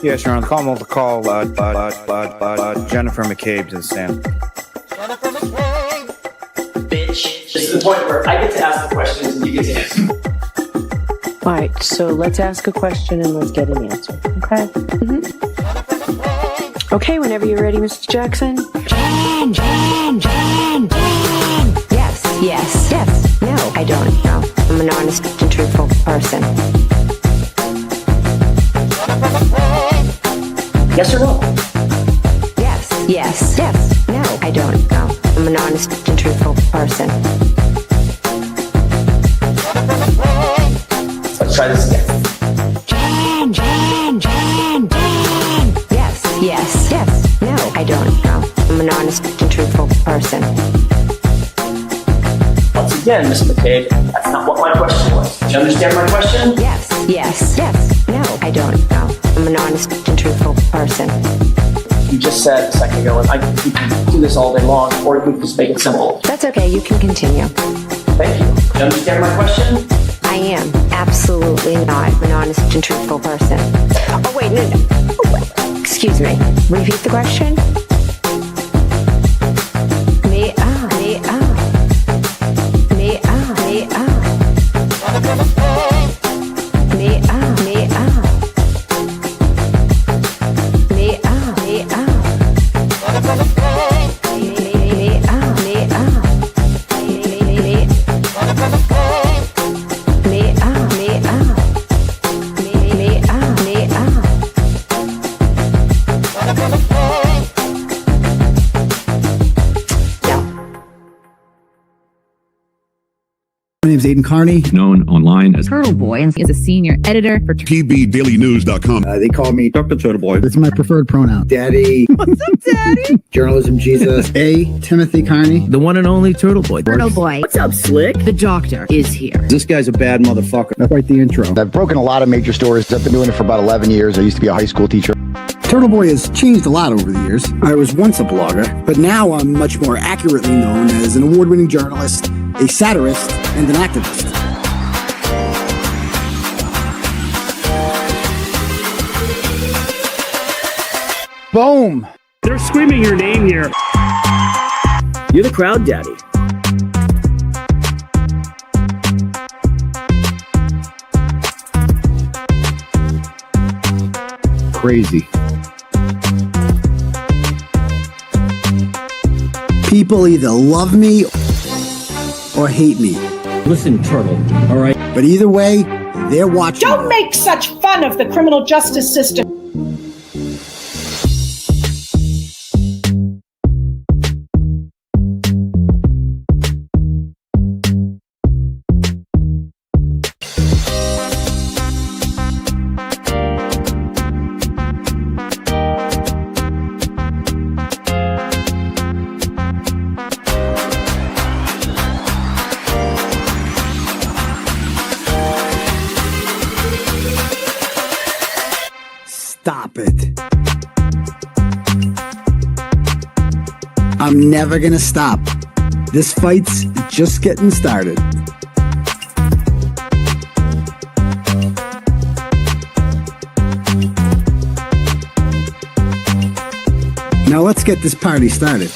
Yes, Your Honor. Call Jennifer McCabe to the stand. Jennifer McCabe! Bitch. This is the point where I get to ask the questions and you get to answer. All right, so let's ask a question and let's get an answer, okay? Okay, whenever you're ready, Mr. Jackson. Jen. Yes. No, I don't know. I'm an honest and truthful person. Yes or no? Yes. No, I don't know. I'm an honest and truthful person. Let's try this again. Jen. Yes. No, I don't know. I'm an honest and truthful person. Once again, Miss McCabe, that's not what my question was. Did you understand my question? Yes. No, I don't know. I'm an honest and truthful person. You just said a second ago, and we can do this all day long, or we can just make it simple. That's okay, you can continue. Thank you. Did you understand my question? I am absolutely not an honest and truthful person. Oh, wait, no. Oh, excuse me. Repeat the question? Me. My name's Aidan Kearney. Known online as Turtleboy and is a senior editor for TBDailyNews.com. They call me 𝗪𝗏𝗺𝗺𝗺. This is my preferred pronoun. Daddy. What's up, Daddy? Journalism Jesus. 𝗃𝗏𝗺𝗺𝗺 Kearney. The one and only Turtleboy. Turtleboy. What's up, Slick? The doctor is here. This guy's a bad motherfucker. That's quite the intro. I've broken a lot of major stories. I've been doing it for about 11 years. I used to be a high school teacher. Turtleboy has changed a lot over the years. I was once a blogger, but now I'm much more accurately known as an award-winning journalist, a satirist, and an activist. Boom! They're screaming your name here. You're the crowd daddy. Crazy. People either love me or hate me. Listen, Turtle, all right? But either way, they're watching. Don't make such fun of the criminal justice system. Stop it. I'm never gonna stop. This fight's just getting started. Now let's get this party started.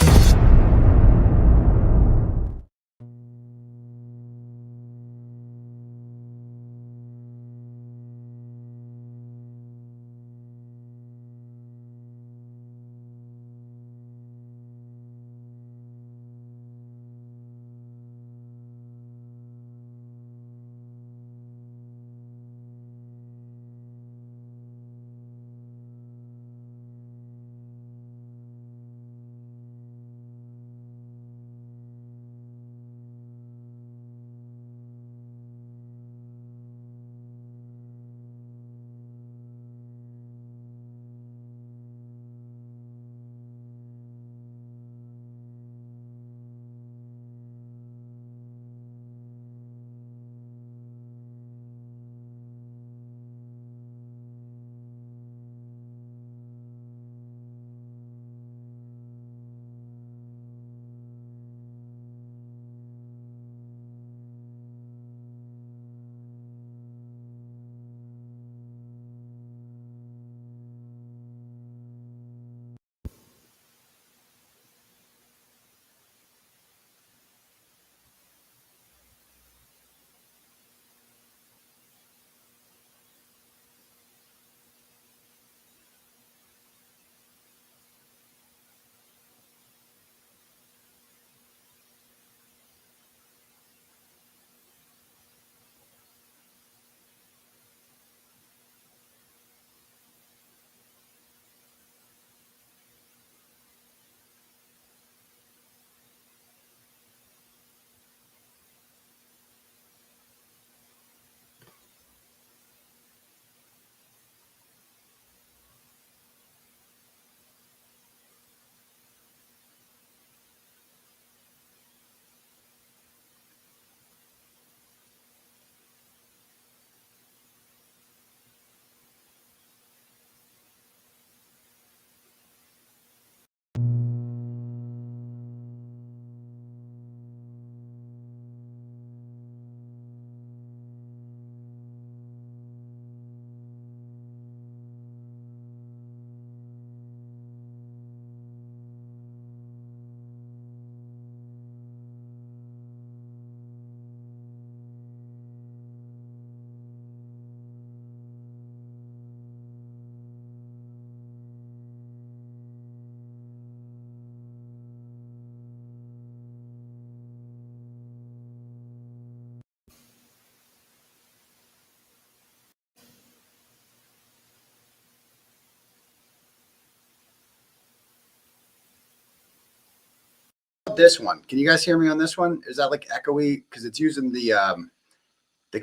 this one? Can you guys hear me on this one? Is that like echoey? Because it's using the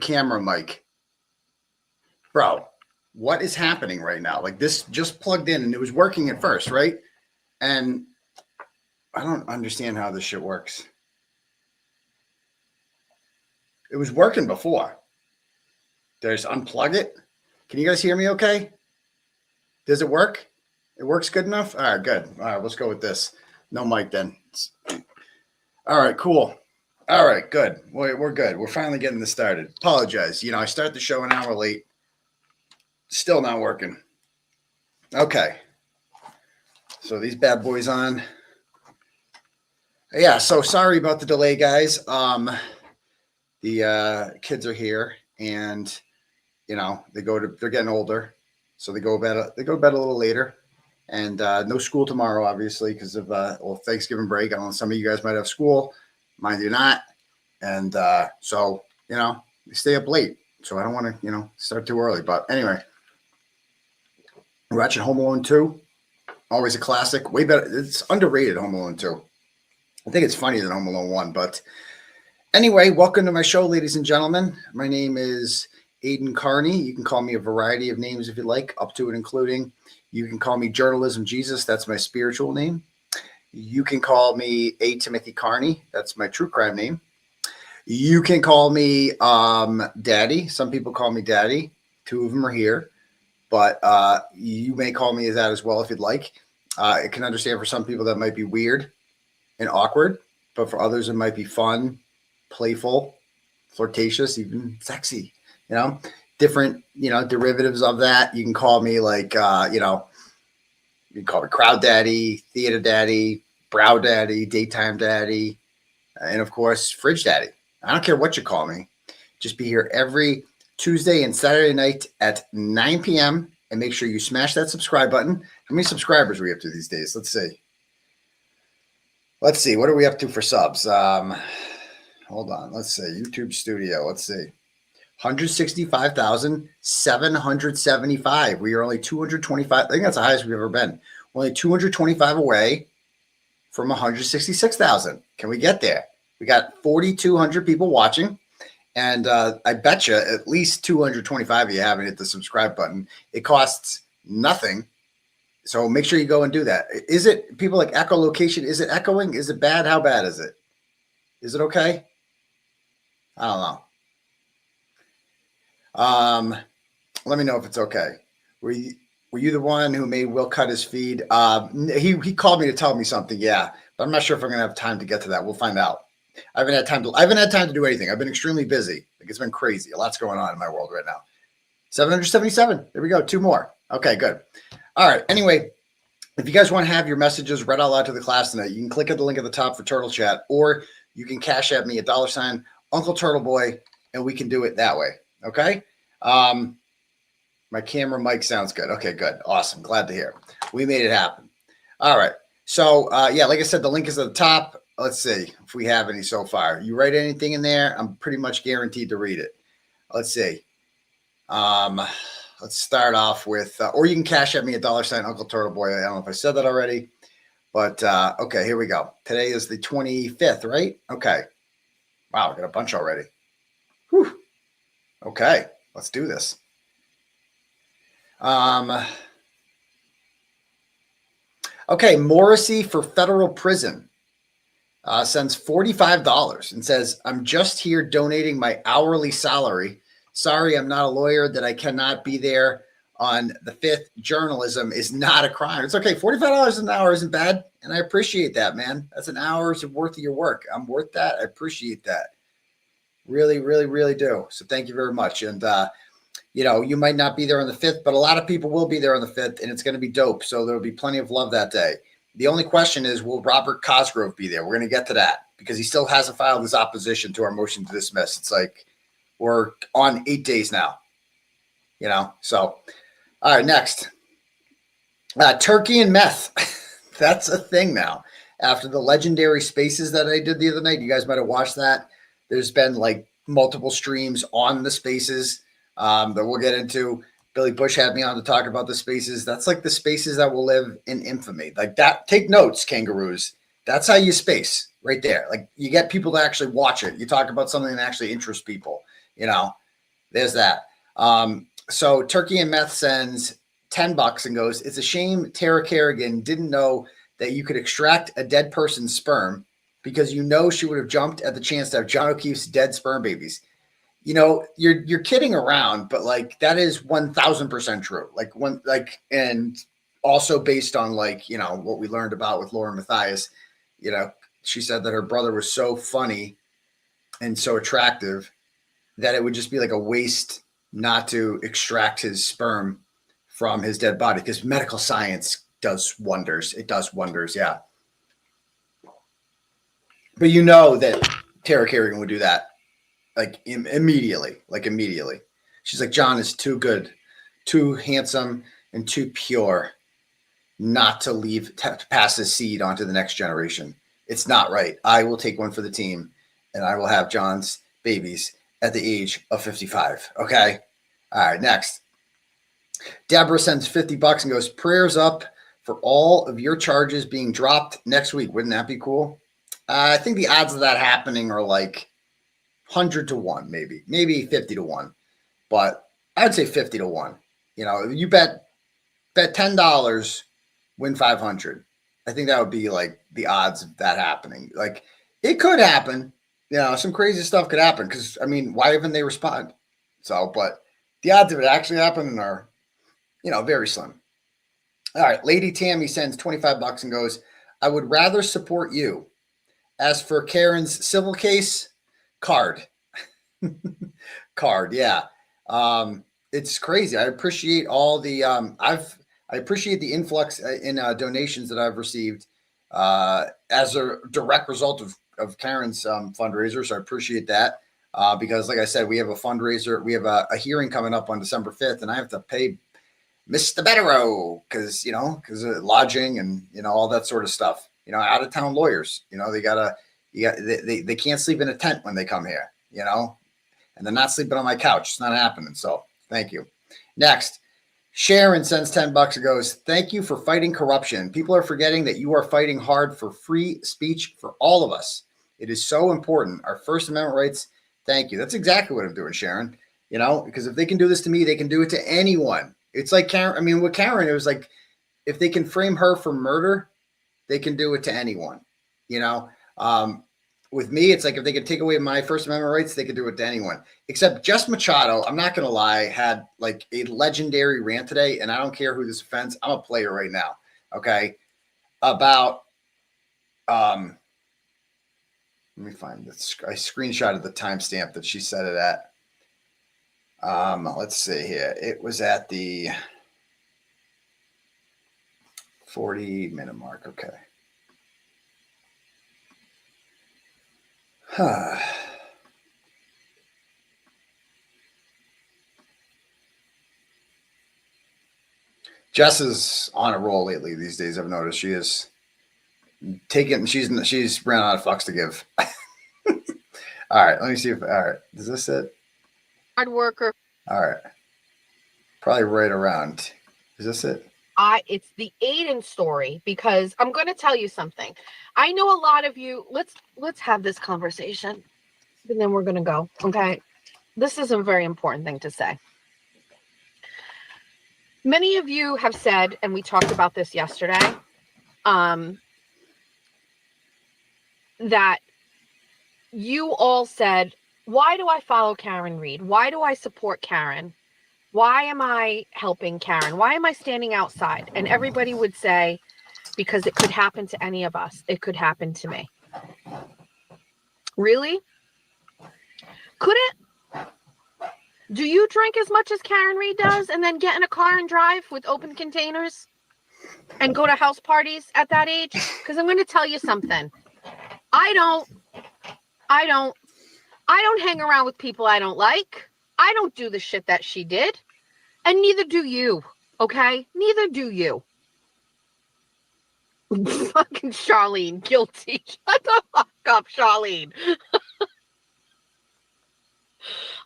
camera mic. Bro, what is happening right now? Like this just plugged in and it was working at first, right? And I don't understand how this shit works. It was working before. There's unplug it. Can you guys hear me okay? Does it work? It works good enough? All right, good. All right, let's go with this. No mic then. All right, cool. All right, good. We're good. We're finally getting this started. Apologize. You know, I start the show an hour late. Still not working. Okay. So these bad boys on. Yeah, so sorry about the delay, guys. The kids are here and you know, they're getting older. So they go to bed a little later. And no school tomorrow, obviously, because of Thanksgiving break. I don't know, some of you guys might have school. Mine do not. And so, you know, they stay up late. So I don't want to, you know, start too early. But anyway, we're watching Home Alone 2. Always a classic. Way better. It's underrated, Home Alone 2. I think it's funnier than Home Alone 1. But anyway, welcome to my show, ladies and gentlemen. My name is Aidan Kearney. You can call me a variety of names if you like, up to and including. You can call me Journalism Jesus. That's my spiritual name. You can call me 𝗃𝗄𝗏. That's my true crime name. You can call me Daddy. Some people call me Daddy. 2 of them are here. But you may call me that as well if you'd like. I can understand for some people that might be weird and awkward. But for others, it might be fun, playful, flirtatious, even sexy. You know? Different, you know, derivatives of that. You can call me like, you know, you can call me Crowd Daddy, Theater Daddy, Brow Daddy, Daytime Daddy, and of course, Fridge Daddy. I don't care what you call me. Just be here every Tuesday and Saturday night at 9 p.m. and make sure you smash that subscribe button. How many subscribers are we up to these days? Let's see. Let's see. What are we up to for subs? Hold on. Let's see. YouTube Studio. Let's see. 165,775. We are only 225. I think that's the highest we've ever been. We're only 225 away from 166,000. Can we get there? We got 4,200 people watching. And I bet you at least 225 of you haven't hit the subscribe button. It costs nothing. So make sure you go and do that. Is it, people like echolocation, is it echoing? Is it bad? How bad is it? Is it okay? I don't know. Let me know if it's okay. Were you the one who made Will cut his feed? He called me to tell me something. Yeah, but I'm not sure if I'm gonna have time to get to that. We'll find out. I haven't had time to do anything. I've been extremely busy. Like it's been crazy. A lot's going on in my world right now. 777. There we go. 2 more. Okay, good. All right. Anyway, if you guys want to have your messages read out loud to the class tonight, you can click at the link at the top for Turtle Chat, or you can cash at me at $, Uncle Turtleboy, and we can do it that way. Okay. My camera mic sounds good. Okay, good. Awesome. Glad to hear. We made it happen. All right. So, yeah, like I said, the link is at the top. Let's see if we have any so far. You write anything in there, I'm pretty much guaranteed to read it. Let's see. Let's start off with, or you can cash at me at $, Uncle Turtleboy. I don't know if I said that already, but okay, here we go. Today is the 25th, right? Okay. Wow, I got a bunch already. Whew. Okay, let's do this. Okay, Morrissey for federal prison sends $45 and says, I'm just here donating my hourly salary. Sorry, I'm not a lawyer that I cannot be there on the 5th. Journalism is not a crime. It's okay. $45 an hour isn't bad. And I appreciate that, man. That's an hour's worth of your work. I'm worth that. I appreciate that. Really, really, really do. So thank you very much. And, you know, you might not be there on the 5th, but a lot of people will be there on the 5th, and it's going to be dope. So there'll be plenty of love that day. The only question is, will Robert Cosgrove be there? We're going to get to that because he still hasn't filed his opposition to our motion to dismiss. It's like we're on 8 days now, you know? So, all right, next. Turkey and meth. That's a thing now. After the legendary spaces that I did the other night, you guys might have watched that. There's been like multiple streams on the spaces that we'll get into. Billy Bush had me on to talk about the spaces. That's like the spaces that will live in infamy. Like that. Take notes, kangaroos. That's how you space. right there. Like you get people to actually watch it. You talk about something that actually interests people, you know, there's that. So Turkey and Meth sends $10 and goes, it's a shame Tara Kerrigan didn't know that you could extract a dead person's sperm because you know she would have jumped at the chance to have John O'Keefe's dead sperm babies. You know, you're kidding around, but like that is 1000% true. And also based on like, you know, what we learned about with Lauren Mathias, you know, she said that her brother was so funny and so attractive that it would just be like a waste not to extract his sperm from his dead body because medical science does wonders. It does wonders. Yeah. But you know that Tara Kerrigan would do that like immediately. She's like, John is too good, too handsome, and too pure not to pass his seed on to the next generation. It's not right. I will take one for the team and I will have John's babies at the age of 55. Okay. All right. Next. Deborah sends $50 and goes, prayers up for all of your charges being dropped next week. Wouldn't that be cool? I think the odds of that happening are like 100 to 1, maybe 50 to 1, but I'd say 50 to 1. You know, you bet $10, win 500. I think that would be like the odds of that happening. Like it could happen. You know, some crazy stuff could happen because, I mean, why haven't they respond? So, but the odds of it actually happening are, you know, very slim. All right. Lady Tammy sends $25 and goes, I would rather support you. As for Karen's civil case, card. Yeah. It's crazy. I appreciate all the, I appreciate the influx in donations that I've received as a direct result of Karen's fundraiser. So I appreciate that because like I said, we have a fundraiser. We have a hearing coming up on December 5th and I have to pay Mr. Bettero because of lodging and, you know, all that sort of stuff, you know, out of town lawyers, you know, they can't sleep in a tent when they come here, you know, and they're not sleeping on my couch. It's not happening. So thank you. Next, Sharon sends $10 and goes, thank you for fighting corruption. People are forgetting that you are fighting hard for free speech for all of us. It is so important. Our First Amendment rights. Thank you. That's exactly what I'm doing, Sharon. You know, because if they can do this to me, they can do it to anyone. It's like Karen. I mean, with Karen, it was like, if they can frame her for murder, they can do it to anyone, you know? With me, it's like if they could take away my First Amendment rights, they could do it to anyone. Except Jess Machados, I'm not going to lie, had like a legendary rant today, and I don't care who this offends. I'm a player right now, okay? About, let me find this. I screenshotted the timestamp that she said it at. Let's see here. It was at the 40-minute mark, okay. Jess is on a roll lately these days. I've noticed she is taking. She's ran out of fucks to give. All right, let me see if. All right, is this it? Hard worker. All right, probably right around. Is this it? It's the Aidan story because I'm going to tell you something. I know a lot of you. Let's have this conversation, and then we're going to go. Okay, this is a very important thing to say. Many of you have said, and we talked about this yesterday, that you all said, why do I follow Karen Reed? Why do I support Karen? Why am I helping Karen? Why am I standing outside? And everybody would say, because it could happen to any of us. It could happen to me. Really? Could it? Do you drink as much as Karen Reed does and then get in a car and drive with open containers and go to house parties at that age? Because I'm going to tell you something. I don't hang around with people I don't like. I don't do the shit that she did. And neither do you. Okay? Neither do you. Fucking Charlene, guilty. Shut the fuck up, Charlene.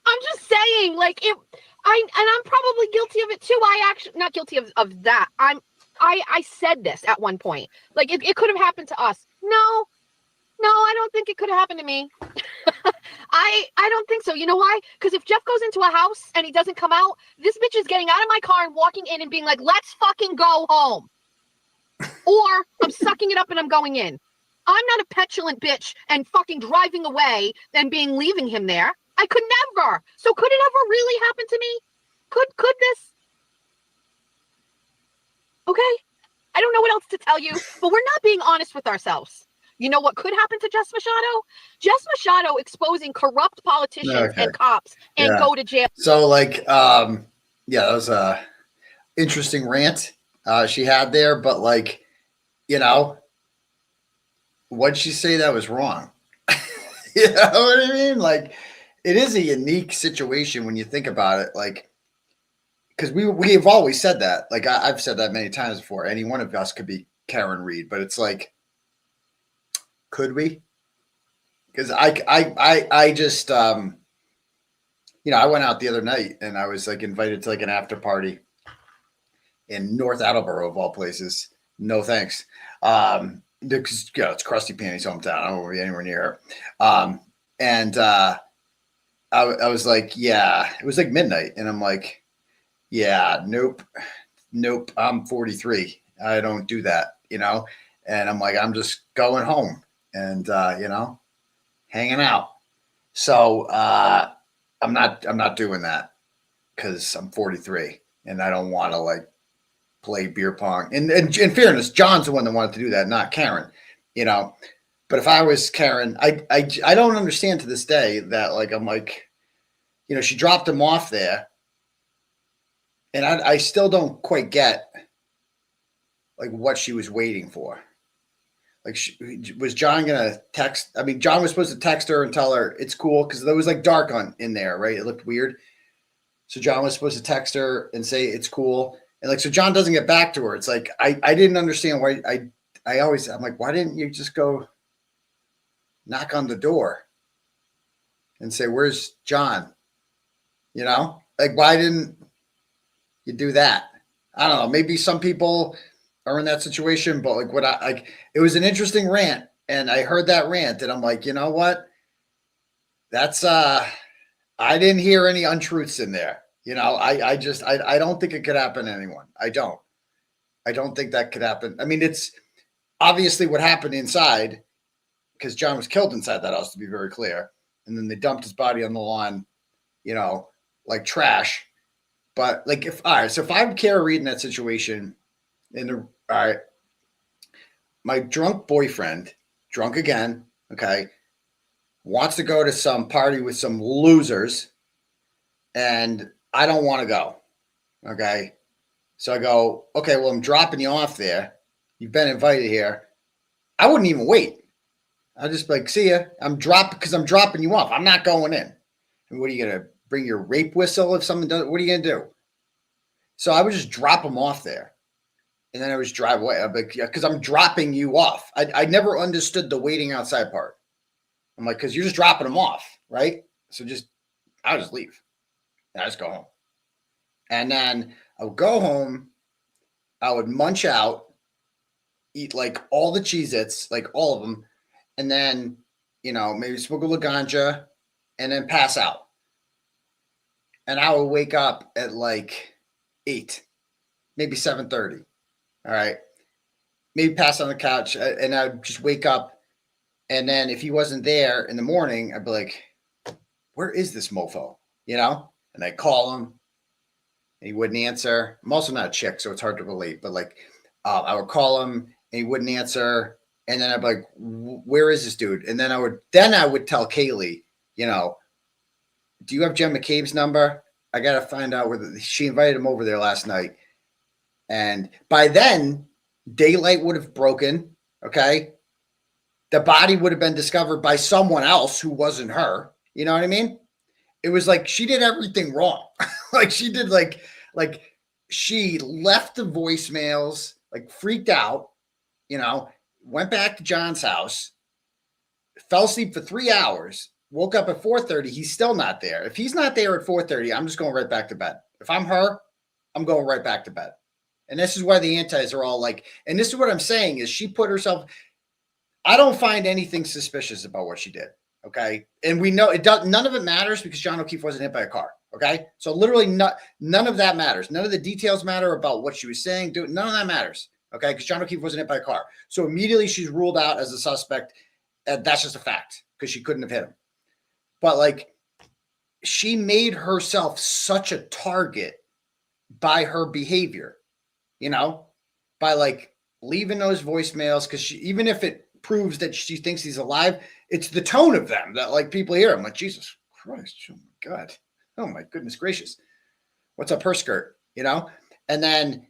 I'm just saying, like, I'm probably guilty of it too. I actually not guilty of that. I said this at one point. Like, it could have happened to us. No, No, I don't think it could have happened to me. I don't think so. You know why? Because if Jeff goes into a house and he doesn't come out, this bitch is getting out of my car and walking in and being like, let's fucking go home. Or I'm sucking it up and I'm going in. I'm not a petulant bitch and fucking driving away and leaving him there. I could never. So could it ever really happen to me? Could this? Okay. I don't know what else to tell you, but we're not being honest with ourselves. You know what could happen to Jess Machado? Jess Machado exposing corrupt politicians and cops and go to jail. So like, that was a interesting rant she had there, but like, you know, what'd she say that was wrong? You know what I mean? Like, it is a unique situation when you think about it. Like, because we've always said that. Like, I've said that many times before. Any one of us could be Karen Reed, but it's like, could we? Because I just you know, I went out the other night and I was like invited to like an after party in North Attleboro of all places. No thanks. Because it's Krusty 𝗵𝗵𝗧𝗂𝗍𝗶𝗵 hometown. I don't want to be anywhere near her. I was like, yeah, it was like midnight, and I'm like, yeah, nope, I'm 43. I don't do that, you know. And I'm like, I'm just going home and you know, hanging out. So I'm not doing that because I'm 43 and I don't want to like play beer pong. And in fairness, John's the one that wanted to do that, not Karen, you know. But if I was Karen, I don't understand to this day that like, I'm like, you know, she dropped him off there. And I still don't quite get like what she was waiting for. Like, was John going to text? I mean, John was supposed to text her and tell her it's cool because there was like dark in there, right? It looked weird. So John was supposed to text her and say it's cool. And like, so John doesn't get back to her. It's like, I didn't understand why I'm like, why didn't you just go knock on the door and say, where's John? You know, like, why didn't you do that? I don't know. Maybe some people are in that situation, but like it was an interesting rant, and I heard that rant and I'm like, you know what? That's, I didn't hear any untruths in there. You know, I don't think it could happen to anyone. I don't think that could happen. I mean, it's obviously what happened inside because John was killed inside that house, to be very clear. And then they dumped his body on the lawn, you know, like trash. But like, if I'm Kara Reed in that situation, all right, my drunk boyfriend, drunk again, okay, wants to go to some party with some losers, and I don't want to go, okay? So I go, okay, well, I'm dropping you off there. You've been invited here. I wouldn't even wait. I'll just be like, see ya. I'm dropping you off. I'm not going in. And what are you going to bring your rape whistle if someone does? What are you going to do? So I would just drop them off there. And then I would just drive away. I'd be like, yeah, because I'm dropping you off. I never understood the waiting outside part. I'm like, because you're just dropping them off, right? So I'll just leave. And I just go home. And then I would go home. I would munch out, eat like all the Cheez-Its, like all of them. And then, you know, maybe smoke a little ganja and then pass out. And I would wake up at like 8, maybe 7:30. All right. Maybe pass on the couch and I'd just wake up. And then if he wasn't there in the morning, I'd be like, where is this mofo? You know? And I'd call him and he wouldn't answer. I'm also not a chick, so it's hard to relate. But like, I would call him and he wouldn't answer. And then I'd be like, where is this dude? And then I would tell Kaylee, you know, do you have Jen McCabe's number? I got to find out whether she invited him over there last night. And by then, daylight would have broken. Okay. The body would have been discovered by someone else who wasn't her. You know what I mean? It was like she did everything wrong. Like she did like she left the voicemails, like freaked out, you know, went back to John's house, fell asleep for 3 hours, woke up at 4:30. He's still not there. If he's not there at 4:30, I'm just going right back to bed. If I'm her, I'm going right back to bed. And this is why the antis are all like, and this is what I'm saying is she put herself, I don't find anything suspicious about what she did. Okay. And we know it does. None of it matters because John O'Keefe wasn't hit by a car. Okay. So literally none of that matters. None of the details matter about what she was saying. None of that matters. Okay. Because John O'Keefe wasn't hit by a car. So immediately she's ruled out as a suspect. That's just a fact because she couldn't have hit him. But like, she made herself such a target by her behavior, you know, by like leaving those voicemails. Because she, even if it proves that she thinks he's alive, it's the tone of them that like people hear. I'm like, Jesus Christ, oh my God, oh my goodness gracious, what's up her skirt, you know? And then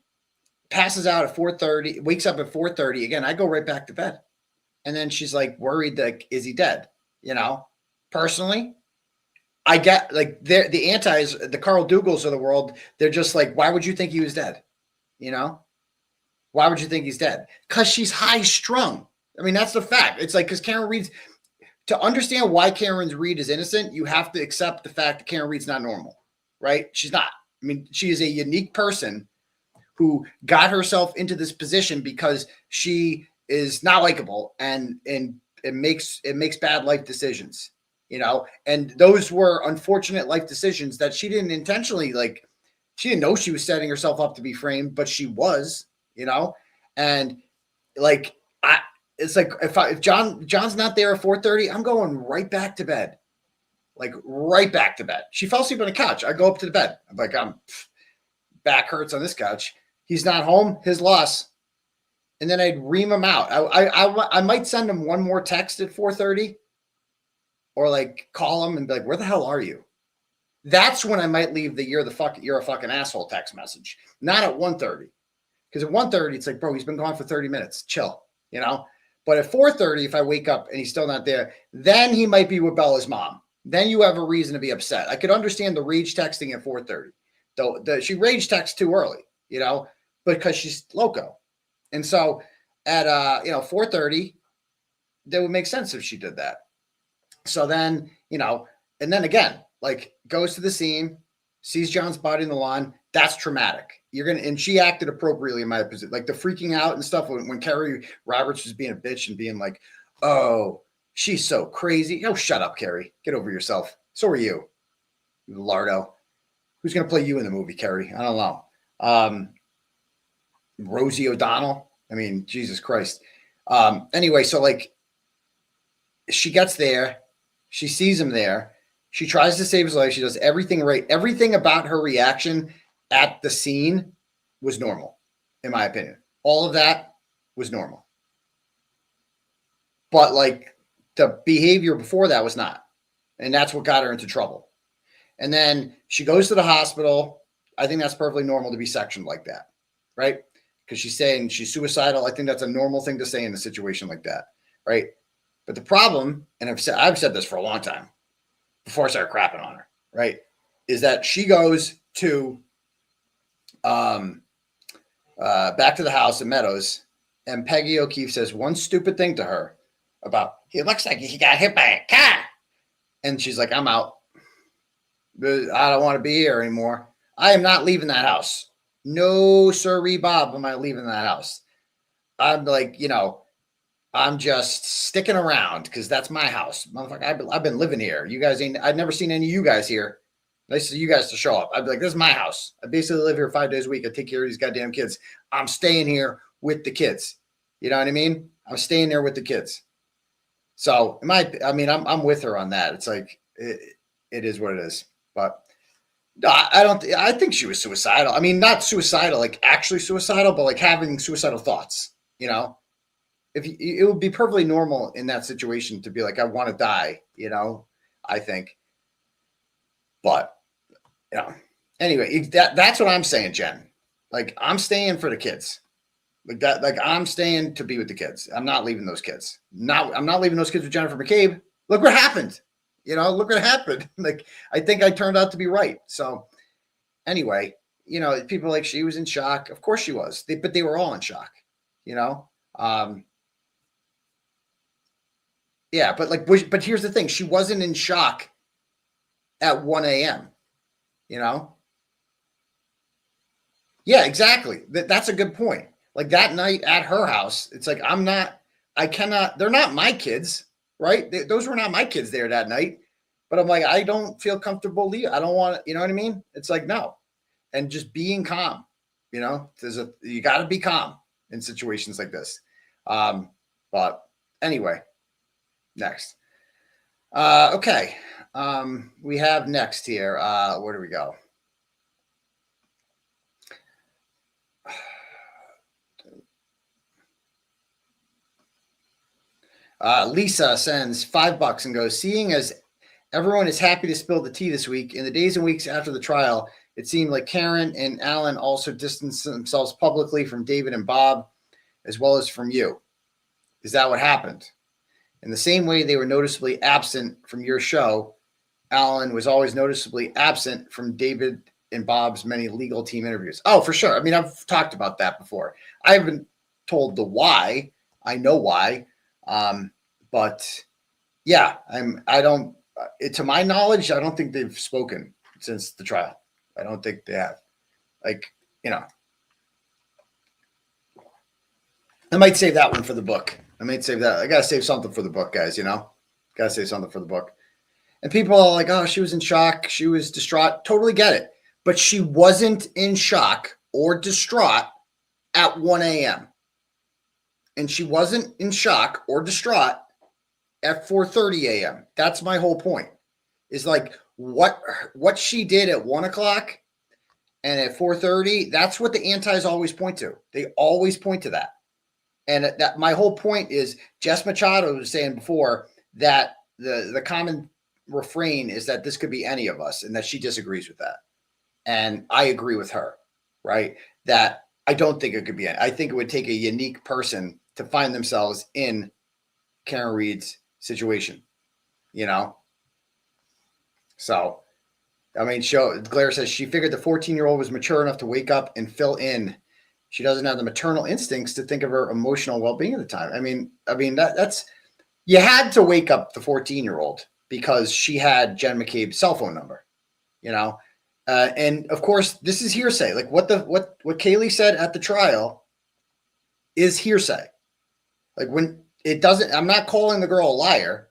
passes out at 4:30, wakes up at 4:30 again. I go right back to bed, and then she's like worried that is he dead? You know, personally, I get like the antis, the Carl Dougals of the world. They're just like, why would you think he was dead? You know, why would you think he's dead? Because she's high strung. I mean, that's the fact. It's like, because Karen Reed's, to understand why Karen Reed is innocent, you have to accept the fact that Karen Reed's not normal, right? She's not. I mean, she is a unique person who got herself into this position because she is not likable and it makes bad life decisions, you know? And those were unfortunate life decisions that she didn't intentionally, like, she didn't know she was setting herself up to be framed, but she was, you know? And like, it's like if John's not there at 4:30, I'm going right back to bed, like right back to bed. She fell asleep on the couch. I go up to the bed. I'm like, back hurts on this couch. He's not home. His loss. And then I'd ream him out. I might send him one more text at 4:30, or like call him and be like, "Where the hell are you?" That's when I might leave the you're a fucking asshole text message. Not at 1:30, because at 1:30 it's like, bro, he's been gone for 30 minutes. Chill, you know. But at 4:30, if I wake up and he's still not there, then he might be with Bella's mom. Then you have a reason to be upset. I could understand the rage texting at 4:30, though. She rage texts too early, you know, because she's loco. And so at 4:30, that would make sense if she did that. So then, you know, and then again, like goes to the scene, sees John's body in the lawn. That's traumatic. And she acted appropriately in my opinion, like the freaking out and stuff when Carrie Roberts was being a bitch and being like, "Oh, she's so crazy." Oh, shut up, Carrie. Get over yourself. So are you, Lardo. Who's going to play you in the movie, Carrie? I don't know. Rosie O'Donnell. I mean, Jesus Christ. Anyway, so like she gets there, she sees him there. She tries to save his life. She does everything right. Everything about her reaction at the scene was normal, in my opinion. All of that was normal. But like the behavior before that was not. And that's what got her into trouble. And then she goes to the hospital. I think that's perfectly normal to be sectioned like that, right? Because she's saying she's suicidal. I think that's a normal thing to say in a situation like that, right? But the problem, and I've said this for a long time, before I start crapping on her, right, is that she goes to back to the house in Meadows, and Peggy O'Keefe says one stupid thing to her about, "He looks like he got hit by a car." And she's like, "I'm out. I don't want to be here anymore. I am not leaving that house. No, sirree, Bob, am I leaving that house. I'm like, you know, I'm just sticking around because that's my house. Motherfucker, I've been living here. You guys I've never seen any of you guys here. Nice of you guys to show up. I'd be like, this is my house. I basically live here 5 days a week. I take care of these goddamn kids. I'm staying here with the kids. You know what I mean? I'm staying there with the kids." So I'm with her on that. It's like, it is what it is. But I think she was suicidal. I mean, not suicidal, like actually suicidal, but like having suicidal thoughts, you know? It would be perfectly normal in that situation to be like, I want to die, you know, I think. But, you know, anyway, that's what I'm saying, Jen. Like, I'm staying for the kids. Like that, like I'm staying to be with the kids. I'm not leaving those kids. I'm not leaving those kids with Jennifer McCabe. Look what happened. You know, look what happened. Like, I think I turned out to be right. So anyway, you know, people like, she was in shock. Of course she was. But they were all in shock, you know? Yeah, but here's the thing. She wasn't in shock at 1 a.m., you know? Yeah, exactly. That's a good point. Like that night at her house, it's like, they're not my kids, right? Those were not my kids there that night. But I'm like, I don't feel comfortable. I don't want to, you know what I mean? It's like, no. And just being calm, you know, you got to be calm in situations like this. But anyway, next. Okay. We have next here. Where do we go? Lisa sends $5 and goes, seeing as everyone is happy to spill the tea this week, in the days and weeks after the trial, it seemed like Karen and Alan also distanced themselves publicly from David and Bob, as well as from you. Is that what happened? In the same way they were noticeably absent from your show, Alan was always noticeably absent from David and Bob's many legal team interviews. Oh, for sure. I mean, I've talked about that before. I haven't told the why. I know why. But yeah, to my knowledge, I don't think they've spoken since the trial. I don't think they have. Like, you know, I might save that one for the book. I might save that. I got to save something for the book, guys, you know, got to save something for the book. And people are like, oh, she was in shock. She was distraught. Totally get it. But she wasn't in shock or distraught at 1 a.m. And she wasn't in shock or distraught at 4:30 a.m. That's my whole point. Is like what she did at 1 o'clock and at 4:30. That's what the antis always point to. They always point to that. And that my whole point is Jess Machados was saying before that the common refrain is that this could be any of us, and that she disagrees with that. And I agree with her, right? That I don't think it could be. I think it would take a unique person to find themselves in Karen Reed's situation, you know? So, I mean, Claire says she figured the 14-year-old was mature enough to wake up and fill in. She doesn't have the maternal instincts to think of her emotional well-being at the time. I mean, that's, you had to wake up the 14-year-old because she had Jen McCabe's cell phone number, you know? And of course, this is hearsay. Like what Kaylee said at the trial is hearsay. Like when it doesn't, I'm not calling the girl a liar,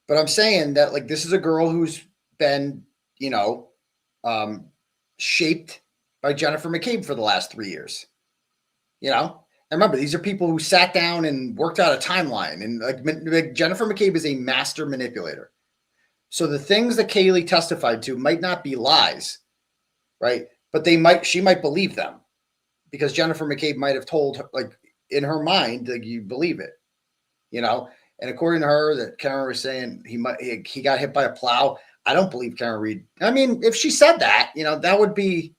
but I'm saying that like, this is a girl who's been, you know, shaped by Jennifer McCabe for the last 3 years, you know? And remember, these are people who sat down and worked out a timeline, and like Jennifer McCabe is a master manipulator. So the things that Kaylee testified to might not be lies, right? But she might believe them because Jennifer McCabe might have told her, like in her mind, like you believe it, you know? And according to her, that Karen was saying he got hit by a plow. I don't believe Karen Reed. I mean, if she said that, you know, that would be,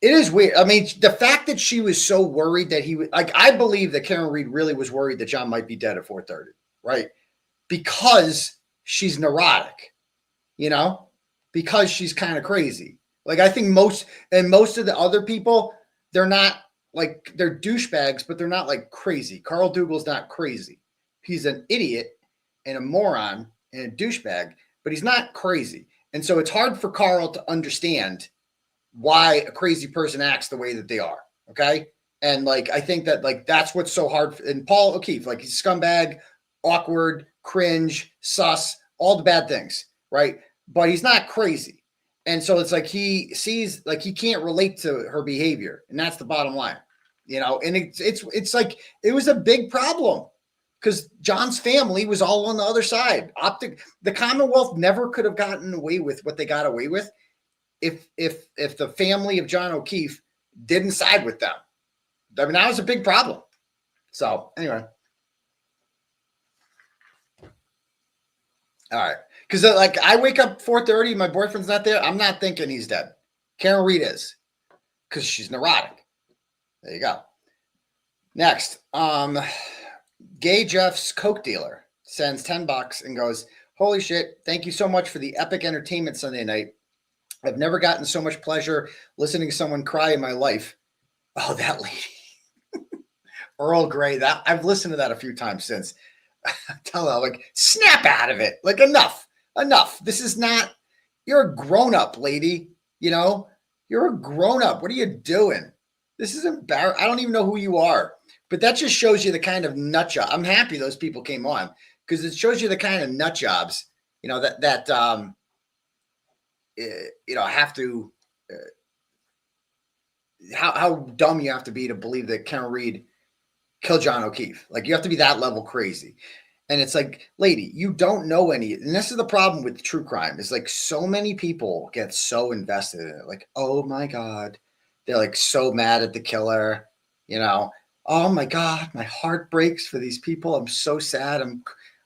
it is weird. I mean, the fact that she was so worried that he would, like, I believe that Karen Reed really was worried that John might be dead at 4:30, right? Because she's neurotic, you know, because she's kind of crazy. Like, I think most of the other people, they're not like, they're douchebags, but they're not like crazy. Carl Dougal's not crazy. He's an idiot and a moron and a douchebag, but he's not crazy. And so it's hard for Carl to understand why a crazy person acts the way that they are. Okay. And like, I think that like, that's what's so hard. And Paul O'Keefe, like he's scumbag, awkward, cringe, sus, all the bad things. Right. But he's not crazy. And so it's like, he sees, like, he can't relate to her behavior. And that's the bottom line, you know? And it's like, it was a big problem because John's family was all on the other side. The Commonwealth never could have gotten away with what they got away with if the family of John O'Keefe didn't side with them. I mean, that was a big problem. So anyway. All right. Because like I wake up 4:30, my boyfriend's not there. I'm not thinking he's dead. Karen Reed is, because she's neurotic. There you go. Next, Gay Jeff's Coke dealer sends $10 and goes, "Holy shit! Thank you so much for the epic entertainment Sunday night. I've never gotten so much pleasure listening to someone cry in my life." Oh, that lady, Earl Grey. That I've listened to that a few times since. Tell her, like, snap out of it. Like, enough. This is not, you're a grown-up, lady. You know, you're a grown-up. What are you doing? This is embarrassing. I don't even know who you are. But that just shows you the kind of nut job. I'm happy those people came on because it shows you the kind of nut jobs, you know, that you know, have to, how dumb you have to be to believe that Karen Reed killed John O'Keefe. Like, you have to be that level crazy. And it's like, lady, you don't know any. And this is the problem with true crime. Is like so many people get so invested in it. Like, oh my God, they're like so mad at the killer. You know, oh my God, my heart breaks for these people. I'm so sad.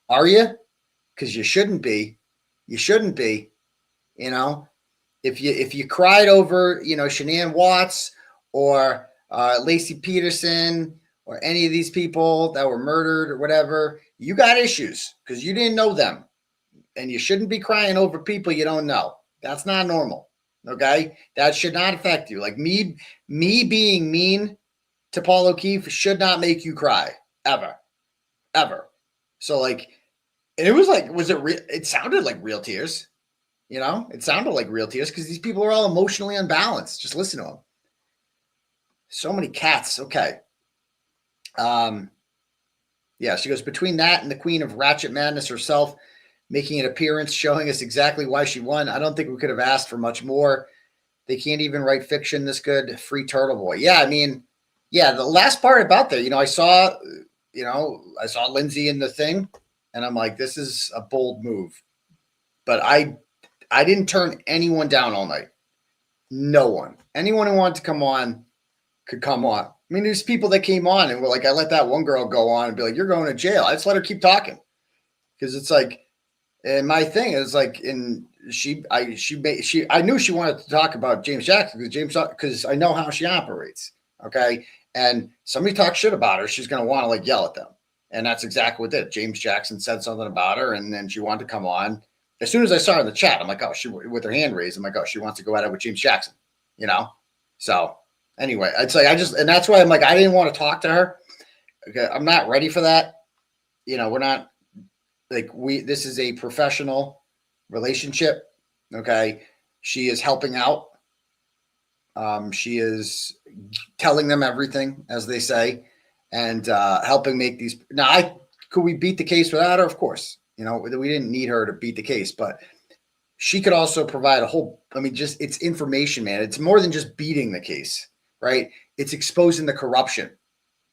Are you? Because you shouldn't be. You shouldn't be. You know, if you cried over, you know, Shanann Watts or Laci Peterson or any of these people that were murdered or whatever, you got issues because you didn't know them. And you shouldn't be crying over people you don't know. That's not normal. Okay? That should not affect you. Like me being mean to Paul O'Keefe should not make you cry. Ever. Ever. So like, and it was like, it sounded like real tears. You know, it sounded like real tears because these people are all emotionally unbalanced. Just listen to them. So many cats. Okay. Yeah, she goes, between that and the queen of ratchet madness herself making an appearance, showing us exactly why she won, I don't think we could have asked for much more. They can't even write fiction this good. Free Turtleboy. Yeah, I mean, yeah, the last part about that, you know, I saw Lindsay in the thing, and I'm like, this is a bold move. But I didn't turn anyone down all night. No one. Anyone who wanted to come on could come on. I mean, there's people that came on and were like, I let that one girl go on and be like, you're going to jail. I just let her keep talking. Because it's like, and my thing is like, I knew she wanted to talk about James Jackson because I know how she operates. Okay. And somebody talks shit about her, she's going to want to like yell at them. And that's exactly what did. James Jackson said something about her, and then she wanted to come on. As soon as I saw her in the chat, I'm like, oh, she with her hand raised. I'm like, oh, she wants to go at it with James Jackson, you know? So anyway, it's like, and that's why I'm like, I didn't want to talk to her. Okay. I'm not ready for that. You know, we're not like, this is a professional relationship. Okay. She is helping out. She is telling them everything, as they say, and helping make these. Now, could we beat the case without her? Of course. You know, we didn't need her to beat the case, but she could also provide a whole, I mean, just it's information, man. It's more than just beating the case, right? It's exposing the corruption.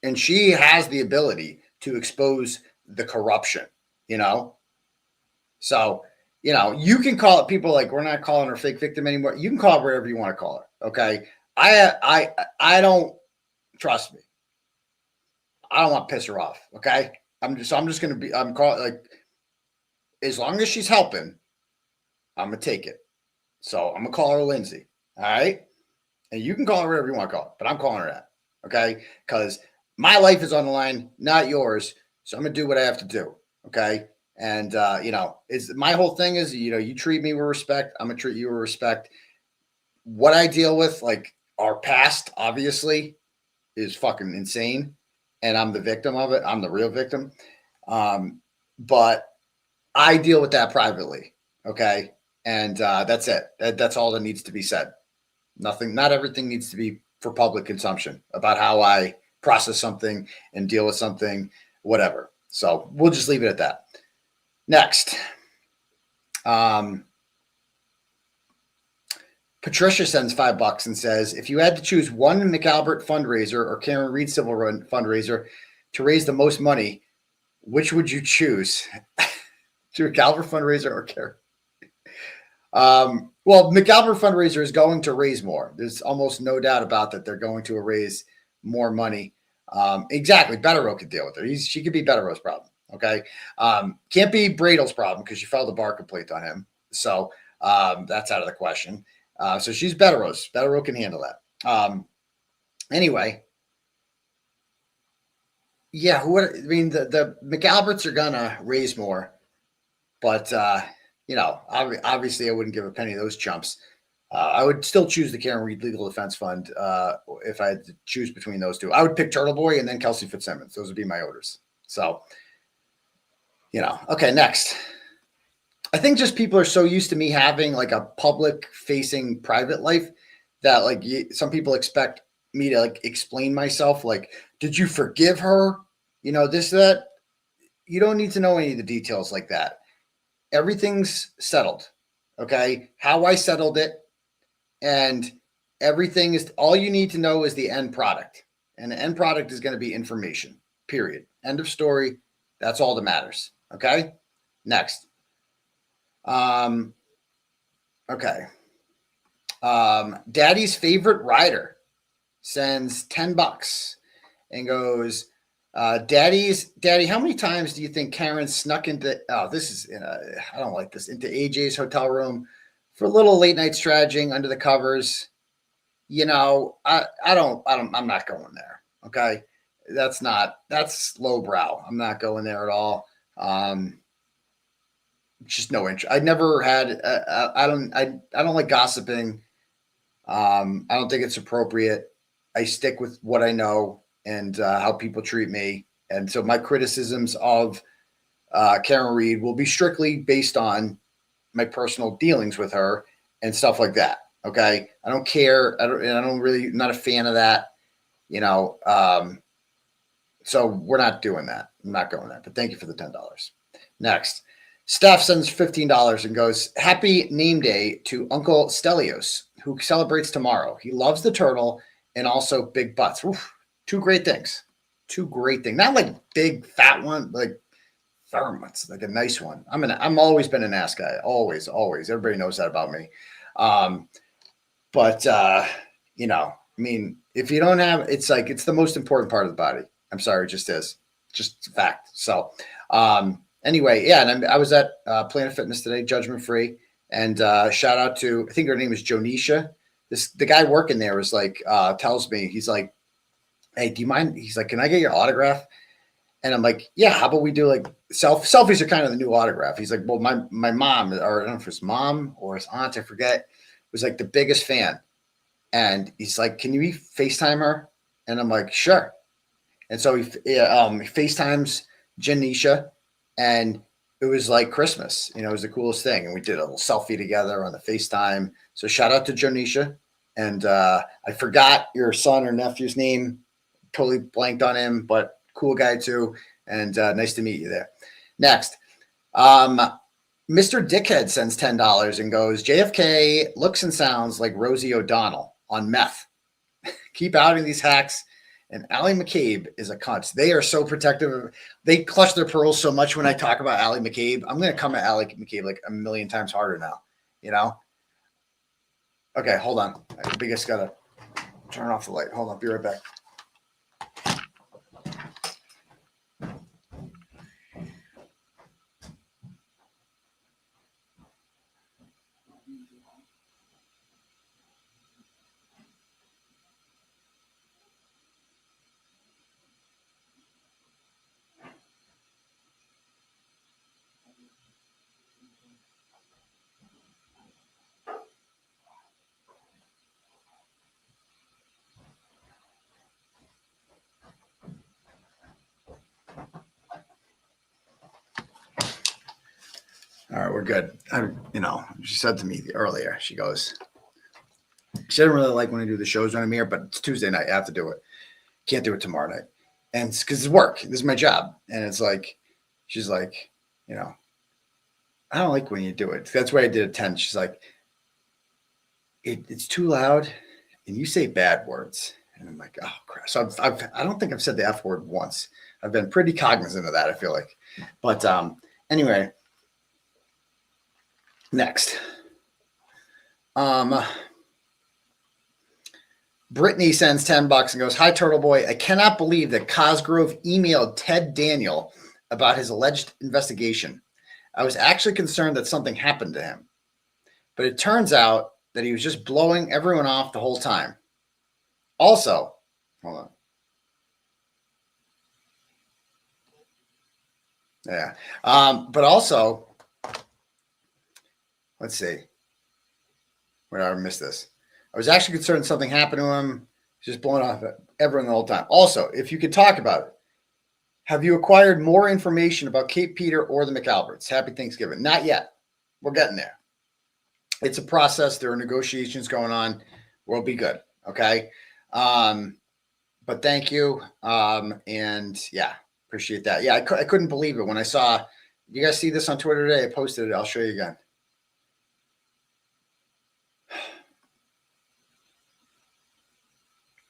And she has the ability to expose the corruption, you know? So, you know, you can call it, people like, we're not calling her fake victim anymore. You can call her whatever you want to call her. Okay. I don't, trust me. I don't want to piss her off. Okay. I'm just going to I'm calling like, as long as she's helping, I'm going to take it. So I'm going to call her Lindsay. All right. And you can call her whatever you want to call her, but I'm calling her that. Okay. Because my life is on the line, not yours. So I'm going to do what I have to do. Okay. And, you know, my whole thing is, you know, you treat me with respect. I'm going to treat you with respect. What I deal with, like our past, obviously, is fucking insane. And I'm the victim of it. I'm the real victim. But I deal with that privately. Okay. And that's it. That's all that needs to be said. Not everything needs to be for public consumption about how I process something and deal with something, whatever. So we'll just leave it at that. Next. Patricia sends $5 and says, if you had to choose one McAlbert fundraiser or Karen Reed civil run fundraiser to raise the most money, which would you choose? To McAlbert fundraiser or Karen? Well, McAlbert fundraiser is going to raise more. There's almost no doubt about that. They're going to raise more money. Exactly. 𝗏𝗏𝗺 could deal with her. She could be 𝗏𝗏𝗺's problem. Okay. Can't be Bradle's problem because she filed a bar complaint on him. So that's out of the question. So she's 𝗏𝗏𝗺's. 𝗏𝗏𝗺 can handle that. Anyway. Yeah. The McAlberts are going to raise more. But, you know, obviously I wouldn't give a penny of those chumps. I would still choose the Karen Reed Legal Defense Fund if I had to choose between those two. I would pick Turtleboy and then 𝗫𝗄𝗄 𝗧𝘂𝗏. Those would be my orders. So, you know, okay, next. I think just people are so used to me having like a public facing private life that like some people expect me to like explain myself. Like, did you forgive her? You know, this, that. You don't need to know any of the details like that. Everything's settled. Okay. How I settled it. And everything is, all you need to know is the end product. And the end product is going to be information, period. End of story. That's all that matters. Okay. Next. Okay. Daddy's favorite rider sends $10 and goes, Daddy, how many times do you think Karen snuck into, I don't like this, into AJ's hotel room for a little late night stretching under the covers? You know, I'm not going there. Okay. That's lowbrow. I'm not going there at all. Just no interest. I never had, I don't like gossiping. I don't think it's appropriate. I stick with what I know and how people treat me. And so my criticisms of Karen Reed will be strictly based on my personal dealings with her and stuff like that. Okay. I don't care. I'm not a fan of that, you know. So we're not doing that. I'm not going there, but thank you for the $10. Next, Steph sends $15 and goes, happy name day to Uncle 𝗬𝗟𝗍, who celebrates tomorrow. He loves the turtle and also big butts. Oof, two great things. Not like big fat one, like firm ones, like a nice one. I'm always been an ass guy. Always. Everybody knows that about me. But you know, I mean, if you don't have, it's the most important part of the body. I'm sorry, it just is. Just a fact. So anyway, yeah, and I was at Planet Fitness today, judgment free. And shout out to, I think her name is 𝗺𝗍𝗃. The guy working there was like, tells me, he's like, hey, do you mind? He's like, can I get your autograph? And I'm like, yeah, how about we do like selfies are kind of the new autograph. He's like, well, my mom, or I don't know if his mom or his aunt, I forget, was like the biggest fan. And he's like, can you FaceTime her? And I'm like, sure. And so he FaceTimes 𝗺𝗍𝗃, and it was like Christmas. You know, it was the coolest thing. And we did a little selfie together on the FaceTime. So shout out to 𝗺𝗍𝗃. And I forgot your son or nephew's name. Totally blanked on him, but cool guy too. And nice to meet you there. Next, Mr. Dickhead sends $10 and goes, JFK looks and sounds like Rosie O'Donnell on meth. Keep outing these hacks. And 𝗬𝗟 McCabe is a cunt. They are so protective. They clutch their pearls so much when I talk about 𝗬𝗟 McCabe. I'm going to come at 𝗬𝗟 McCabe like a million times harder now, you know? Okay, hold on. I just got to turn off the light. Hold on. Be right back. All right, we're good. She said to me earlier, she goes, she doesn't really like when I do the shows when I'm here, but it's Tuesday night. I have to do it. Can't do it tomorrow night. And it's because it's work. This is my job. And it's like, she's like, you know, I don't like when you do it. That's why I did it 10. She's like, it's too loud and you say bad words. And I'm like, oh, crap. So I don't think I've said the F word once. I've been pretty cognizant of that, I feel like. But anyway. Next, Brittany sends $10 and goes, hi, Turtleboy. I cannot believe that Cosgrove emailed Ted Daniel about his alleged investigation. I was actually concerned that something happened to him, but it turns out that he was just blowing everyone off the whole time. Also, hold on. Yeah. But also, let's see. Where did I miss this? I was actually concerned something happened to him. Just blowing off everyone the whole time. Also, if you could talk about it, have you acquired more information about Cape Peter or the McAlberts? Happy Thanksgiving. Not yet. We're getting there. It's a process. There are negotiations going on. We'll be good. Okay. But thank you. And yeah, appreciate that. Yeah, I couldn't believe it when I saw, you guys see this on Twitter today? I posted it. I'll show you again.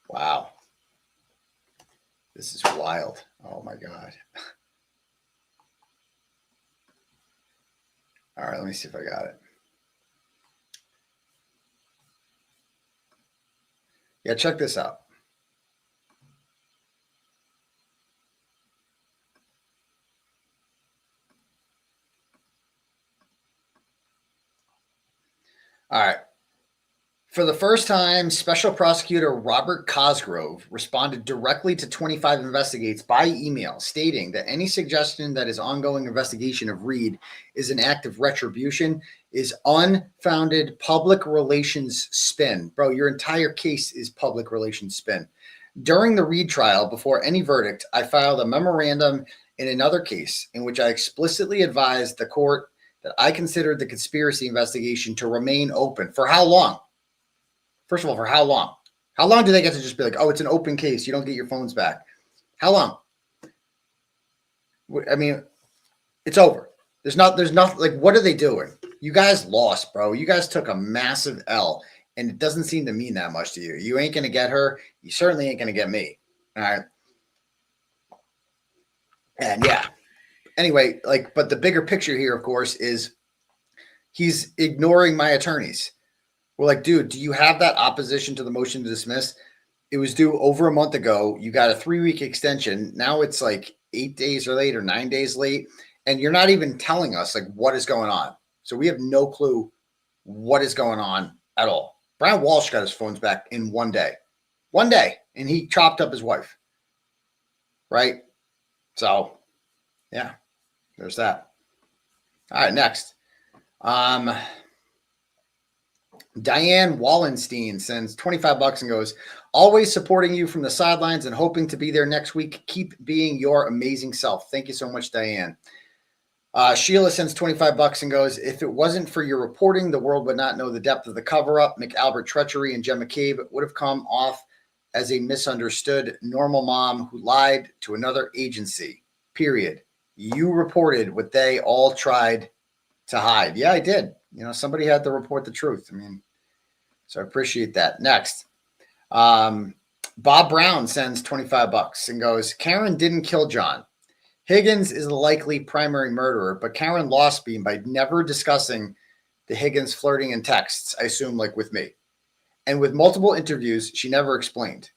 Wow. This is wild. Oh my God. All right, let me see if I got it. Yeah, check this out. All right. For the first time, Special Prosecutor Robert Cosgrove responded directly to 25 Investigates by email, stating that any suggestion that his ongoing investigation of Reed is an act of retribution is unfounded public relations spin. Bro, your entire case is public relations spin. During the Reed trial, before any verdict, I filed a memorandum in another case in which I explicitly advised the court that I considered the conspiracy investigation to remain open. For how long? First of all, for how long? How long do they get to just be like, oh, it's an open case, you don't get your phones back? How long? I mean, it's over. There's nothing, like, what are they doing? You guys lost, bro. You guys took a massive L, and it doesn't seem to mean that much to you. You ain't going to get her. You certainly ain't going to get me. All right. And yeah. Anyway, like, but the bigger picture here, of course, is he's ignoring my attorneys. We're like, dude, do you have that opposition to the motion to dismiss? It was due over a month ago. You got a 3-week extension. Now it's like 8 days or late or 9 days late. And you're not even telling us like what is going on. So we have no clue what is going on at all. Brian Walsh got his phones back in 1 day. 1 day. And he chopped up his wife. Right? So, yeah, there's that. All right, next. Diane Wallenstein sends $25 and goes, always supporting you from the sidelines and hoping to be there next week. Keep being your amazing self. Thank you so much, Diane. Sheila sends $25 and goes, if it wasn't for your reporting, the world would not know the depth of the cover-up. McAlbert treachery and 𝗃 McCabe would have come off as a misunderstood normal mom who lied to another agency, period. You reported what they all tried to hide. Yeah, I did. You know, somebody had to report the truth. I mean, so I appreciate that. Next, Bob Brown sends $25 and goes, Karen didn't kill John. Higgins is the likely primary murderer, but Karen lost Beam by never discussing the Higgins flirting in texts, I assume like with me. And with multiple interviews, she never explained.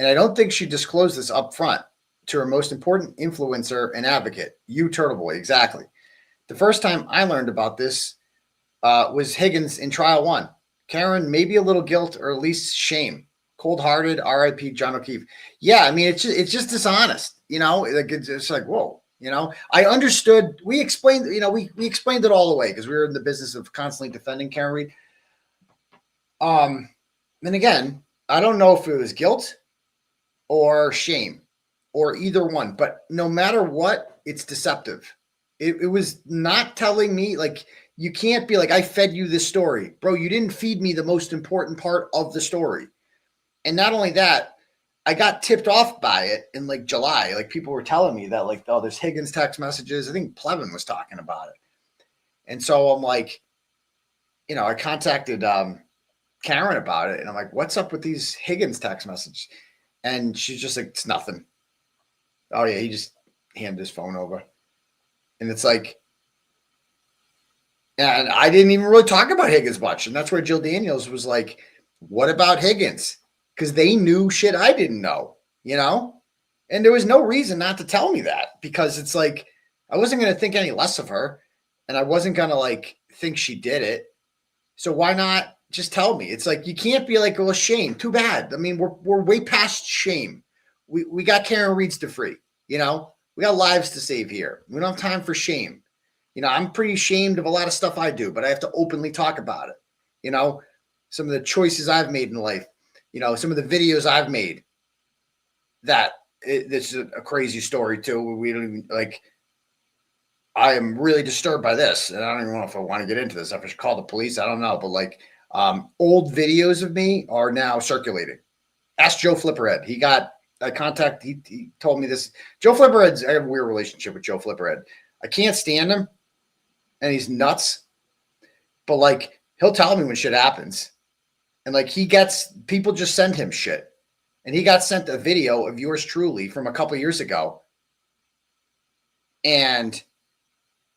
And I don't think she disclosed this up front to her most important influencer and advocate, you Turtleboy, exactly. The first time I learned about this was Higgins in trial 1. Karen, maybe a little guilt or at least shame. Cold-hearted, R.I.P. John O'Keefe. Yeah, I mean, it's just dishonest, you know? Like it's like, whoa, you know? I understood. We explained, you know, we explained it all away because we were in the business of constantly defending Karen Reed. And again, I don't know if it was guilt or shame or either one, but no matter what, it's deceptive. It was not telling me, like, you can't be like, I fed you this story. Bro, you didn't feed me the most important part of the story. And not only that, I got tipped off by it in like July. Like people were telling me that like, oh, there's Higgins text messages. I think Plevin was talking about it. And so I'm like, you know, I contacted Karen about it. And I'm like, what's up with these Higgins text messages? And she's just like, it's nothing. Oh yeah, he just handed his phone over. And it's like, and I didn't even really talk about Higgins much. And that's where Jill Daniels was like, what about Higgins? Because they knew shit I didn't know, you know? And there was no reason not to tell me that because it's like, I wasn't going to think any less of her and I wasn't going to like think she did it. So why not just tell me? It's like, you can't be like, oh, shame. Too bad. I mean, we're way past shame. We got Karen Reeds to free, you know? We got lives to save here. We don't have time for shame. You know, I'm pretty ashamed of a lot of stuff I do, but I have to openly talk about it. You know, some of the choices I've made in life, you know, some of the videos I've made that this is a crazy story too. We don't even like, I am really disturbed by this. And I don't even know if I want to get into this. If I should call the police, I don't know. But like old videos of me are now circulating. Ask Joe Flipperhead. He got a contact. He told me this. Joe Flipperhead's, I have a weird relationship with Joe Flipperhead. I can't stand him, and he's nuts. But like, he'll tell me when shit happens, and like he gets people just send him shit, and he got sent a video of yours truly from a couple years ago, and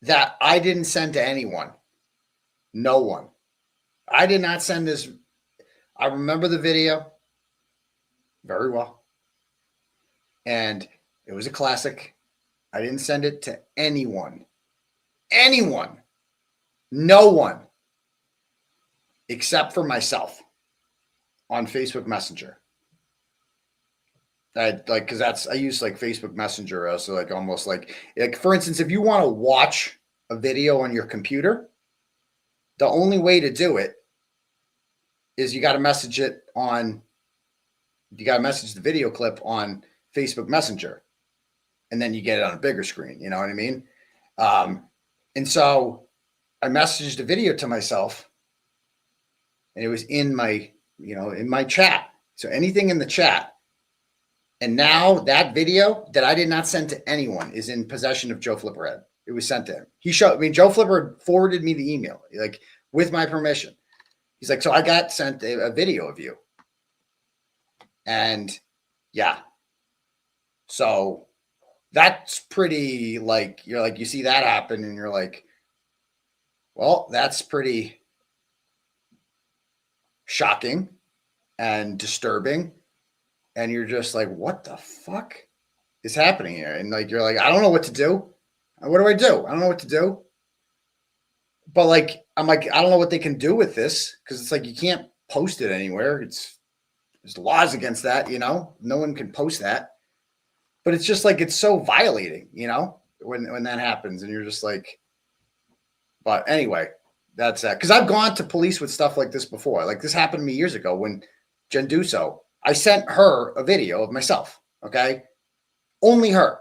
that I didn't send to anyone. No one. I did not send this. I remember the video very well. And it was a classic. I didn't send it to anyone. Anyone. No one. Except for myself on Facebook Messenger. Because I use like Facebook Messenger also, like almost like for instance, if you want to watch a video on your computer, the only way to do it is you got to message the video clip on Facebook Messenger, and then you get it on a bigger screen. You know what I mean? And so I messaged a video to myself, and it was in my chat. So anything in the chat. And now that video that I did not send to anyone is in possession of Joe Flipperhead. It was sent to him. Joe Flipper forwarded me the email, like with my permission. He's like, so I got sent a video of you. And yeah. So that's pretty like, you're like, you see that happen and you're like, well, that's pretty shocking and disturbing. And you're just like, what the fuck is happening here? And like, you're like, I don't know what to do. What do I do? I don't know what to do. But like, I'm like, I don't know what they can do with this, because it's like you can't post it anywhere. There's laws against that, no one can post that. But it's just like, it's so violating, when that happens, and you're just like, but anyway, that's that. Because I've gone to police with stuff like this before. Like this happened to me years ago when Jen Duso, I sent her a video of myself. Okay, only her.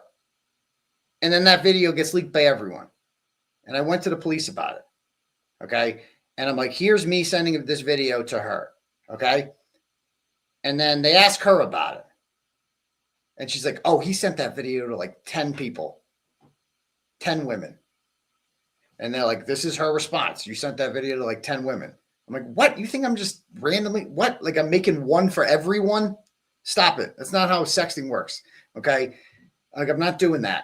And then that video gets leaked by everyone. And I went to the police about it. Okay. And I'm like, here's me sending this video to her. Okay. And then they ask her about it. And she's like, oh, he sent that video to like 10 people, 10 women. And they're like, this is her response. You sent that video to like 10 women. I'm like, what? You think I'm just randomly, what? Like I'm making one for everyone? Stop it. That's not how sexting works. Okay. Like I'm not doing that.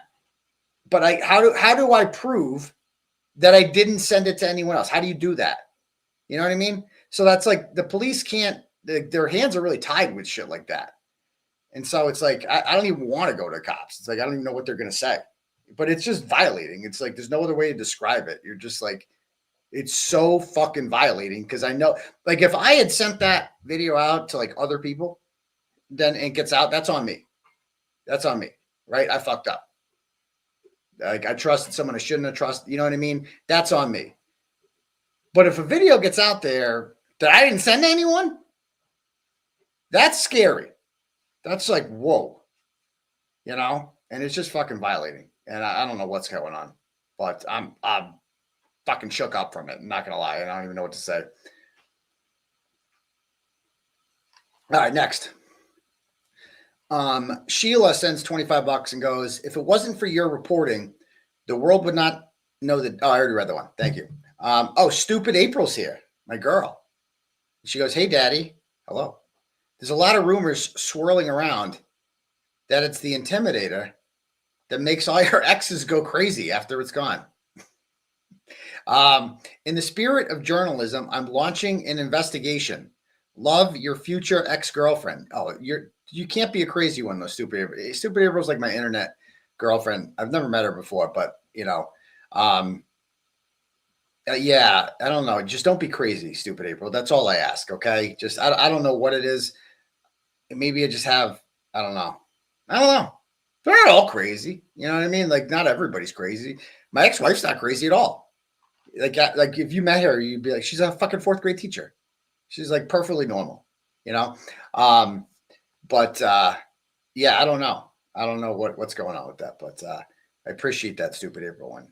But how do I prove that I didn't send it to anyone else? How do you do that? You know what I mean? So that's like the police can't, their hands are really tied with shit like that. And so it's like, I don't even want to go to cops. It's like, I don't even know what they're going to say, but it's just violating. It's like, there's no other way to describe it. You're just like, it's so fucking violating. Cause I know, like if I had sent that video out to like other people, then it gets out, that's on me. That's on me. Right. I fucked up. Like I trusted someone I shouldn't have trusted. You know what I mean? That's on me. But if a video gets out there that I didn't send to anyone, that's scary. That's like, whoa, and it's just fucking violating. And I don't know what's going on, but I'm fucking shook up from it. I'm not going to lie. I don't even know what to say. All right, next. Sheila sends $25 and goes, if it wasn't for your reporting, the world would not know that. Oh, I already read the one. Thank you. Stupid April's here. My girl. She goes, hey, daddy. Hello. There's a lot of rumors swirling around that it's the Intimidator that makes all your exes go crazy after it's gone. In the spirit of journalism, I'm launching an investigation. Love, your future ex-girlfriend. Oh, you can't be a crazy one, though, Stupid April. Stupid April's like my internet girlfriend. I've never met her before, but, yeah, I don't know. Just don't be crazy, Stupid April. That's all I ask, okay? Just, I don't know what it is. Maybe I just have, I don't know. They're not all crazy. You know what I mean? Like, not everybody's crazy. My ex-wife's not crazy at all. Like if you met her, you'd be like, she's a fucking 4th grade teacher. She's like perfectly normal, But yeah, I don't know. I don't know what's going on with that, but I appreciate that, Stupid April one.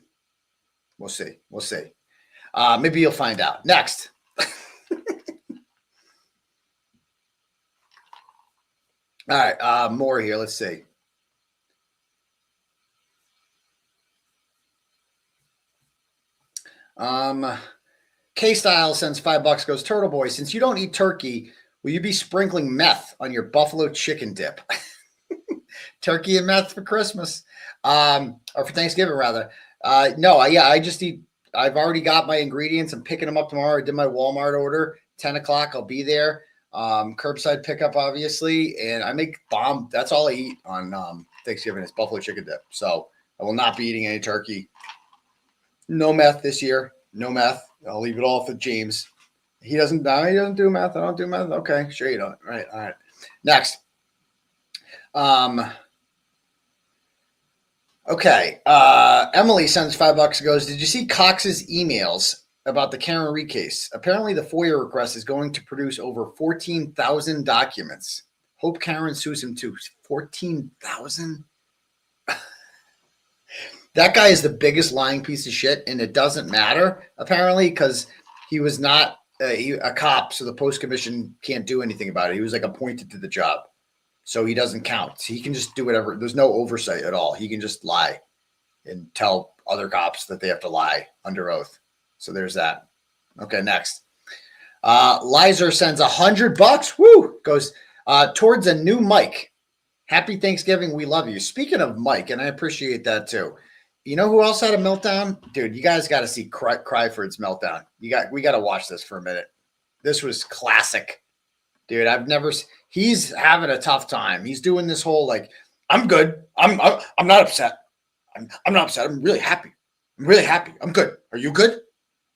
We'll see. Maybe you'll find out. Next. All right, more here. Let's see. K-Style sends $5, goes, Turtleboy, since you don't eat turkey, will you be sprinkling meth on your buffalo chicken dip? Turkey and meth for Christmas. Or for Thanksgiving, rather. No, I just eat. I've already got my ingredients. I'm picking them up tomorrow. I did my Walmart order. 10 o'clock, I'll be there. Curbside pickup, obviously. And I make bomb. That's all I eat on Thanksgiving is buffalo chicken dip. So I will not be eating any turkey. No meth this year. No meth. I'll leave it all for James. He doesn't do meth. I don't do meth. Okay, sure you don't. Right. All right. Next. Okay. Emily sends $5 and goes, did you see Cox's emails about the Karen Reed case? Apparently the FOIA request is going to produce over 14,000 documents. Hope Karen sues him too. 14,000? That guy is the biggest lying piece of shit, and it doesn't matter, apparently, because he was not a cop, so the post commission can't do anything about it. He was like appointed to the job. So he doesn't count. So he can just do whatever. There's no oversight at all. He can just lie and tell other cops that they have to lie under oath. So there's that. Okay, next. Lizer sends $100. Woo! Goes towards a new mic. Happy Thanksgiving. We love you. Speaking of Mike, and I appreciate that too. You know who else had a meltdown? Dude, you guys got to see Crawford's meltdown. We got to watch this for a minute. This was classic. Dude, he's having a tough time. He's doing this whole like, I'm good. I'm not upset. I'm not upset. I'm really happy. I'm really happy. I'm good. Are you good?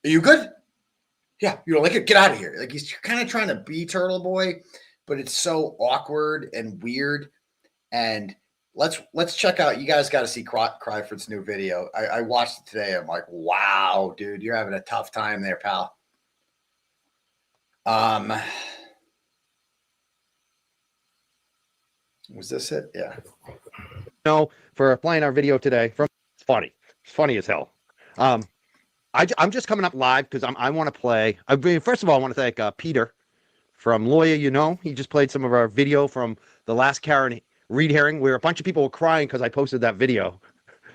Are you good? Yeah. You don't like it? Get out of here. Like he's kind of trying to be Turtleboy, but it's so awkward and weird. And let's check out. You guys got to see Crawford's new video. I watched it today. I'm like, wow, dude, you're having a tough time there, pal. Was this it? Yeah. No, for playing our video today. It's funny. It's funny as hell. I'm just coming up live because I want to play. First of all, I want to thank Peter from 𝗺𝗰𝗲𝗇𝗃. He just played some of our video from the last Karen Reed hearing where a bunch of people were crying because I posted that video.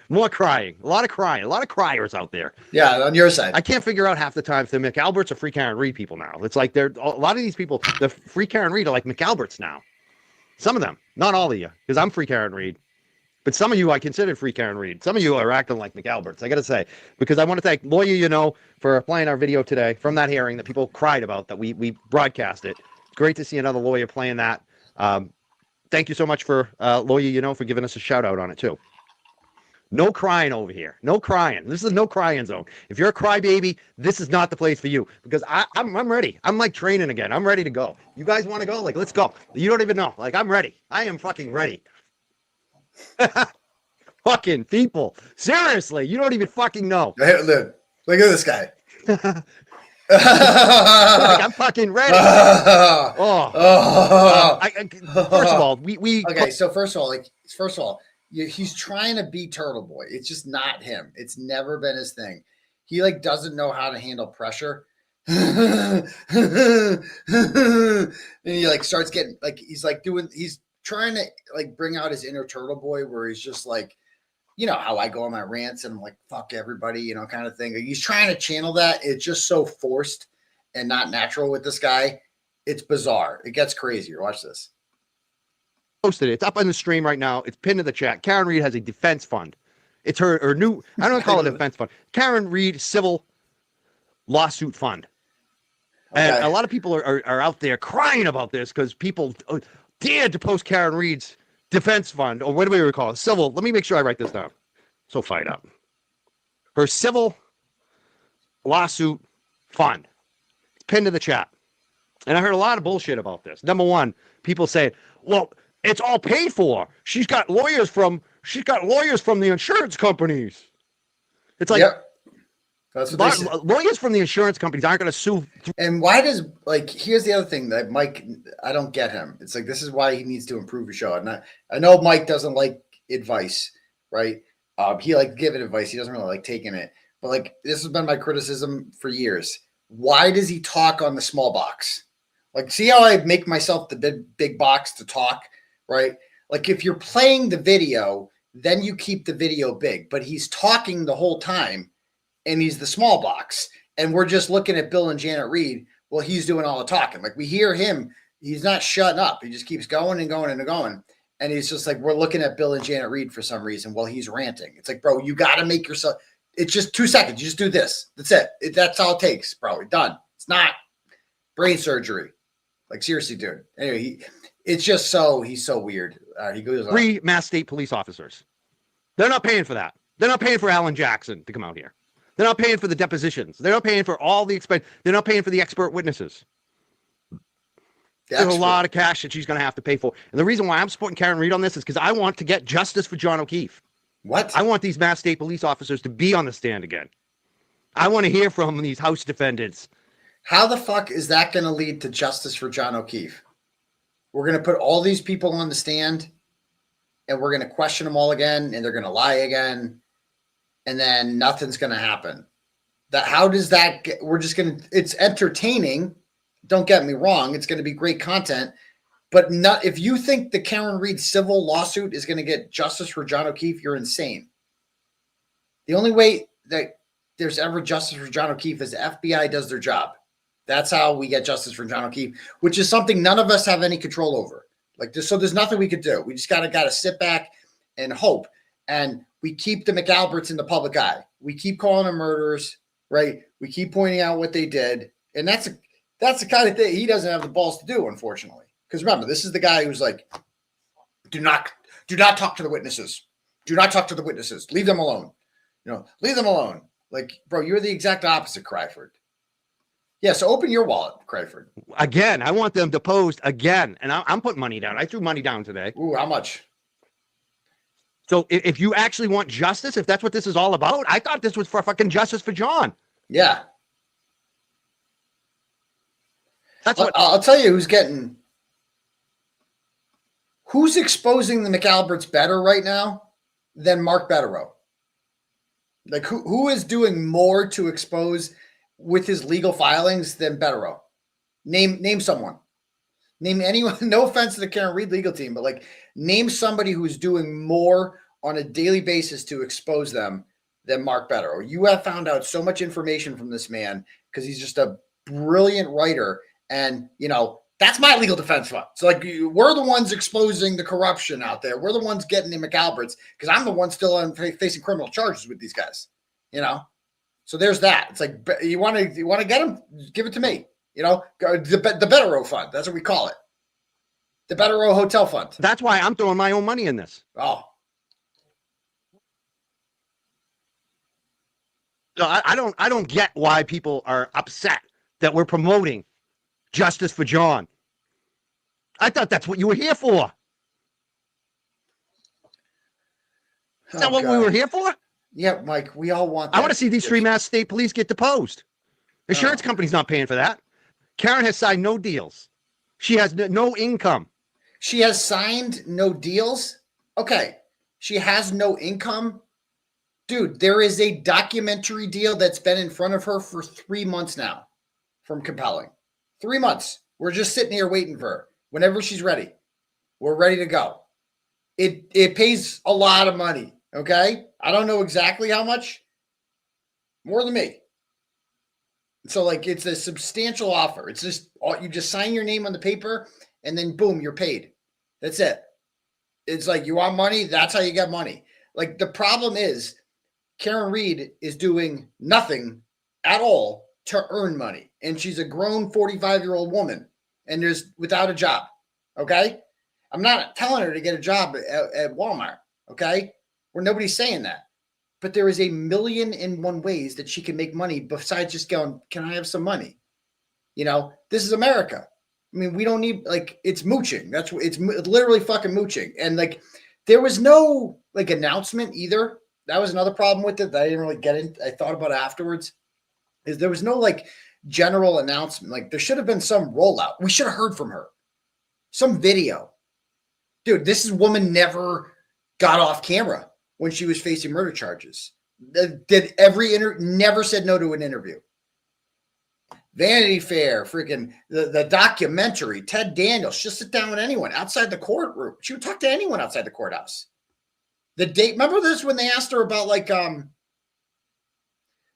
More crying. A lot of criers out there. Yeah, on your side. I can't figure out half the time if the McAlberts are free Karen Reed people now. It's like a lot of these people, the free Karen Reed are like McAlberts now. Some of them, not all of you, because I'm free Karen Reed. But some of you I consider free Karen Reed. Some of you are acting like McAlberts, I got to say. Because I want to thank 𝗺𝗰𝗲𝗇𝗃, for playing our video today from that hearing that people cried about, that we broadcast it. It's great to see another lawyer playing that. Thank you so much for 𝗺𝗰𝗲𝗇𝗃 for giving us a shout out on it too. No crying over here. No crying. This is no crying zone. If you're a crybaby, this is not the place for you, because I'm ready. I'm like training again. I'm ready to go. You guys want to go? Like, let's go. You don't even know. Like, I'm ready. I am fucking ready. Fucking people. Seriously, you don't even fucking know. Look at this guy. Like, I'm fucking ready. First of all, we okay. So first of all, he's trying to be Turtleboy. It's just not him. It's never been his thing. He like doesn't know how to handle pressure. And he like starts getting like he's trying to like bring out his inner Turtleboy where he's just like, you know how I go on my rants and I'm like, fuck everybody, you know, kind of thing. He's trying to channel that. It's just so forced and not natural with this guy. It's bizarre. It gets crazier. Watch this. Posted it. It's up on the stream right now. It's pinned in the chat. Karen Reed has a defense fund. It's her new, I don't call it a defense fund. Karen Reed civil lawsuit fund. Okay. And a lot of people are out there crying about this because people dared to post Karen Reed's defense fund, or what do we call it? Civil. Let me make sure I write this down. So fired up. Her civil lawsuit fund. It's pinned in the chat. And I heard a lot of bullshit about this. Number one, people say, well, it's all paid for. She's got lawyers from the insurance companies. It's like, yep. That's what they say. Lawyers from the insurance companies aren't going to sue. And why does, like, here's the other thing that Mike, I don't get him. It's like, this is why he needs to improve his show. And I know Mike doesn't like advice, right? He likes giving advice. He doesn't really like taking it. But like, this has been my criticism for years. Why does he talk on the small box? Like, see how I make myself the big box to talk right? Like if you're playing the video, then you keep the video big, but he's talking the whole time and he's the small box. And we're just looking at Bill and Janet Reed. Well, he's doing all the talking. Like we hear him, he's not shutting up. He just keeps going and going and going. And he's just like, we're looking at Bill and Janet Reed for some reason while he's ranting. It's like, bro, you got to make yourself, it's just 2 seconds. You just do this. That's it. That's all it takes, bro. Done. It's not brain surgery. Like seriously, dude. Anyway, it's just he's so weird. He goes 3 Mass State police officers. They're not paying for that. They're not paying for Alan Jackson to come out here. They're not paying for the depositions. They're not paying for all the expense. They're not paying for the expert witnesses. There's a lot of cash that she's going to have to pay for. And the reason why I'm supporting Karen Reed on this is because I want to get justice for John O'Keefe. What? I want these Mass State police officers to be on the stand again. I want to hear from these House defendants. How the fuck is that going to lead to justice for John O'Keefe? We're going to put all these people on the stand and we're going to question them all again and they're going to lie again. And then nothing's going to happen. How does that get, we're just going to, it's entertaining. Don't get me wrong. It's going to be great content, but not, if you think the Karen Reed civil lawsuit is going to get justice for John O'Keefe, you're insane. The only way that there's ever justice for John O'Keefe is the FBI does their job. That's how we get justice for John O'Keefe, which is something none of us have any control over. Like this, so there's nothing we could do. We just gotta sit back and hope. And we keep the McAlberts in the public eye. We keep calling them murderers, right? We keep pointing out what they did. And that's the kind of thing he doesn't have the balls to do, unfortunately. Because remember, this is the guy who's like, do not talk to the witnesses. Do not talk to the witnesses. Leave them alone. Leave them alone. Like, bro, you're the exact opposite, Crawford. Yeah, so open your wallet, Crawford. Again, I want them deposed again. And I'm putting money down. I threw money down today. Ooh, how much? So if you actually want justice, if that's what this is all about, I thought this was for fucking justice for John. Yeah. That's what I'll tell you who's exposing the McAlberts better right now than Mark Betterow. Like who is doing more to expose with his legal filings than Betterow? Name someone. Name anyone. No offense to the Karen Reed legal team, but like name somebody who's doing more on a daily basis to expose them than Mark Betterow. You have found out so much information from this man because he's just a brilliant writer. And, that's my legal defense fund. So like we're the ones exposing the corruption out there. We're the ones getting the McAlberts because I'm the one still facing criminal charges with these guys, So there's that. It's like, you want to get them? Give it to me. The Betterow fund. That's what we call it. The Betterow Hotel Fund. That's why I'm throwing my own money in this. Oh. So I don't get why people are upset that we're promoting justice for John. I thought that's what you were here for. Is that what we were here for? Yeah, Mike, we all want that. I want to see these 3 Mass State police get deposed. Insurance company's not paying for that. Karen has signed no deals. She has no income. She has signed no deals? Okay. She has no income? Dude, there is a documentary deal that's been in front of her for 3 months now from Compelling. 3 months. We're just sitting here waiting for her. Whenever she's ready, we're ready to go. It pays a lot of money, okay? I don't know exactly how much. More than me. So, like, it's a substantial offer. It's just, you just sign your name on the paper, and then, boom, you're paid. That's it. It's like, you want money? That's how you get money. Like, the problem is, Karen Reed is doing nothing at all to earn money. And she's a grown 45-year-old woman and is without a job. Okay? I'm not telling her to get a job at Walmart. Okay? Where nobody's saying that. But there is 1,000,001 ways that she can make money besides just going, can I have some money? This is America. I mean, we don't need, like, it's mooching. That's what it's literally fucking mooching. And like, there was no like announcement either. That was another problem with it that I didn't really get in. I thought about it afterwards. Is there was no like general announcement. Like there should have been some rollout. We should have heard from her. Some video. Dude, this woman never got off camera when she was facing murder charges. Did never said no to an interview. Vanity Fair, freaking the documentary, Ted Daniels. She'll sit down with anyone outside the courtroom. She would talk to anyone outside the courthouse. The date, remember this when they asked her about like,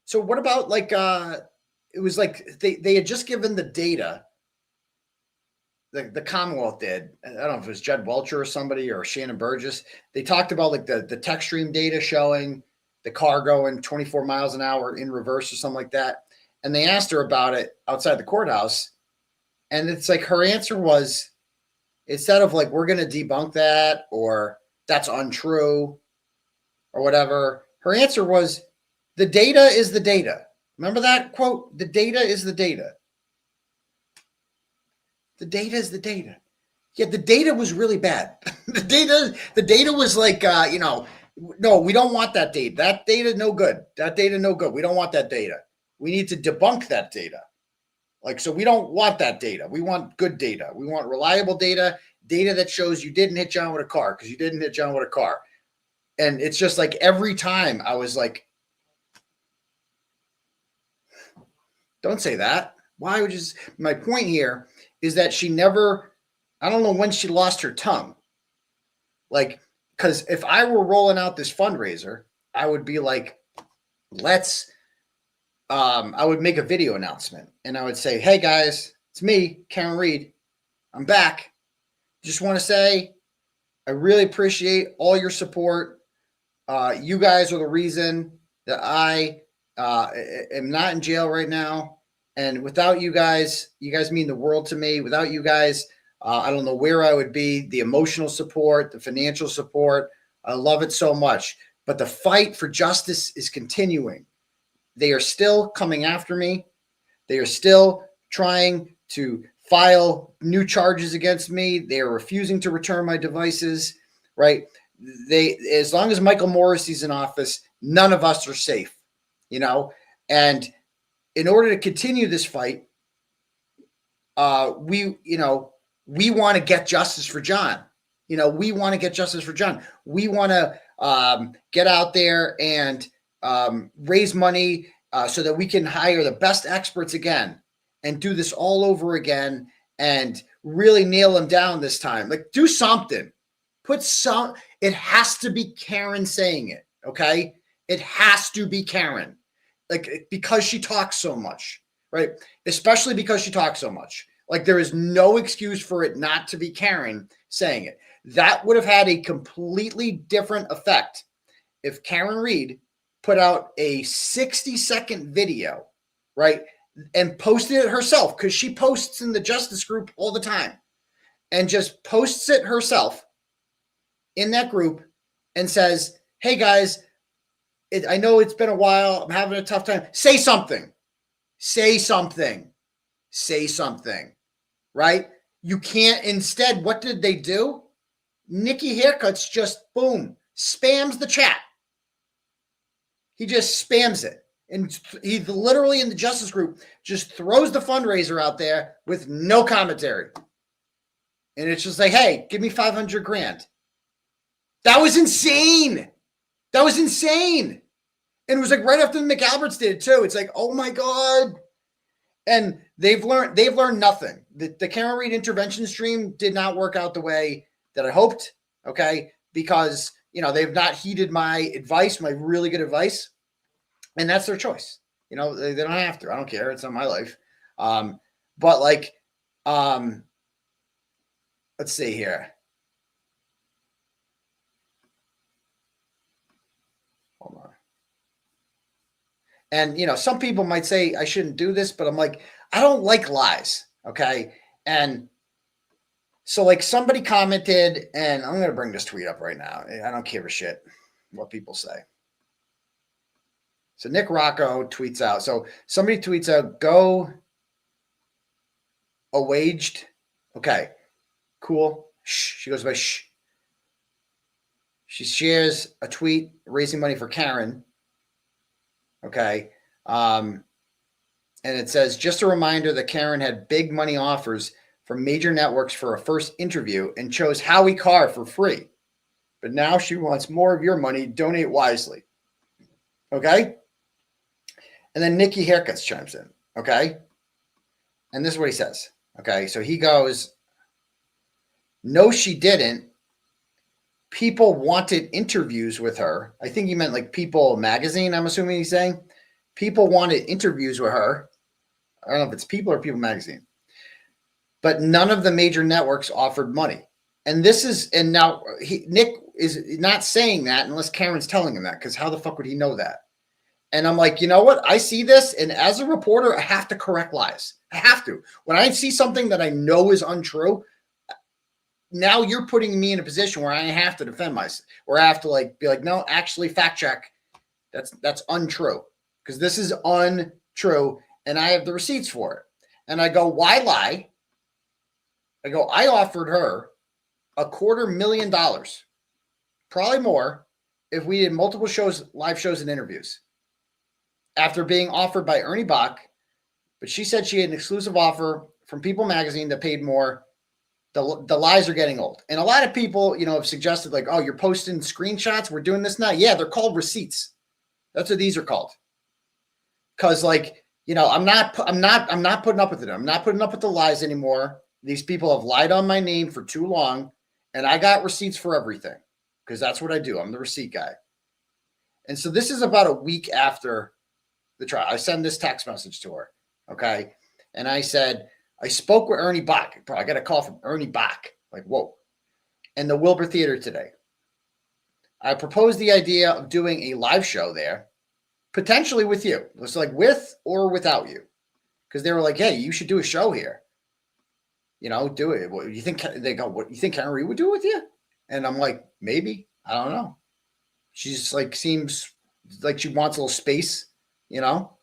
so what about like, it was like they had just given the data. The Commonwealth did. I don't know if it was Judd Welcher or somebody or Shannon Burgess. They talked about like the tech stream data showing the car going 24 miles an hour in reverse or something like that. And they asked her about it outside the courthouse. And it's like her answer was, instead of like, we're going to debunk that or that's untrue or whatever, her answer was, the data is the data. Remember that quote? The data is the data. The data is the data. Yeah, the data was really bad. The data was like, no, we don't want that data. That data, no good. That data, no good. We don't want that data. We need to debunk that data. Like, so we don't want that data. We want good data. We want reliable data, data that shows you didn't hit John with a car because you didn't hit John with a car. And it's just like every time I was like, don't say that. Why would you? My point here is that she never, I don't know when she lost her tongue. Like, because if I were rolling out this fundraiser, I would be like, I would make a video announcement and I would say, hey guys, it's me, Karen Reed. I'm back. Just want to say, I really appreciate all your support. You guys are the reason that I am not in jail right now. And without you guys mean the world to me. Without you guys, I don't know where I would be. The emotional support, the financial support, I love it so much. But the fight for justice is continuing. They are still coming after me. They are still trying to file new charges against me. They are refusing to return my devices, right? As long as Michael Morrissey's in office, none of us are safe, and in order to continue this fight, we want to get justice for John. We want to get justice for John. We want to get out there and raise money so that we can hire the best experts again and do this all over again and really nail them down this time. Like, do something. It has to be Karen saying it, okay? It has to be Karen. Like, because she talks so much, right? Especially because she talks so much. Like, there is no excuse for it not to be Karen saying it. That would have had a completely different effect if Karen Reed put out a 60-second video, right? And posted it herself, because she posts in the Justice group all the time, and just posts it herself in that group and says, hey guys, I know it's been a while. I'm having a tough time. Say something. Say something. Say something. Right? You can't. Instead, what did they do? 𝗧𝗍𝗄𝗃 Haircuts just, boom, spams the chat. He just spams it. And he literally, in the Justice group, just throws the fundraiser out there with no commentary. And it's just like, hey, give me 500 grand. That was insane. That was insane. And it was like right after the McAlberts did it too. It's like, oh my God. And they've learned nothing. The Karen Reed intervention stream did not work out the way that I hoped. Okay. Because, they've not heeded my advice, my really good advice. And that's their choice. They don't have to. I don't care. It's not my life. But like, let's see here. Hold on. And, some people might say I shouldn't do this, but I'm like, I don't like lies. Okay. And so like somebody commented, and I'm going to bring this tweet up right now. I don't give a shit what people say. So Nick Rocco tweets out. So somebody tweets out, 𝗀𝗄𝗃𝗀𝗃. Okay, cool. Shh. She goes by shh. She shares a tweet raising money for Karen. Okay. And it says, just a reminder that Karen had big money offers from major networks for a first interview and chose 𝗬𝗃𝗃𝗀𝗃 for free. But now she wants more of your money. Donate wisely. Okay. And then 𝗧𝗍𝗃𝗀𝗃𝗀𝗃 chimes in. Okay. And this is what he says. Okay. So he goes, no, she didn't. People wanted interviews with her. I think he meant like People magazine. I'm assuming he's saying people wanted interviews with her. I don't know if it's People or People magazine, but none of the major networks offered money. And this is, and now Nick is not saying that unless Karen's telling him that, because how the fuck would he know that? And I'm like, you know what? I see this. And as a reporter, I have to correct lies. I have to. When I see something that I know is untrue, now you're putting me in a position where I have to defend myself, where I have to like be like, no, actually fact check. That's untrue, because this is untrue. And I have the receipts for it. And I go, why lie? I go, I offered her $250,000, probably more, if we did multiple shows, live shows and interviews, after being offered by Ernie Bukk. But she said she had an exclusive offer from People magazine that paid more. The lies are getting old. And a lot of people, you know, have suggested like, oh, you're posting screenshots. We're doing this now. Yeah, they're called receipts. That's what these are called. Cause like, you know, I'm not putting up with it. I'm not putting up with the lies anymore. These people have lied on my name for too long. And I got receipts for everything, because that's what I do. I'm the receipt guy. And so this is about a week after the trial. I send this text message to her. Okay. And I said, I spoke with Ernie Bukk. I got a call from Ernie Bukk. Like, whoa. And the Wilbur Theater today. I proposed the idea of doing a live show there, potentially with you. It's like with or without you. Because they were like, hey, you should do a show here. You know, do it. What you think? They go, what you think Kearney would do with you? And I'm like, maybe. I don't know. She's like, seems like she wants a little space, you know,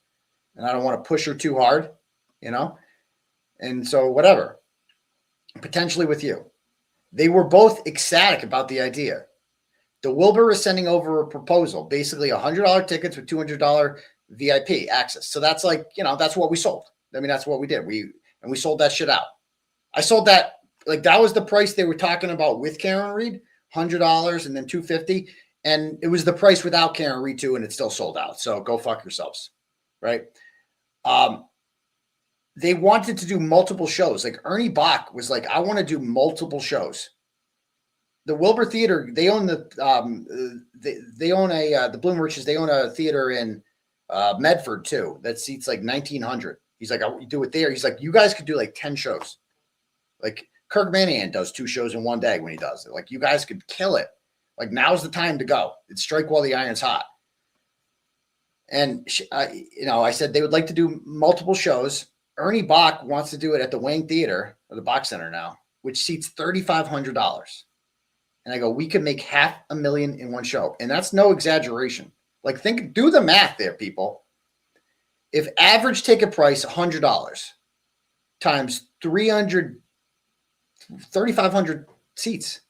and I don't want to push her too hard, you know. And so whatever, potentially with you. They were both ecstatic about the idea. The Wilbur is sending over a proposal, basically $100 tickets with $200 VIP access. So that's like, you know, that's what we sold. I mean, that's what we did. We sold that shit out. I sold that, like that was the price they were talking about with Karen Reed, $100 and then $250. And it was the price without Karen Reed too, and it still sold out. So go fuck yourselves, right? They wanted to do multiple shows. Like Ernie Bukk was like, I want to do multiple shows. The Wilbur Theater, they own the Bloom Riches. They own a theater in Medford too that seats like 1,900. He's like, I do it there. He's like, you guys could do like 10 shows. Like Kirk Manahan does 2 shows in one day when he does it. Like you guys could kill it. Like now's the time to go. It's strike while the iron's hot. And you know, I said they would like to do multiple shows. Ernie Bukk wants to do it at the Wayne Theater or the Box Center now, which seats $3,500. And I go, we could make $500,000 in one show. And that's no exaggeration. Like do the math there, people. If average ticket price $100 times 3,500 seats,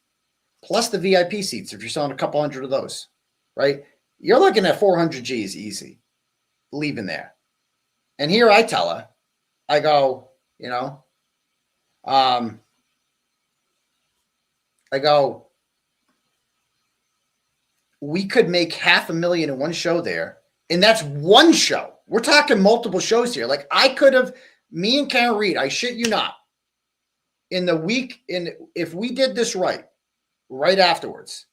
plus the VIP seats, if you're selling a couple hundred of those, right? You're looking at 400 G's easy leaving there. And here I tell her, I go, you know, I go, we could make $500,000 in one show there. And that's one show. We're talking multiple shows here. Like I could have, me and Karen Reed, I shit you not, in the week, if we did this right afterwards,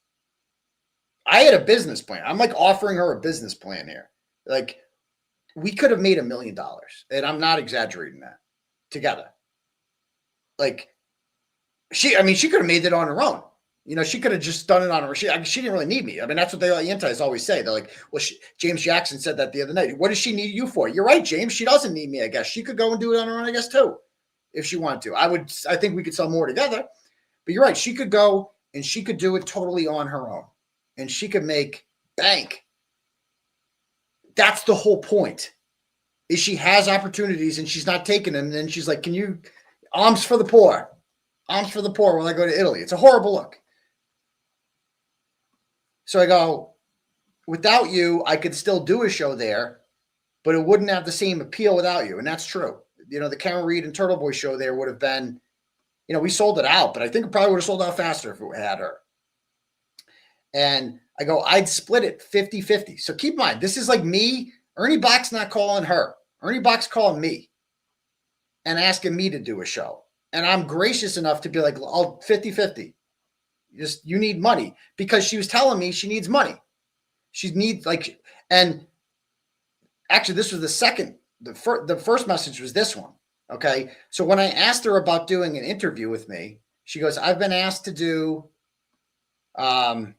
I had a business plan. I'm like offering her a business plan here. Like we could have made $1 million, and I'm not exaggerating that, together. Like she could have made it on her own. You know, she could have just done it on her own. She didn't really need me. I mean, that's what the antis always say. They're like, well, James Jackson said that the other night. What does she need you for? You're right, James. She doesn't need me, I guess. She could go and do it on her own, I guess, too, if she wanted to. I think we could sell more together. But you're right. She could go and she could do it totally on her own. And she could make bank. That's the whole point. Is she has opportunities and she's not taking them. And then she's like, can you alms for the poor? Alms for the poor when I go to Italy. It's a horrible look. So I go, without you, I could still do a show there, but it wouldn't have the same appeal without you. And that's true. You know, the Karen Reed and Turtleboy show there would have been, you know, we sold it out, but I think it probably would have sold out faster if it had her. And I go, I'd split it 50-50. So keep in mind, this is like me. Ernie Bukk's not calling her. Ernie Bukk's calling me. and asking me to do a show. And I'm gracious enough to be like, I'll 50-50. You need money, because she was telling me she needs money. She needs and actually this was the first message was this one. Okay. So when I asked her about doing an interview with me, she goes, I've been asked to do an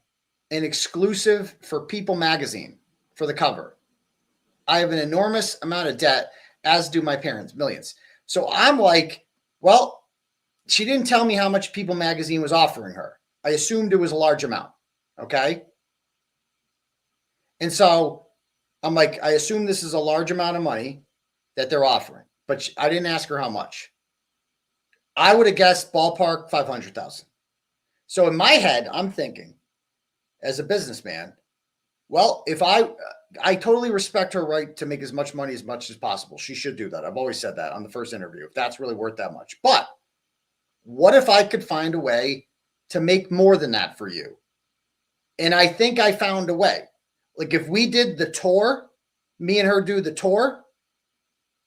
exclusive for People magazine for the cover. I have an enormous amount of debt, as do my parents, millions. So I'm like, well, she didn't tell me how much People magazine was offering her. I assumed it was a large amount. Okay. And so I'm like, I assume this is a large amount of money that they're offering, but I didn't ask her how much. I would have guessed ballpark 500,000. So in my head, I'm thinking, as a businessman, well, if I totally respect her right to make as much money as possible. She should do that. I've always said that on the first interview, if that's really worth that much. But what if I could find a way to make more than that for you? And I think I found a way. Like if we did the tour, me and her do the tour,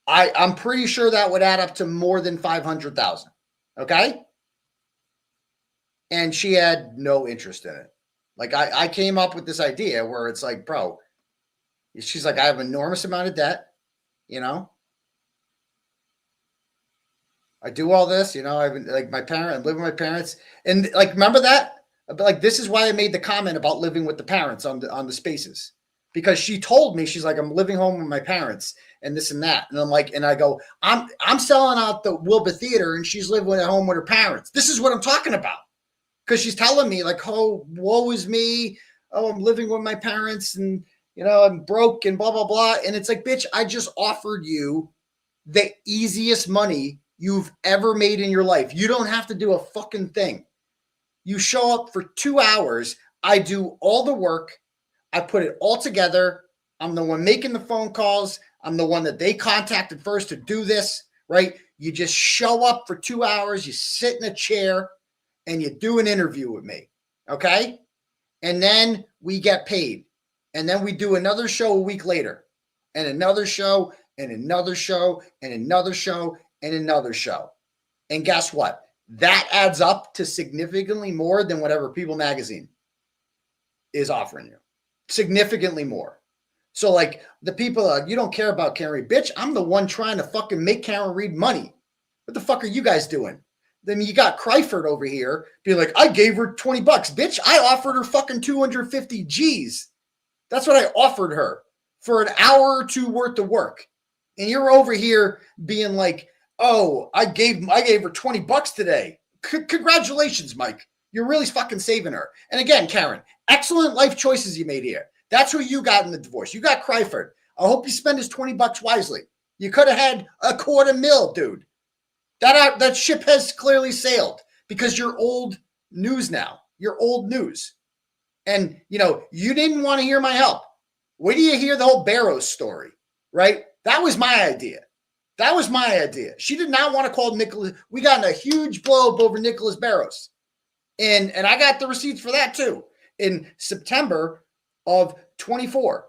I'm pretty sure that would add up to more than 500,000. Okay. And she had no interest in it. Like I came up with this idea where it's like, bro, she's like, I have an enormous amount of debt, you know, I do all this, you know, I've been like I live with my parents. And like, remember that? Like, this is why I made the comment about living with the parents on the spaces, because she told me, she's like, I'm living home with my parents and this and that. And I'm like, and I go, I'm selling out the Wilbur Theater and she's living at home with her parents. This is what I'm talking about. Because she's telling me like, oh, woe is me. Oh, I'm living with my parents and, you know, I'm broke and blah, blah, blah. And it's like, bitch, I just offered you the easiest money you've ever made in your life. You don't have to do a fucking thing. You show up for 2 hours. I do all the work. I put it all together. I'm the one making the phone calls. I'm the one that they contacted first to do this, right? You just show up for 2 hours. You sit in a chair and you do an interview with me. Okay. And then we get paid. And then we do another show a week later, and another show and another show and another show and another show. And guess what? That adds up to significantly more than whatever People magazine is offering you. Significantly more. So like the people, you don't care about Karen Reed. Bitch, I'm the one trying to fucking make Karen Reed money. What the fuck are you guys doing? Then you got Crawford over here being like, I gave her $20. Bitch, I offered her fucking 250 G's. That's what I offered her for an hour or two worth of work. And you're over here being like, oh, I gave her $20 today. Congratulations, Mike. You're really fucking saving her. And again, Karen, excellent life choices you made here. That's who you got in the divorce. You got Crawford. I hope you spend his $20 wisely. You could have had $250,000, dude. That ship has clearly sailed because you're old news now. You're old news. And, you know, you didn't want to hear my help. Wait till you hear the whole Barrows story, right? That was my idea. That was my idea. She did not want to call Nicholas. We got in a huge blow up over Nicholas Barrows. And I got the receipts for that too. In September of 24,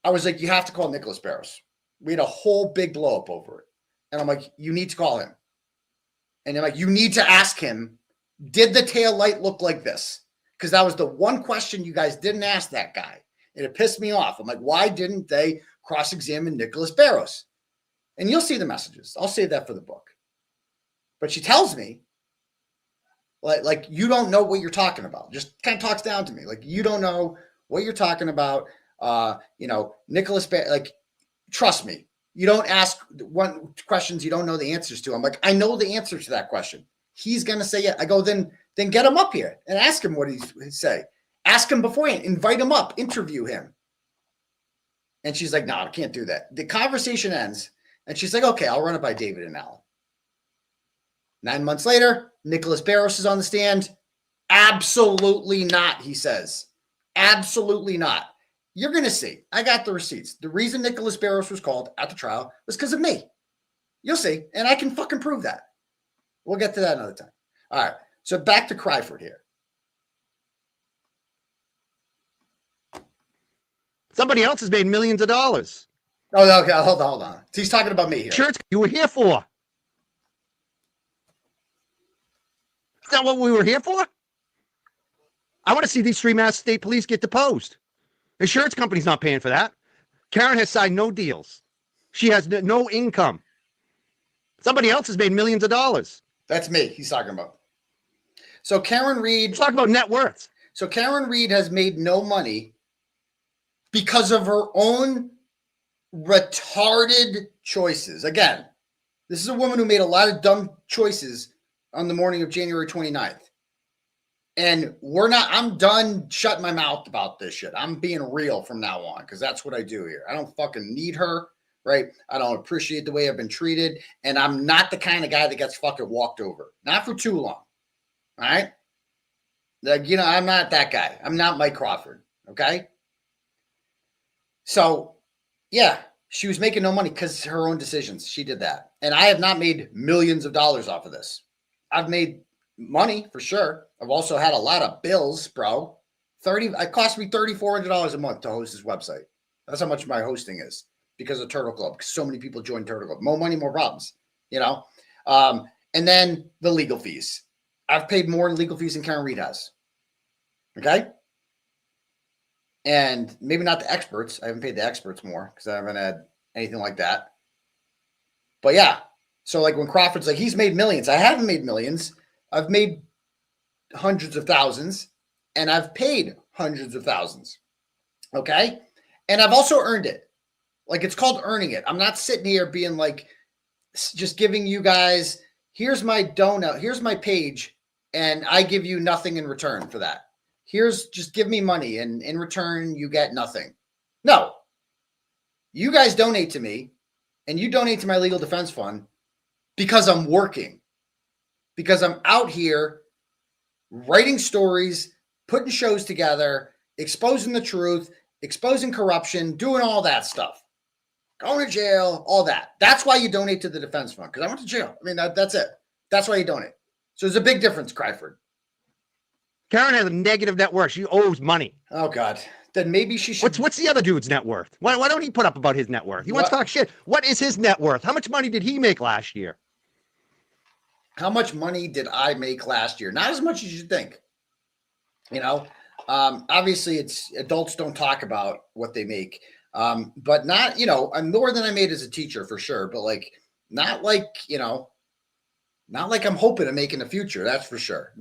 I was like, you have to call Nicholas Barrows. We had a whole big blow up over it. And I'm like, you need to call him. And I'm like, you need to ask him, did the tail light look like this? Because that was the one question you guys didn't ask that guy. And it pissed me off. I'm like, why didn't they cross-examine Nicholas Barrows? And you'll see the messages. I'll save that for the book. But she tells me, like you don't know what you're talking about. Just kind of talks down to me. Like, you don't know what you're talking about. You know, Nicholas Barrows, like, trust me. You don't ask one questions you don't know the answers to. I'm like, I know the answer to that question. He's going to say it. I go, then get him up here and ask him what he'd say. Ask him beforehand. Invite him up. Interview him. And she's like, no, I can't do that. The conversation ends. And she's like, okay, I'll run it by David and Alan. 9 months later, Nicholas Barrows is on the stand. Absolutely not, he says. Absolutely not. You're going to see. I got the receipts. The reason Nicholas Barrows was called at the trial was because of me. You'll see. And I can fucking prove that. We'll get to that another time. All right. So back to Crawford here. Somebody else has made millions of dollars. Oh, okay. Hold on. He's talking about me here. Sure, you were here for. Is that what we were here for? I want to see these three Mass State Police get deposed. Insurance company's not paying for that. Karen has signed no deals. She has no income. Somebody else has made millions of dollars. That's me he's talking about. So Karen Reed. Let's talk about net worth. So Karen Reed has made no money because of her own retarded choices. Again, this is a woman who made a lot of dumb choices on the morning of January 29th. And I'm done shutting my mouth about this shit. I'm being real from now on because that's what I do here. I don't fucking need her, right? I don't appreciate the way I've been treated. And I'm not the kind of guy that gets fucking walked over. Not for too long. All right? Like, I'm not that guy. I'm not Mike Crawford. Okay? So, yeah, she was making no money because of her own decisions. She did that. And I have not made millions of dollars off of this. I've made money for sure. I've also had a lot of bills, bro. It cost me $3,400 a month to host this website. That's how much my hosting is because of Turtle Club. Because so many people join Turtle Club. More money, more problems. And then the legal fees. I've paid more in legal fees than Karen Reed has. Okay? And maybe not the experts. I haven't paid the experts more because I haven't had anything like that. But yeah. So like when Crawford's like, he's made millions. I haven't made millions. I've made hundreds of thousands and I've paid hundreds of thousands. Okay? And I've also earned it. Like it's called earning it. I'm not sitting here being like, just giving you guys, here's my donut, here's my page, and I give you nothing in return for that. Just give me money and in return you get nothing. No. You guys donate to me and you donate to my legal defense fund because I'm working. Because I'm out here writing stories, putting shows together, exposing the truth, exposing corruption, doing all that stuff. Going to jail, all that. That's why you donate to the defense fund, because I went to jail. I mean, that's it. That's why you donate. So there's a big difference, Crawford. Karen has a negative net worth. She owes money. Oh, God. Then maybe she should. What's the other dude's net worth? Why don't he put up about his net worth? He wants to talk shit. What is his net worth? How much money did he make last year? How much money did I make last year? Not as much as you think. Obviously it's adults don't talk about what they make. But not, I'm more than I made as a teacher for sure, but not like I'm hoping to make in the future. That's for sure.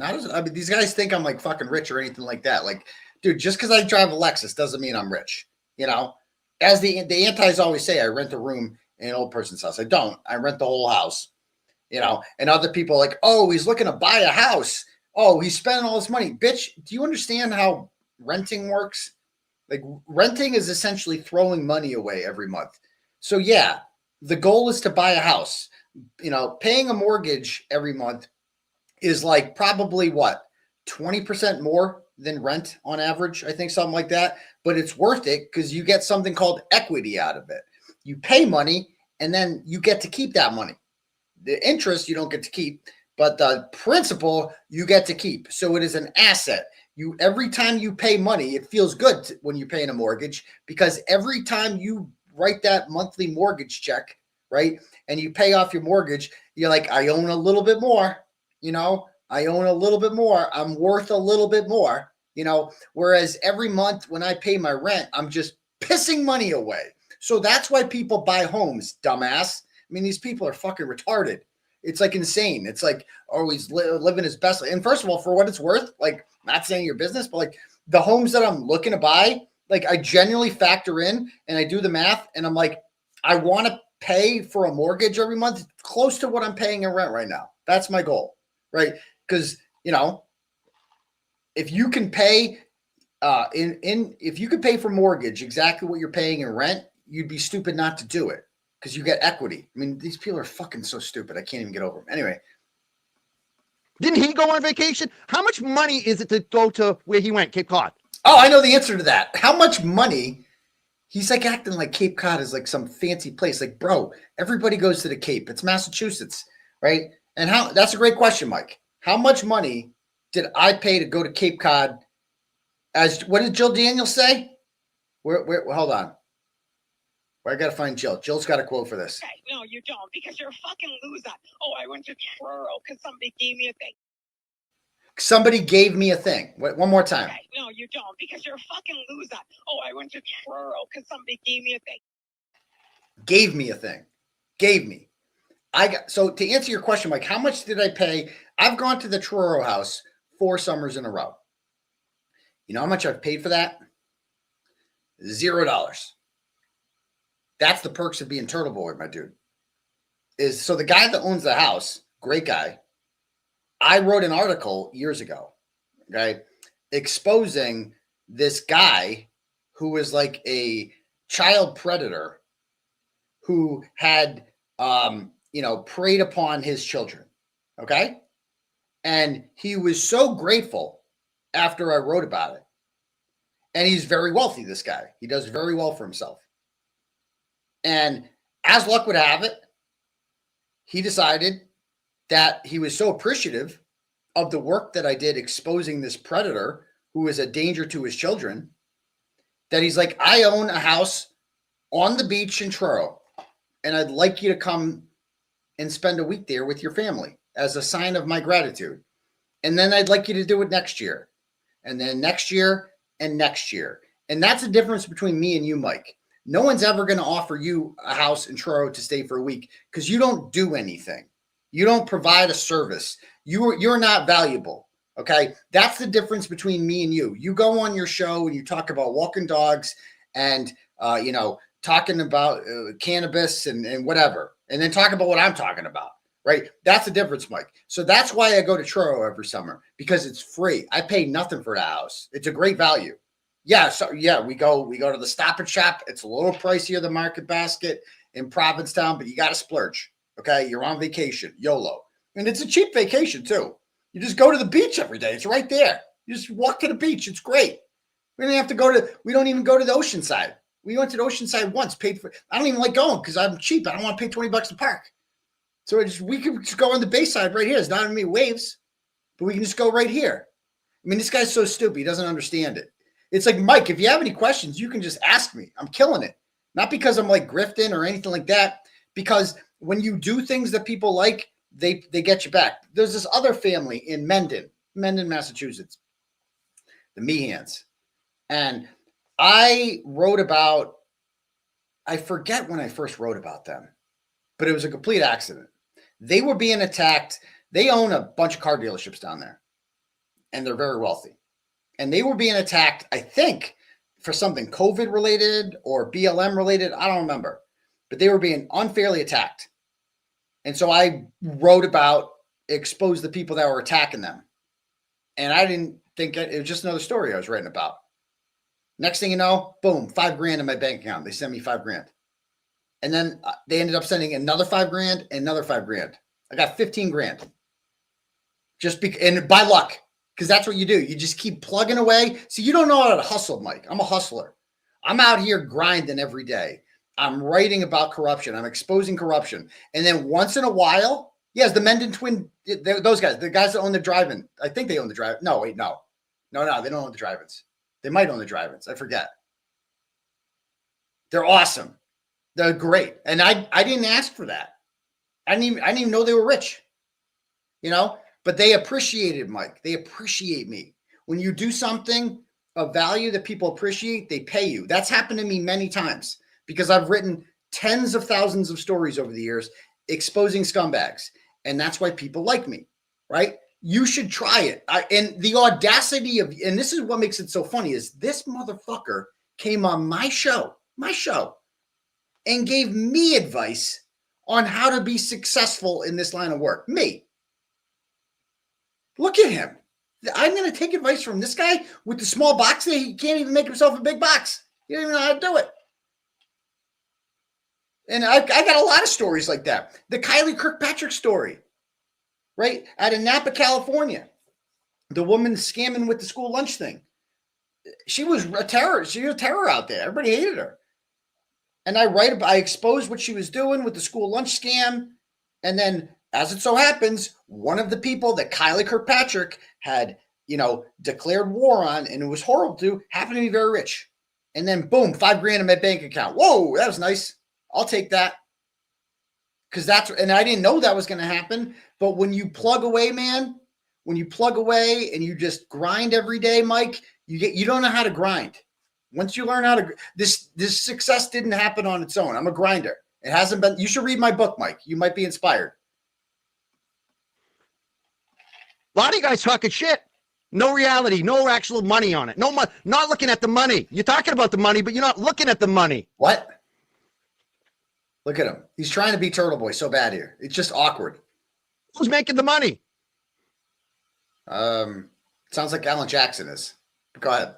These guys think I'm like fucking rich or anything like that. Like, dude, just because I drive a Lexus doesn't mean I'm rich. As the antis always say, I rent a room in an old person's house. I don't. I rent the whole house. And other people are like, oh, he's looking to buy a house. Oh, he's spending all this money. Bitch, do you understand how renting works? Like renting is essentially throwing money away every month. So yeah, the goal is to buy a house. Paying a mortgage every month is like probably 20% more than rent on average. I think something like that, but it's worth it because you get something called equity out of it. You pay money and then you get to keep that money. The interest you don't get to keep, but the principal you get to keep. So it is an asset. Every time you pay money, it feels good when you're paying a mortgage because every time you write that monthly mortgage check, right, and you pay off your mortgage, you're like, I own a little bit more, I own a little bit more. I'm worth a little bit more, whereas every month when I pay my rent, I'm just pissing money away. So that's why people buy homes, dumbass. I mean, these people are fucking retarded. It's like insane. It's like, oh, he's living his best life. And first of all, for what it's worth, like not saying your business, but like the homes that I'm looking to buy, like I genuinely factor in and I do the math and I'm like, I want to pay for a mortgage every month close to what I'm paying in rent right now. That's my goal, right? Because, if you can pay if you could pay for mortgage exactly what you're paying in rent, you'd be stupid not to do it. Because you get equity. I mean, these people are fucking so stupid. I can't even get over them. Anyway. Didn't he go on vacation? How much money is it to go to where he went, Cape Cod? Oh, I know the answer to that. How much money? He's like acting like Cape Cod is like some fancy place. Like, bro, everybody goes to the Cape. It's Massachusetts, right? And that's a great question, Mike. How much money did I pay to go to Cape Cod? What did Jill Daniels say? Where hold on. I got to find Jill. Jill's got a quote for this. Okay, no, you don't, because you're a fucking loser. Oh, I went to Truro because somebody gave me a thing. Somebody gave me a thing. Wait, one more time. Okay, no, you don't, because you're a fucking loser. Oh, I went to Truro because somebody gave me a thing. Gave me a thing. Gave me. So to answer your question, Mike, how much did I pay? I've gone to the Truro house 4 summers in a row. You know how much I've paid for that? $0. That's the perks of being Turtleboy, my dude. So the guy that owns the house, great guy. I wrote an article years ago, okay, exposing this guy who was like a child predator who had, preyed upon his children, okay? And he was so grateful after I wrote about it. And he's very wealthy, this guy. He does very well for himself. And as luck would have it, he decided that he was so appreciative of the work that I did exposing this predator who is a danger to his children that he's like, I own a house on the beach in Truro, and I'd like you to come and spend a week there with your family as a sign of my gratitude. And then I'd like you to do it next year, and then next year, and next year. And that's the difference between me and you, Mike. No one's ever going to offer you a house in Truro to stay for a week because you don't do anything. You don't provide a service. You're not valuable. Okay. That's the difference between me and you. You go on your show and you talk about walking dogs and, talking about cannabis and whatever, and then talk about what I'm talking about. Right. That's the difference, Mike. So that's why I go to Truro every summer, because it's free. I pay nothing for the house. It's a great value. Yeah. So yeah, we go to the Stop and Shop. It's a little pricier than Market Basket in Provincetown, but you got to splurge. Okay. You're on vacation, YOLO. And it's a cheap vacation too. You just go to the beach every day. It's right there. You just walk to the beach. It's great. We don't even go to the ocean side. We went to the ocean side once, paid for, I don't even like going because I'm cheap. I don't want to pay $20 to park. So we could just go on the Bayside right here. It's not many waves, but we can just go right here. I mean, this guy's so stupid. He doesn't understand it. It's like, Mike, if you have any questions, you can just ask me. I'm killing it. Not because I'm like grifting or anything like that, because when you do things that people like, they get you back. There's this other family in Mendon, Massachusetts, the Mehans. And I forget when I first wrote about them, but it was a complete accident. They were being attacked. They own a bunch of car dealerships down there, and they're very wealthy. And they were being attacked, I think, for something COVID related or BLM related. I don't remember, but they were being unfairly attacked. And so I wrote about, expose the people that were attacking them. And I didn't think it was just another story I was writing about. Next thing you know, boom, $5,000 in my bank account. They sent me $5,000. And then they ended up sending another $5,000 and another $5,000. I got $15,000. And by luck, because that's what you do. You just keep plugging away. See, you don't know how to hustle, Mike. I'm a hustler. I'm out here grinding every day. I'm writing about corruption. I'm exposing corruption. And then once in a while, yes, the Mendon twin, those guys, the guys that own the drive-in. I think they own the drive. No, wait, no. No, they don't own the drive-ins. They might own the drive-ins. I forget. They're awesome. They're great. And I didn't ask for that. I didn't even know they were rich. But they appreciated Mike. They appreciate me. When you do something of value that people appreciate, they pay you. That's happened to me many times because I've written tens of thousands of stories over the years exposing scumbags. And that's why people like me, right? You should try it. And the audacity of, and this is what makes it so funny, is this motherfucker came on my show, and gave me advice on how to be successful in this line of work. Me. Look at him. I'm going to take advice from this guy with the small box that he can't even make himself a big box. He don't even know how to do it. And I got a lot of stories like that. The Kylie Kirkpatrick story, right? Out of Napa, California. The woman scamming with the school lunch thing. She was a terror. She was a terror out there. Everybody hated her. And I exposed what she was doing with the school lunch scam. And then, as it so happens, one of the people that Kylie Kirkpatrick had, declared war on, and it was horrible to, happened to be very rich. And then, boom, $5,000 in my bank account. Whoa, that was nice. I'll take that. And I didn't know that was going to happen. But when you plug away, man, when you plug away and you just grind every day, Mike, you don't know how to grind. Once you learn how to, this success didn't happen on its own. I'm a grinder. It hasn't been. You should read my book, Mike. You might be inspired. A lot of you guys talking shit. No reality, no actual money on it. No money. Not looking at the money. You're talking about the money, but you're not looking at the money. What? Look at him. He's trying to be Turtleboy so bad here. It's just awkward. Who's making the money? Sounds like Alan Jackson is. Go ahead.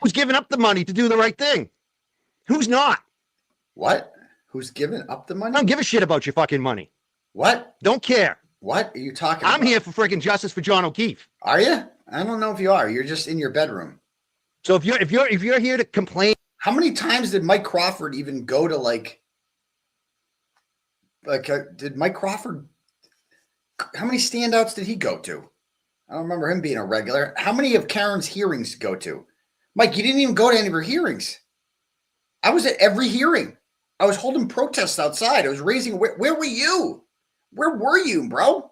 Who's giving up the money to do the right thing? Who's not? What? Who's giving up the money? I don't give a shit about your fucking money. What? Don't care. What are you talking about? I'm here for freaking justice for John O'Keefe. Are you? I don't know if you are. You're just in your bedroom. So if you're here to complain, how many times did Mike Crawford even go to did Mike Crawford? How many standouts did he go to? I don't remember him being a regular. How many of Karen's hearings go to? Mike, you didn't even go to any of her hearings. I was at every hearing. I was holding protests outside. I was raising. Where were you? Where were you, bro?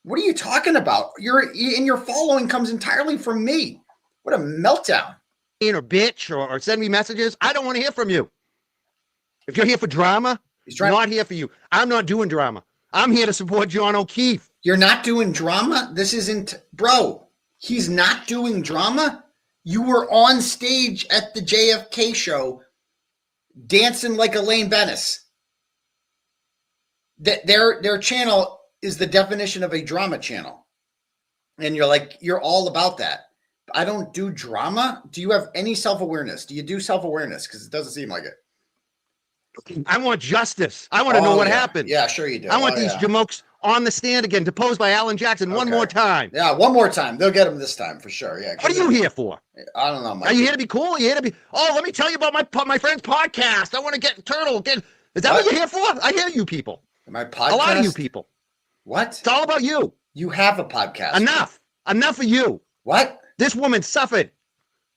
What are you talking about? Your following comes entirely from me. What a meltdown. Or bitch or send me messages. I don't want to hear from you. If you're here for drama, I'm not here for you. I'm not doing drama. I'm here to support John O'Keefe. You're not doing drama? This isn't, bro. He's not doing drama? You were on stage at the JFK show dancing like Elaine Bennis. Their channel is the definition of a drama channel. And you're all about that. I don't do drama. Do you have any self-awareness? Do you do self-awareness? Because it doesn't seem like it. I want justice. I want to know what happened. Yeah, sure you do. I want these jamokes on the stand again, deposed by Alan Jackson one more time. Yeah, one more time. They'll get him this time for sure. Yeah. What are you here for? I don't know, Mike. Are you here to be cool? Are you here to be? Oh, let me tell you about my friend's podcast. I want to get Turtle. Is that what you're here for? I hear you people. My podcast. A lot of you people. What? It's all about you. You have a podcast. Enough. Enough of you. What? This woman suffered.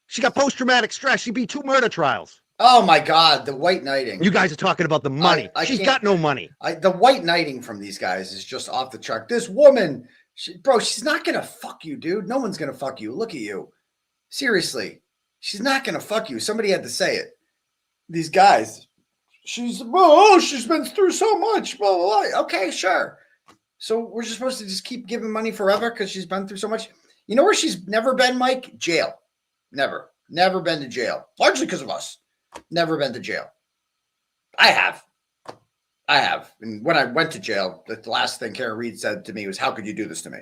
She got post-traumatic stress. She beat 2 murder trials. Oh my God, the white knighting. You guys are talking about the money. She's got no money. The white knighting from these guys is just off the chart. This woman, bro, she's not going to fuck you, dude. No one's going to fuck you. Look at you. Seriously. She's not going to fuck you. Somebody had to say it. These guys, she's been through so much. Blah, blah, blah. Okay, sure. So we're just supposed to just keep giving money forever because she's been through so much. You know where she's never been, Mike? Jail. Never been to jail. Largely because of us. Never been to jail. I have. And when I went to jail, the last thing Karen Reed said to me was, how could you do this to me?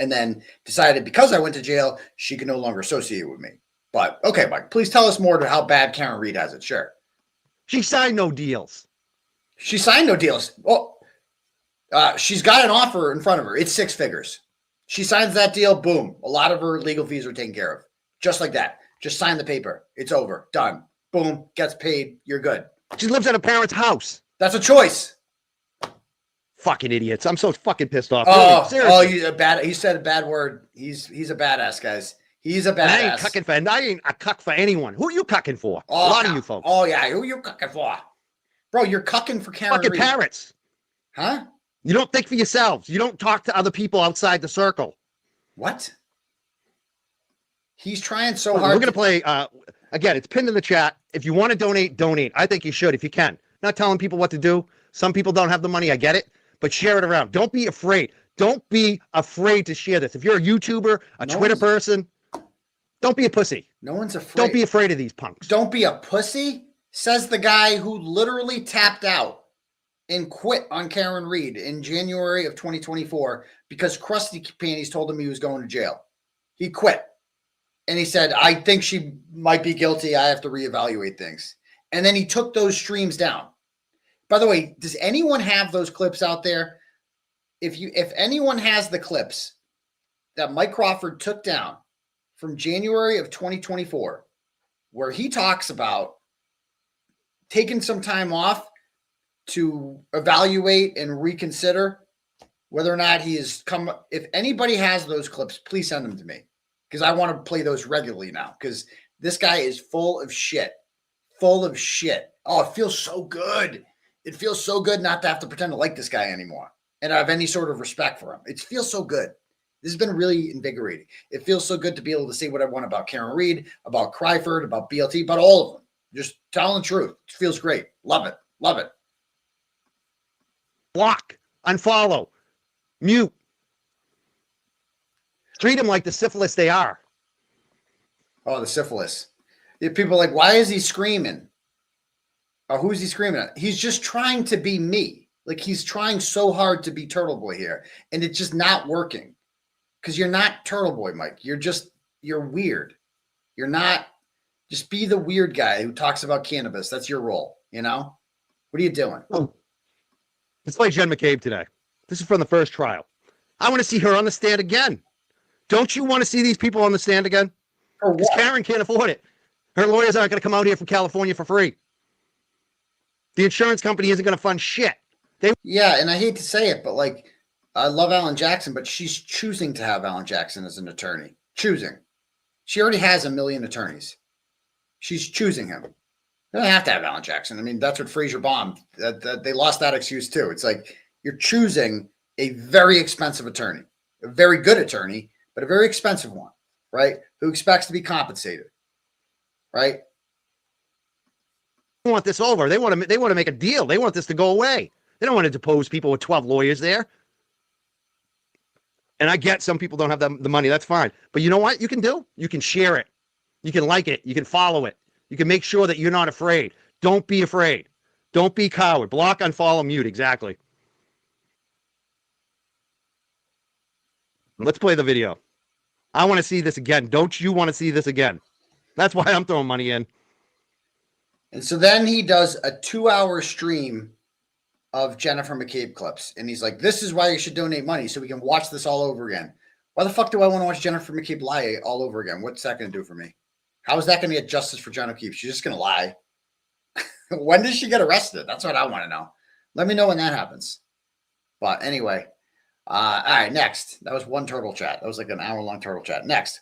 And then decided because I went to jail, she could no longer associate with me. But okay, Mike, please tell us more to how bad Karen Reed has it. Sure. She signed no deals. She signed no deals. Well, she's got an offer in front of her. It's 6 figures. She signs that deal. Boom. A lot of her legal fees are taken care of. Just like that. Just sign the paper. It's over. Done. Boom. Gets paid. You're good. She lives at her parents' house. That's a choice. Fucking idiots. I'm so fucking pissed off. Oh, really, seriously. He said a bad word. He's a badass, guys. He's a badass. I ain't a cuck for anyone. Who are you cucking for? Oh, a lot of you folks. Oh, yeah. Who are you cucking for? Bro, you're cucking for Karen Fucking Reed. parents. Huh? You don't think for yourselves. You don't talk to other people outside the circle. What? He's trying so hard. We're going to play, again, it's pinned in the chat. If you want to donate. I think you should if you can. Not telling people what to do. Some people don't have the money. I get it. But share it around. Don't be afraid. Don't be afraid to share this. If you're a YouTuber, Twitter person, don't be a pussy. No one's afraid. Don't be afraid of these punks. Don't be a pussy, says the guy who literally tapped out and quit on Karen Reed in January of 2024 because Krusty Panties told him he was going to jail. He quit. And he said, I think she might be guilty. I have to reevaluate things. And then he took those streams down. By the way, does anyone have those clips out there? If anyone has the clips that Mike Crawford took down from January of 2024, where he talks about taking some time off to evaluate and reconsider whether or not he has come. If anybody has those clips, please send them to me because I want to play those regularly now because this guy is full of shit. Full of shit. Oh, it feels so good. It feels so good not to have to pretend to like this guy anymore. and I have any sort of respect for him. It feels so good. This has been really invigorating. It feels so good to be able to say what I want about Karen Reed, about Crawford, about BLT, about all of them. Just telling the truth. It feels great. Love it. Love it. Block, unfollow, mute. Treat them like the syphilis they are. Oh, the syphilis. People are like, why is he screaming? Or who's he screaming at? He's just trying to be me. Like, he's trying so hard to be Turtleboy here, and it's just not working. Because you're not Turtleboy, Mike. You're weird. You're not, just be the weird guy who talks about cannabis. That's your role, you know? What are you doing? Oh. Let's play Jen McCabe today. This is from the first trial. I want to see her on the stand again. Don't you want to see these people on the stand again? Because Karen can't afford it. Her lawyers aren't going to come out here from California for free. The insurance company isn't going to fund shit. Yeah, and I hate to say it, but like, I love Alan Jackson, but she's choosing to have Alan Jackson as an attorney. Choosing. She already has 1 million attorneys. She's choosing him. They don't have to have Alan Jackson. I mean, that's what Fraser bombed. That they lost that excuse too. It's like you're choosing a very expensive attorney, a very good attorney, but a very expensive one, right? Who expects to be compensated, right? They want this over. They want to make a deal. They want this to go away. They don't want to depose people with 12 lawyers there. And I get some people don't have the money. That's fine. But you know what you can do? You can share it. You can like it. You can follow it. You can make sure that you're not afraid. Don't be afraid. Don't be coward. Block, unfollow, mute. Exactly. Let's play the video. I want to see this again. Don't you want to see this again? That's why I'm throwing money in. And so then he does a 2-hour stream of Jennifer McCabe clips. And he's like, this is why you should donate money so we can watch this all over again. Why the fuck do I want to watch Jennifer McCabe lie all over again? What's that going to do for me? How is that going to get justice for John O'Keefe? She's just going to lie. When does she get arrested? That's what I want to know. Let me know when that happens. But anyway, all right, next. That was one turtle chat. That was like an hour-long turtle chat. Next.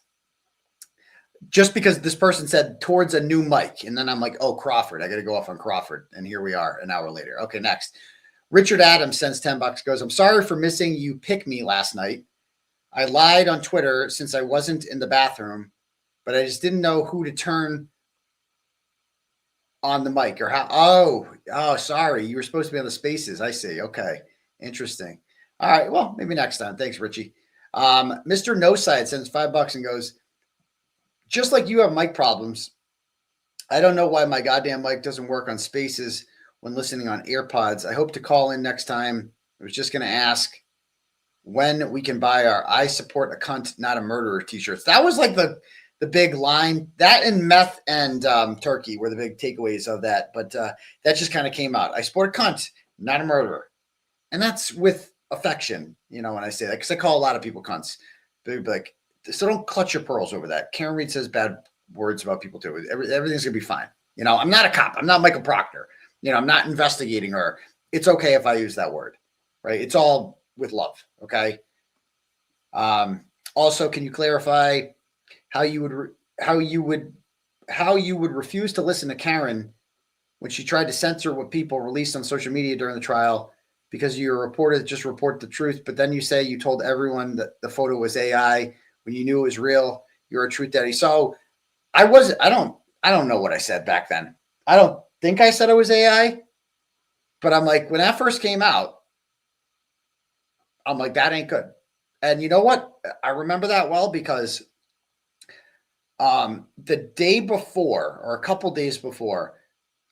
Just because this person said towards a new mic, and then I'm like, oh, Crawford. I got to go off on Crawford. And here we are an hour later. Okay, next. Richard Adams sends $10, goes, I'm sorry for missing you pick me last night. I lied on Twitter since I wasn't in the bathroom, but I just didn't know who to turn on the mic or how. Oh, sorry. You were supposed to be on the spaces. I see. Okay. Interesting. All right. Well, maybe next time. Thanks, Richie. Mr. No Side sends $5 and goes, just like you have mic problems, I don't know why my goddamn mic doesn't work on spaces when listening on AirPods. I hope to call in next time. I was just going to ask when we can buy our I support a cunt, not a murderer t-shirts. That was like the big line. That and meth and turkey were the big takeaways of that. But that just kind of came out. I support a cunt, not a murderer. And that's with affection, you know, when I say that, because I call a lot of people cunts. They'd be like, so don't clutch your pearls over that. Karen Reed says bad words about people too. Everything's going to be fine. You know, I'm not a cop. I'm not Michael Proctor. You know, I'm not investigating her. It's okay if I use that word, right? It's all with love. Okay. Also, can you clarify how you would refuse to listen to Karen when she tried to censor what people released on social media during the trial because you're a reporter that just report the truth, but then you say you told everyone that the photo was AI when you knew it was real. You're a truth daddy. So I don't know what I said back then. I don't think I said it was AI, but I'm like, when that first came out, I'm like, that ain't good. And you know what? I remember that well because the day before or a couple days before,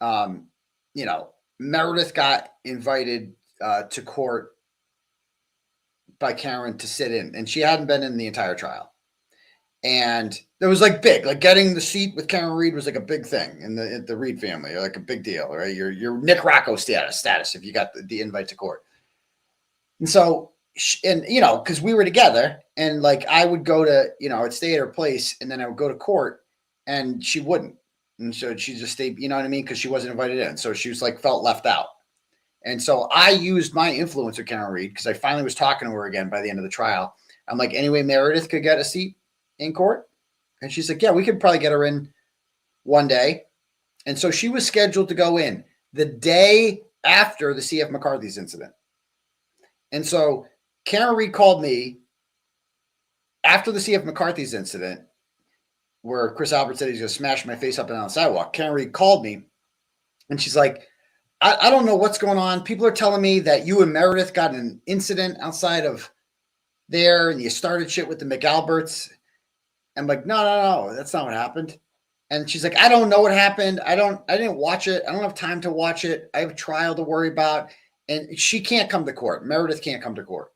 you know, Meredith got invited to court by Karen to sit in, and she hadn't been in the entire trial. And it was like big, like getting the seat with Karen Reed was like a big thing in the Reed family, like a big deal, right? Your Nick Rocco status if you got the invite to court. And so, and you know, because we were together, and like I would go to, you know, I'd stay at her place, and then I would go to court, and she wouldn't, and so she just stayed, you know what I mean, because she wasn't invited in, so she was like felt left out. And so I used my influence with Karen Reed because I finally was talking to her again by the end of the trial. I'm like, anyway, Meredith could get a seat in court. And she's like, yeah, we could probably get her in one day. And so she was scheduled to go in the day after the CF McCarthy's incident. And so Karen Reed called me after the CF McCarthy's incident, where Chris Albert said he's going to smash my face up and down the sidewalk. Karen Reed called me, and she's like, I don't know what's going on. People are telling me that you and Meredith got an incident outside of there, and you started shit with the McAlberts. I'm like, no, that's not what happened. And she's like, I don't know what happened. I didn't watch it. I don't have time to watch it. I have a trial to worry about. And she can't come to court. Meredith can't come to court.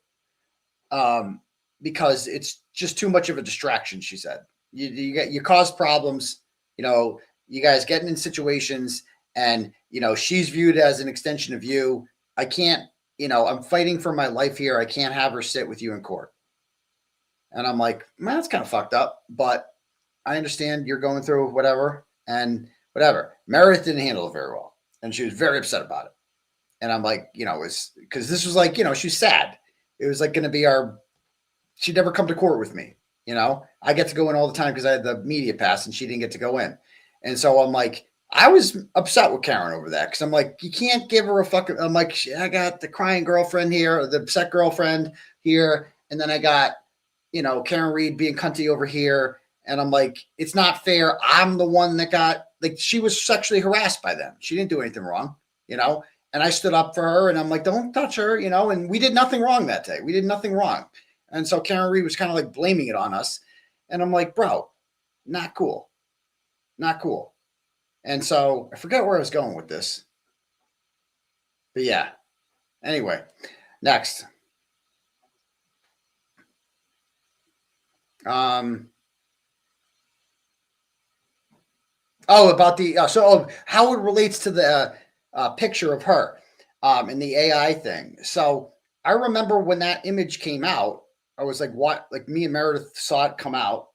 Because it's just too much of a distraction, she said. You cause problems, you guys getting in situations, and she's viewed as an extension of you. I can't, I'm fighting for my life here. I can't have her sit with you in court. And I'm like, man, that's kind of fucked up, but I understand you're going through whatever and whatever. Meredith didn't handle it very well, and she was very upset about it. And I'm like, it's because this was like, she's sad. It was like going to be she'd never come to court with me. I get to go in all the time because I had the media pass and she didn't get to go in. And so I'm like, I was upset with Karen over that. Cause I'm like, you can't give her a fucking, I'm like, I got the crying girlfriend here, or the upset girlfriend here. And then I got, Karen Reed being cunty over here. And I'm like, it's not fair. I'm the one that got, like, she was sexually harassed by them. She didn't do anything wrong, and I stood up for her, and I'm like, don't touch her, and we did nothing wrong that day. We did nothing wrong. And so Karen Reed was kind of like blaming it on us. And I'm like, bro, not cool. Not cool. And so I forget where I was going with this. But yeah. Anyway, next. About the how it relates to the picture of her and the AI thing. So I remember when that image came out, I was like, what? Like, me and Meredith saw it come out,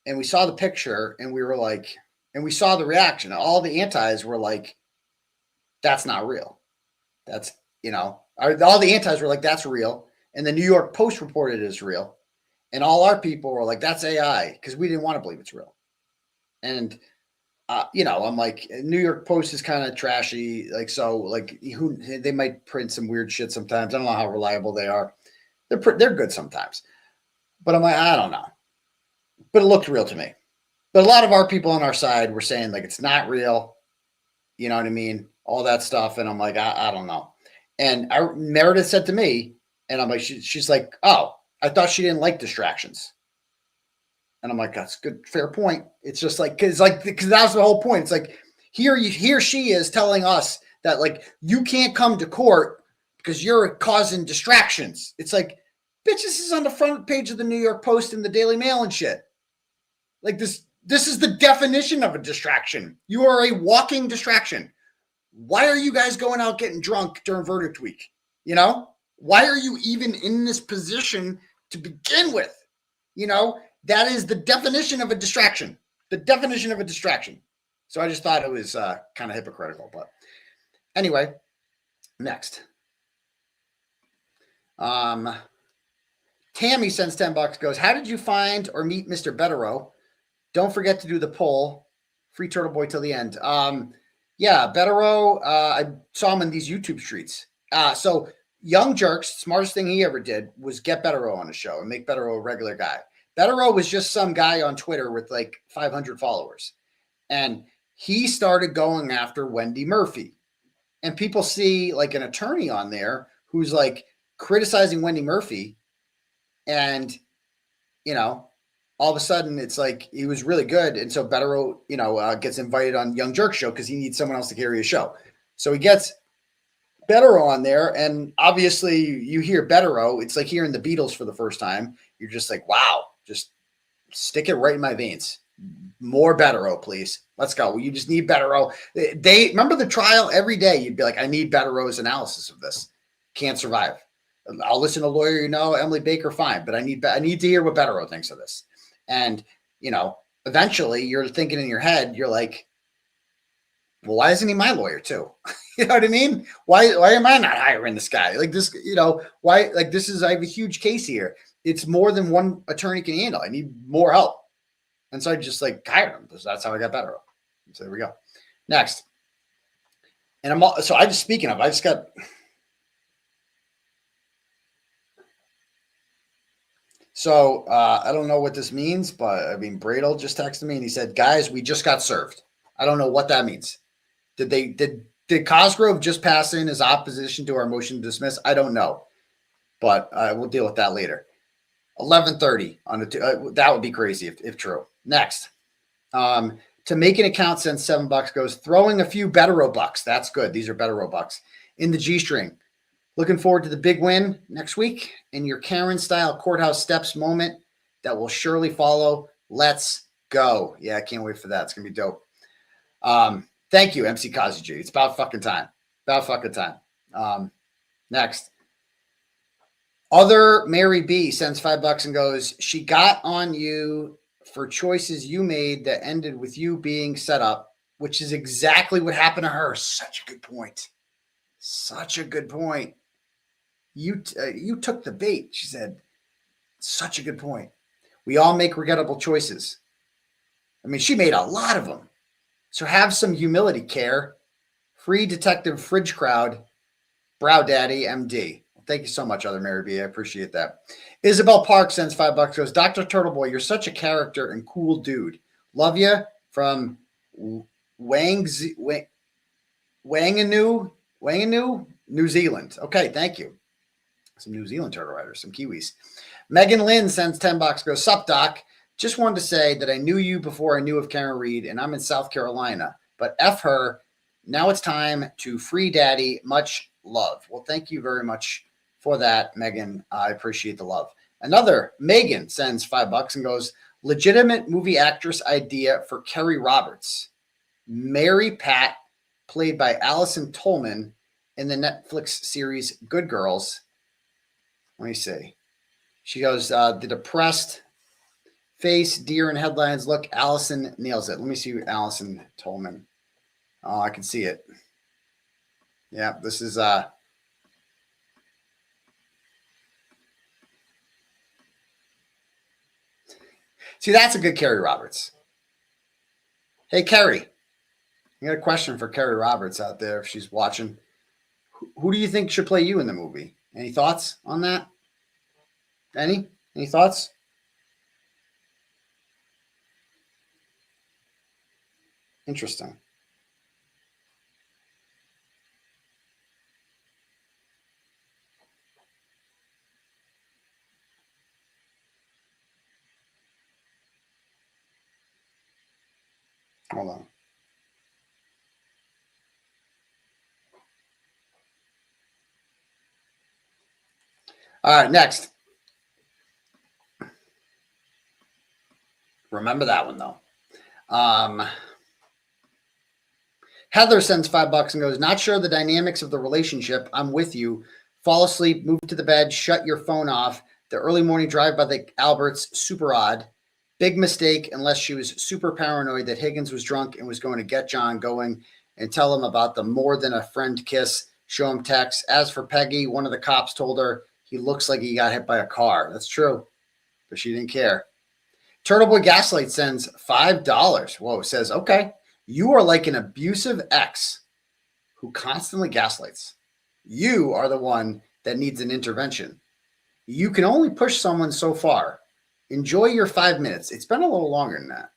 and we saw the picture, and we were like, and we saw the reaction. All the antis were like, that's not real. That's, all the antis were like, that's real. And the New York Post reported it as real. And all our people were like, that's AI, because we didn't want to believe it's real. And, I'm like, New York Post is kind of trashy. Like, so like they might print some weird shit sometimes. I don't know how reliable they are. They're good sometimes, but I'm like, I don't know, but it looked real to me. But a lot of our people on our side were saying like, it's not real. You know what I mean? All that stuff. And I'm like, I don't know. And Meredith said to me, and I'm like, she's like, oh, I thought she didn't like distractions. And I'm like, that's good. Fair point. It's just like, cause that's the whole point. It's like, here she is telling us that like, you can't come to court because you're causing distractions. It's like, bitch, this is on the front page of the New York Post and the Daily Mail and shit. Like this is the definition of a distraction. You are a walking distraction. Why are you guys going out getting drunk during verdict week? Why are you even in this position to begin with? That is the definition of a distraction. The definition of a distraction. So I just thought it was kind of hypocritical. But anyway, next. Tammy sends $10, goes, how did you find or meet Mr. 𝗏𝗏𝗺? Don't forget to do the poll. Free Turtleboy till the end. Yeah, 𝗏𝗏𝗺, I saw him in these YouTube streets. So Young Jerks, smartest thing he ever did was get 𝗏𝗏𝗺 on the show and make 𝗏𝗏𝗺 a regular guy. 𝗏𝗏𝗺 was just some guy on Twitter with like 500 followers. And he started going after Wendy Murphy. And people see like an attorney on there who's like criticizing Wendy Murphy. And, all of a sudden it's like he was really good. And so 𝗏𝗏𝗺, gets invited on Young Jerk show because he needs someone else to carry his show. So he gets 𝗏𝗏𝗺 on there. And obviously you hear 𝗏𝗏𝗺, it's like hearing the Beatles for the first time. You're just like, wow, just stick it right in my veins. More 𝗏𝗏𝗺, please. Let's go. You just need 𝗏𝗏𝗺. They remember the trial every day. You'd be like, I need 𝗏𝗏𝗺's analysis of this. Can't survive. I'll listen to a lawyer, Emily Baker, fine. But I need to hear what 𝗏𝗏𝗺 thinks of this. And, eventually you're thinking in your head, you're like, well, why isn't he my lawyer too? You know what I mean? Why am I not hiring this guy? Like this, why, like this is, I have a huge case here. It's more than one attorney can handle. I need more help. And so I just like hired him. That's how I got 𝗏𝗏𝗺. So there we go. Next. And I just got, So I don't know what this means, but I mean, Bradel just texted me and he said, guys, we just got served. I don't know what that means. Did Cosgrove just pass in his opposition to our motion to dismiss? I don't know, but we'll deal with that later. 11:30 on the that would be crazy if true. Next, to make an account sends $7 goes throwing a few better Robux. That's good. These are better Robux in the G string. Looking forward to the big win next week in your Karen style courthouse steps moment that will surely follow. Let's go. Yeah, I can't wait for that. It's gonna be dope. Thank you, 𝗵𝗵𝗃𝗁𝗃. It's about fucking time. About fucking time. Next. Other Mary B sends $5 and goes, she got on you for choices you made that ended with you being set up, which is exactly what happened to her. Such a good point. Such a good point. You took the bait, she said. Such a good point. We all make regrettable choices. I mean, she made a lot of them. So have some humility, care. Free Detective Fridge Crowd, Brow Daddy, MD. Thank you so much, Other Mary B. I appreciate that. Isabel Park sends $5 goes, Dr. Turtleboy, you're such a character and cool dude. Love you from Whanganui, New Zealand. Okay, thank you. Some New Zealand turtle riders, some Kiwis. Megan Lynn sends $10 goes, sup, Doc? Just wanted to say that I knew you before I knew of Karen Reed, and I'm in South Carolina. But F her. Now it's time to free daddy. Much love. Well, thank you very much for that, Megan. I appreciate the love. Another Megan sends $5 and goes, legitimate movie actress idea for Kerry Roberts. Mary Pat, played by Allison Tolman in the Netflix series Good Girls. Let me see. She goes, the depressed face, deer in headlines. Look, Allison nails it. Let me see Allison Tolman. Oh, I can see it. Yeah, this is see, that's a good Kerry Roberts. Hey, Kerry, I got a question for Kerry Roberts out there if she's watching. Who do you think should play you in the movie? Any thoughts on that? Any thoughts? Interesting. Hold on. All right, next. Remember that one, though. Heather sends $5 and goes, not sure the dynamics of the relationship. I'm with you. Fall asleep, move to the bed, shut your phone off. The early morning drive by the Alberts, super odd. Big mistake unless she was super paranoid that Higgins was drunk and was going to get John going and tell him about the more than a friend kiss, show him text. As for Peggy, one of the cops told her he looks like he got hit by a car. That's true, but she didn't care. Turtleboy Gaslight sends $5. Whoa, says, okay, you are like an abusive ex who constantly gaslights. You are the one that needs an intervention. You can only push someone so far. Enjoy your 5 minutes. It's been a little longer than that.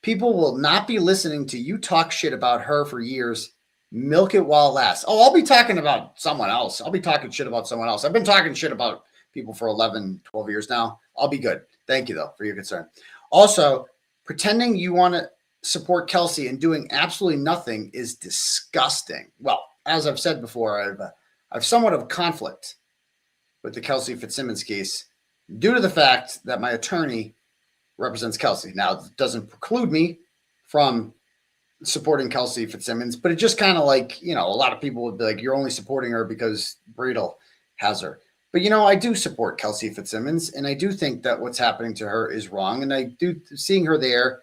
People will not be listening to you talk shit about her for years. Milk it while it lasts. Oh, I'll be talking about someone else. I'll be talking shit about someone else. I've been talking shit about people for 11, 12 years now. I'll be good. Thank you, though, for your concern. Also, pretending you want to support 𝗫𝗁𝐶𝗵 and doing absolutely nothing is disgusting. Well, as I've said before, I've somewhat of a conflict with the 𝗫𝗁𝐶 Fitzsimmons case due to the fact that my attorney represents 𝗫𝗁𝐶. Now, it doesn't preclude me from supporting 𝗫𝗁𝐶 Fitzsimmons, but it's just kind of like, you know, a lot of people would be like, you're only supporting her because Bradel has her. But, you know, I do support 𝗫𝗁𝐶 Fitzsimmons, and I do think that what's happening to her is wrong. And I do, seeing her there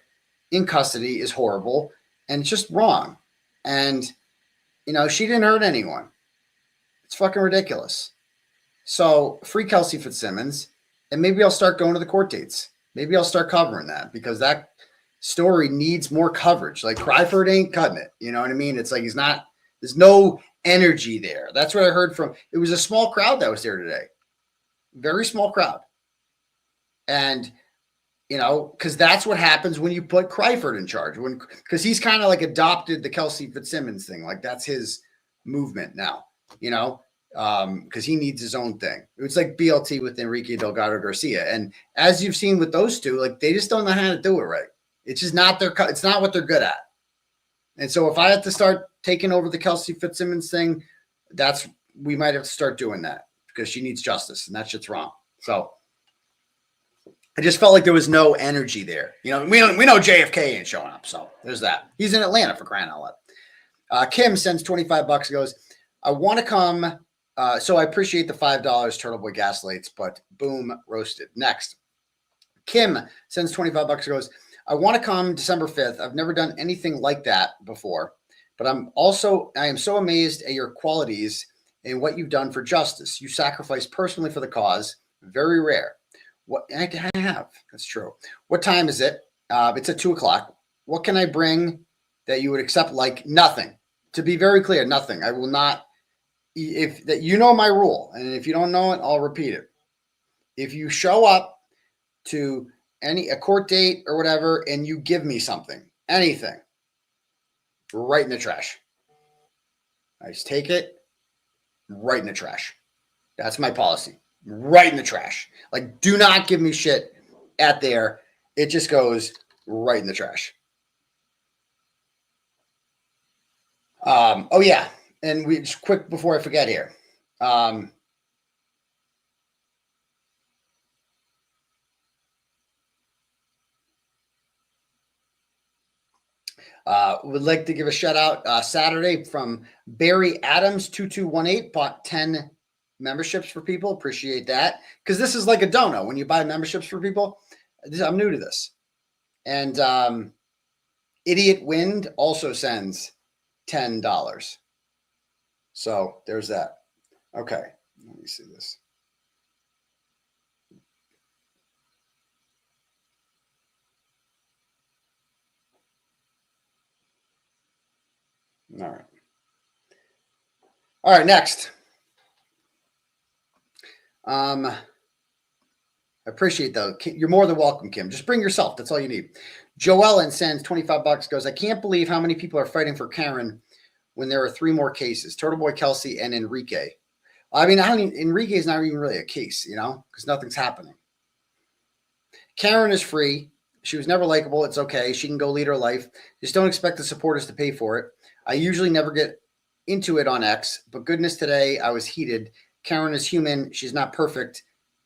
in custody is horrible, and it's just wrong. And, you know, she didn't hurt anyone. It's fucking ridiculous. So free 𝗫𝗁𝐶 Fitzsimmons, and maybe I'll start going to the court dates. Maybe I'll start covering that because that story needs more coverage. Like Crawford ain't cutting it. You know what I mean? It's like there's no energy there. That's what I heard from. It was a small crowd that was there today. Very small crowd. And, you know, because that's what happens when you put Crawford in charge, because he's kind of like adopted the 𝗬𝗂𝗃 𝗵𝗂𝗧 thing. Like that's his movement now, you know, because he needs his own thing. It's like BLT with 𝗬𝗂𝗽𝗃𝗺 Garcia. And as you've seen with those two, like they just don't know how to do it right. It's just not it's not what they're good at. And so if I have to start taking over the 𝗬𝗂𝗃 𝗵𝗂𝗧 thing, we might have to start doing that because she needs justice and that shit's wrong. So I just felt like there was no energy there. You know, we know JFK ain't showing up. So there's that. He's in Atlanta for crying out loud. Kim sends $25, goes, I want to come. So I appreciate the $5 Turtleboy gaslights, but boom, roasted. Next. Kim sends $25, goes, I want to come December 5th. I've never done anything like that before, but I am so amazed at your qualities and what you've done for justice. You sacrifice personally for the cause. Very rare. What I have. That's true. What time is it? It's at 2:00. What can I bring that you would accept? Like nothing. To be very clear, nothing. I will not. If that, you know my rule, and if you don't know it, I'll repeat it. If you show up to a court date or whatever, and you give me something, anything, right in the trash. I just take it, right in the trash. That's my policy. Right in the trash. Like, do not give me shit at there. It just goes right in the trash. Oh yeah. And we just quick before I forget here. Would like to give a shout out Saturday from Barry Adams 2218 bought 10 memberships for people. Appreciate that, because this is like a dono when you buy memberships for people. I'm new to this. And Idiot Wind also sends $10. So there's that. Okay, let me see this. All right. All right, next. I appreciate that. You're more than welcome, Kim. Just bring yourself. That's all you need. Joellen sends $25, goes, I can't believe how many people are fighting for Karen when there are 3 more cases, Turtleboy, 𝗬𝗃𝗃, and Enrique. I mean, Enrique is not even really a case, you know, because nothing's happening. Karen is free. She was never likable. It's okay. She can go lead her life. Just don't expect the supporters to pay for it. I usually never get into it on X, but goodness, today I was heated. Karen is human. She's not perfect.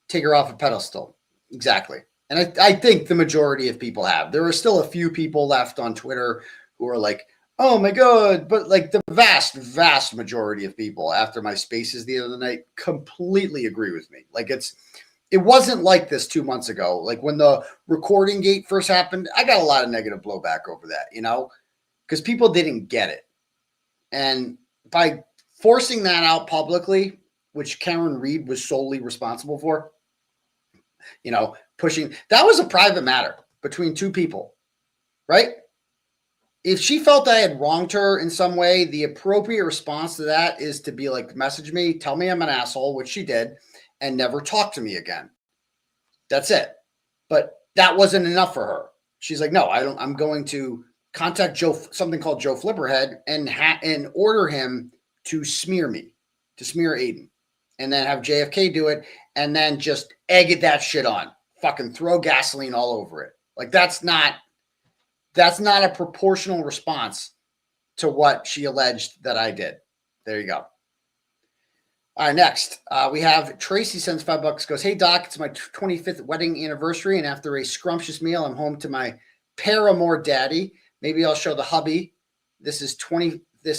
Take her off a pedestal. Exactly. And I think the majority of people have. There are still a few people left on Twitter who are like, oh my God. But like the vast, vast majority of people after my spaces the other night completely agree with me. Like it wasn't like this 2 months ago. Like when the recording gate first happened, I got a lot of negative blowback over that, you know, because people didn't get it. And by forcing that out publicly, which Karen Reed was solely responsible for, you know, pushing, that was a private matter between 2 people, right? If she felt I had wronged her in some way, the appropriate response to that is to be like, message me, tell me I'm an asshole, which she did, and never talk to me again. That's it. But that wasn't enough for her. She's like, no, I'm going to contact something called Joe Flipperhead and order him to smear me, to smear Aidan, and then have JFK do it, and then just egg that shit on, fucking throw gasoline all over it. Like that's not a proportional response to what she alleged that I did. There you go. All right, next we have Tracy sends $5, goes, hey Doc, it's my 25th wedding anniversary, and after a scrumptious meal, I'm home to my paramour daddy. Maybe I'll show the hubby this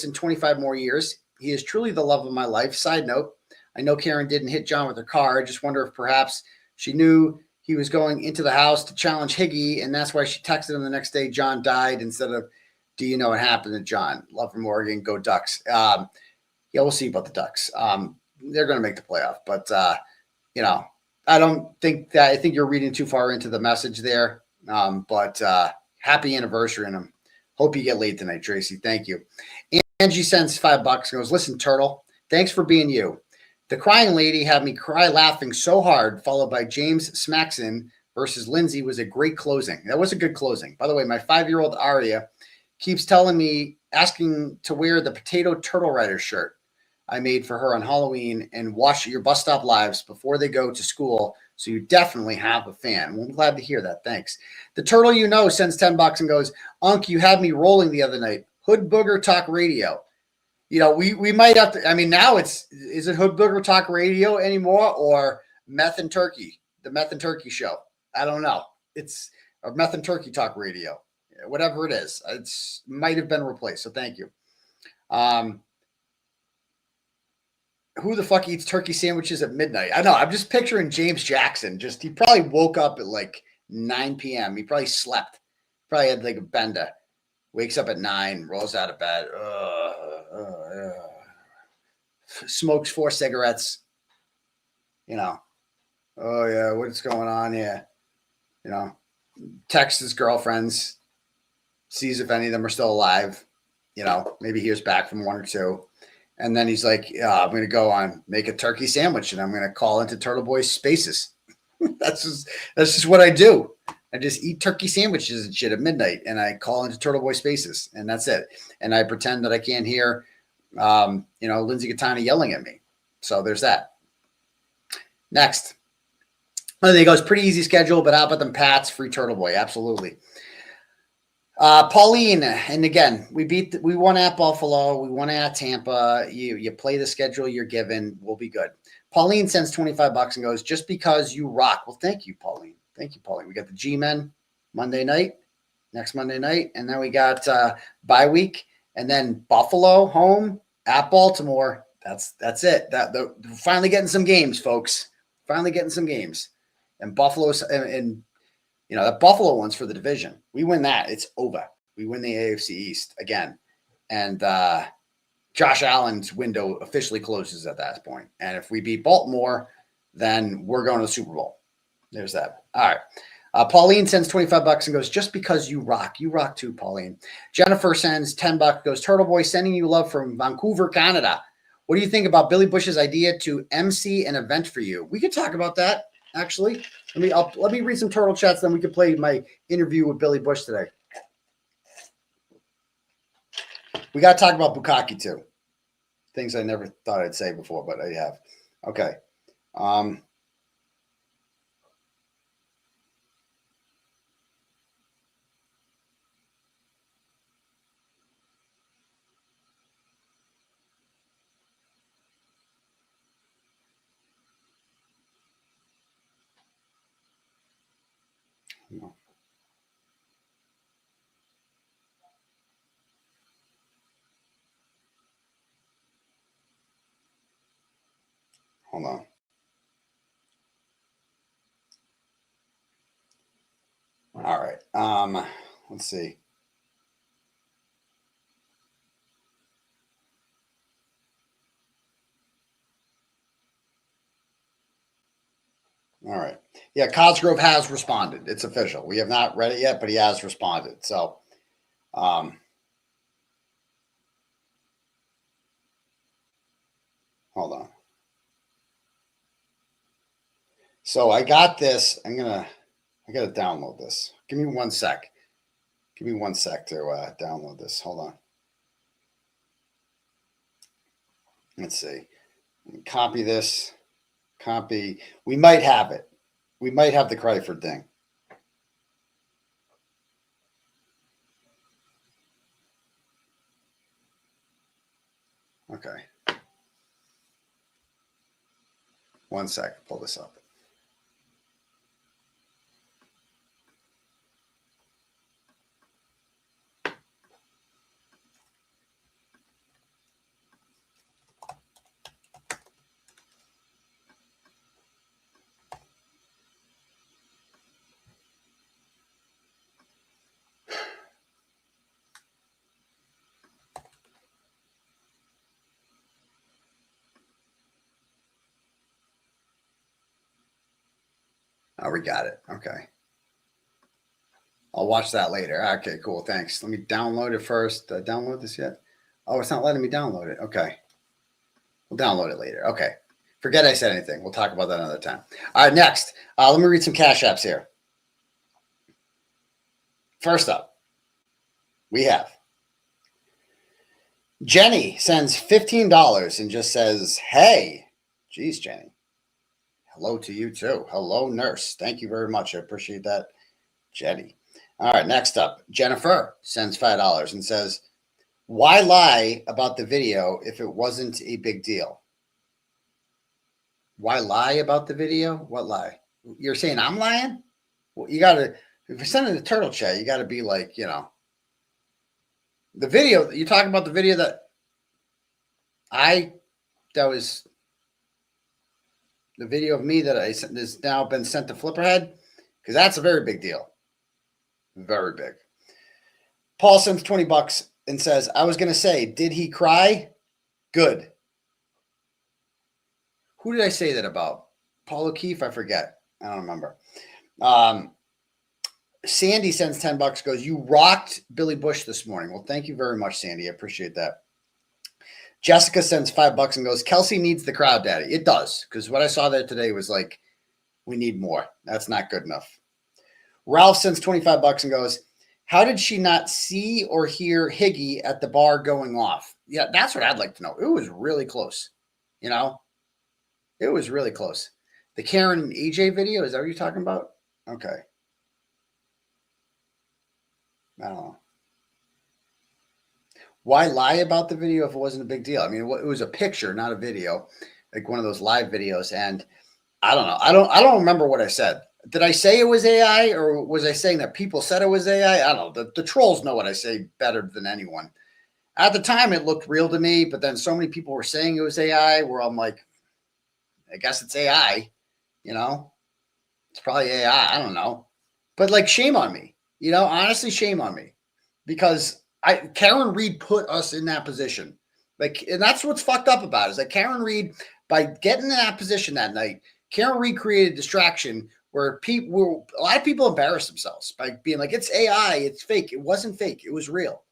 in 25 more years. He is truly the love of my life. Side note, I know Karen didn't hit John with her car. I just wonder if perhaps she knew he was going into the house to challenge 𝗬𝗃𝗃, and that's why she texted him the next day, John died, instead of, do you know what happened to John? Love from Oregon, go Ducks. Yeah, we'll see about the Ducks. They're going to make the playoff, but, you know, I think you're reading too far into the message there, but happy anniversary, and hope you get laid tonight, Tracy. Thank you. Angie sends $5, goes, listen, Turtle, thanks for being you. The crying lady had me cry laughing so hard, followed by James Smackson versus Lindsay was a great closing. That was a good closing. By the way, my 5-year-old Aria keeps telling me, asking to wear the potato turtle rider shirt I made for her on Halloween and watch your bus stop lives before they go to school. So you definitely have a fan. Well, I'm glad to hear that. Thanks. The turtle sends $10 and goes, Unc, you had me rolling the other night. Hood Booger Talk Radio. We might have to, now is it Hood Booger Talk Radio anymore or Meth and Turkey, the Meth and Turkey show? I don't know. It's a Meth and Turkey Talk Radio, whatever it is. It's might have been replaced. So thank you. Who the fuck eats turkey sandwiches at midnight? I know. I'm just picturing James Jackson. He probably woke up at like 9 p.m. He probably slept. Probably had like a bender. Wakes up at 9, rolls out of bed. Smokes 4 cigarettes. Oh yeah, what's going on here? Texts his girlfriends. Sees if any of them are still alive. Maybe hears back from 1 or 2. And then he's like, I'm going to go make a turkey sandwich and I'm going to call into Turtleboy Spaces. That's just what I do. I just eat turkey sandwiches and shit at midnight and I call into Turtleboy Spaces and that's it. And I pretend that I can't hear, Lindsay Katana yelling at me. So there's that. Next. I think it goes pretty easy schedule, but how about them Pats, free Turtleboy? Absolutely. Pauline, and again, we won at Buffalo, we won at Tampa. You play the schedule you're given, we'll be good. Pauline sends $25 and goes, just because you rock. Well, thank you, Pauline. Thank you, Pauline. We got the G-Men next Monday night, and then we got bye week, and then Buffalo home at Baltimore. That's it. We're finally getting some games, folks. Finally getting some games, and Buffalo's and. That Buffalo one's for the division. We win that, it's over. We win the AFC East again. And Josh Allen's window officially closes at that point. And if we beat Baltimore, then we're going to the Super Bowl. There's that. All right. Pauline sends $25 and goes, just because you rock. You rock too, Pauline. Jennifer sends $10, goes, Turtleboy, sending you love from Vancouver, Canada. What do you think about Billy Bush's idea to MC an event for you? We could talk about that. Actually, let me read some turtle chats, then we can play my interview with Billy Bush today. We got to talk about Bukkake too. Things I never thought I'd say before, but I have. Okay. Hold on. All right. Let's see. All right. Yeah, Cosgrove has responded. It's official. We have not read it yet, but he has responded. So, hold on. So I got this. I got to download this. Give me 1 sec. Give me 1 sec to download this. Hold on. Let's see. Copy this. Copy. We might have it. We might have the 𝗵𝗿 thing. Okay. 1 sec. Pull this up. Oh, we got it. Okay. I'll watch that later. Okay, cool. Thanks. Let me download it first. Did I download this yet? Oh, it's not letting me download it. Okay. We'll download it later. Okay. Forget I said anything. We'll talk about that another time. All right, next. Let me read some cash apps here. First up, we have Jenny sends $15 and just says, hey, geez, Jenny. Hello to you too. Hello, nurse. Thank you very much. I appreciate that, Jenny. All right, next up, Jennifer sends $5 and says, why lie about the video if it wasn't a big deal? Why lie about the video? What lie? You're saying I'm lying? Well, you got to, if you're sending the turtle chat, you got to be like, you know, the video, you're talking about the video that was the video of me that I sent, has now been sent to Flipperhead, because that's a very big deal. Very big. Paul sends $20 and says, I was going to say, did he cry? Good. Who did I say that about? Paul O'Keefe? I forget. I don't remember. Sandy sends $10, goes, you rocked Billy Bush this morning. Well, thank you very much, Sandy. I appreciate that. Jessica sends $5 and goes, 𝗫𝗄𝗄𝗧 needs the crowd, Daddy. It does, because what I saw there today was like, we need more. That's not good enough. Ralph sends $25 and goes, how did she not see or hear Higgy at the bar going off? Yeah, that's what I'd like to know. It was really close. You know, it was really close. The Karen and AJ video, is that what you're talking about? Okay. I don't know. Why lie about the video if it wasn't a big deal? I mean, it was a picture, not a video, like one of those live videos. And I don't know. I don't remember what I said. Did I say it was AI, or was I saying that people said it was AI? I don't know. The trolls know what I say better than anyone. At the time, it looked real to me, but then so many people were saying it was AI where I'm like, I guess it's AI, you know? It's probably AI. I don't know. But like, shame on me. You know, honestly, shame on me, because Karen Reed put us in that position. Like, and that's what's fucked up about it, is that Karen Reed, by getting in that position that night, Karen Reed created distraction where people, a lot of people embarrassed themselves by being like, it's AI, it's fake. It wasn't fake. It was real,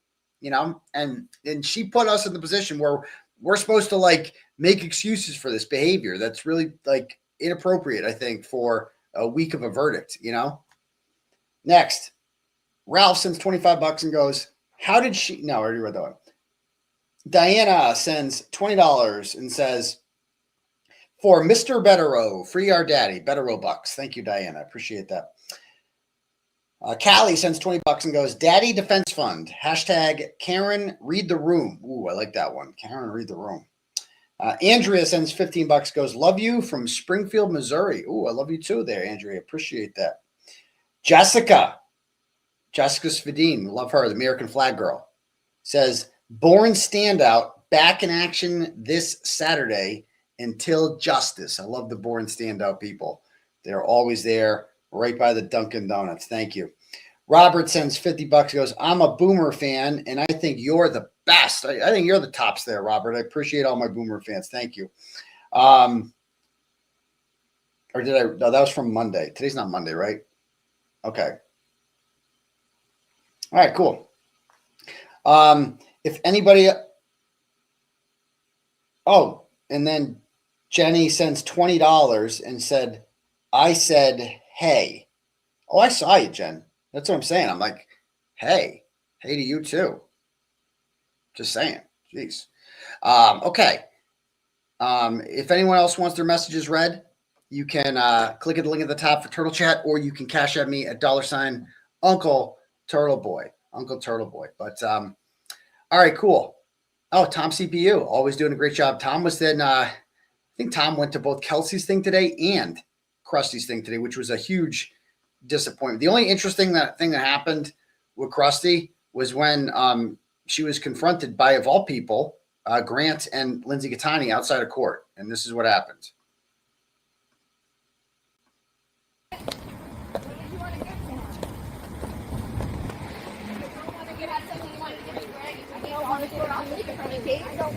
you know? And she put us in the position where we're supposed to like make excuses for this behavior. That's really like inappropriate, I think, for a week of a verdict, you know? Next, Ralph sends $25 and goes, how did she, no, I already read that one. Diana sends $20 and says, for Mr. Betterow, free our daddy, Betterow bucks. Thank you, Diana. I appreciate that. Callie sends $20 and goes, Daddy Defense Fund, hashtag Karen Read the Room. Ooh, I like that one. Karen Read the Room. Andrea sends $15, goes, love you from Springfield, Missouri. Ooh, I love you too there, Andrea. Appreciate that. Jessica Svedin, love her, the American flag girl, says, born standout, back in action this Saturday until justice. I love the born standout people. They're always there right by the Dunkin' Donuts. Thank you. Robert sends $50, goes, I'm a Boomer fan, and I think you're the best. I think you're the tops there, Robert. I appreciate all my Boomer fans. Thank you. Or did I? No, that was from Monday. Today's not Monday, right? Okay. All right, cool. If anybody, oh, and then Jenny sends $20 and said, I said, hey. Oh, I saw you, Jen. That's what I'm saying. I'm like, hey to you too. Just saying. Jeez. Okay. If anyone else wants their messages read, you can click at the link at the top for Turtle Chat, or you can cash at me at $, 𝗺𝗿𝗺𝗇𝗍𝗍. Uncle Turtleboy. But all right, cool. Oh, Tom CPU, always doing a great job. Tom was then, I think Tom went to both Kelsey's thing today and Krusty's thing today, which was a huge disappointment. The only interesting thing that happened with Krusty was when she was confronted by, of all people, Grant and Lindsay Gattani outside of court. And this is what happened.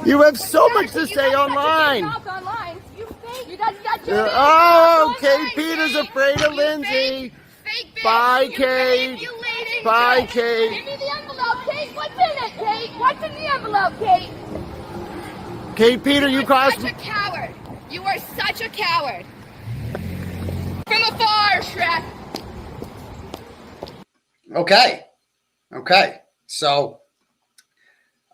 You have so much to say online. Oh, Kate Peter's afraid of Lindsay. Bye, Kate. Bye, Kate. Give me the envelope, Kate. What's in it, Kate? What's in the envelope, Kate? Kate Peter, you cost me. Such a coward. You are such a coward. From afar, Shrek. Okay. Okay. So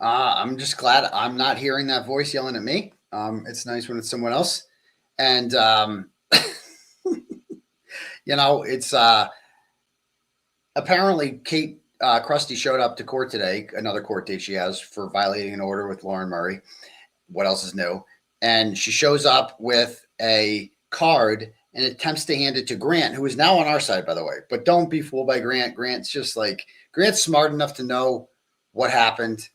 I'm just glad I'm not hearing that voice yelling at me. It's nice when it's someone else. And, you know, it's apparently Krusty showed up to court today, another court date she has for violating an order with Lauren Murray. What else is new? And she shows up with a card and attempts to hand it to Grant, who is now on our side, by the way. But don't be fooled by Grant. Grant's smart enough to know what happened.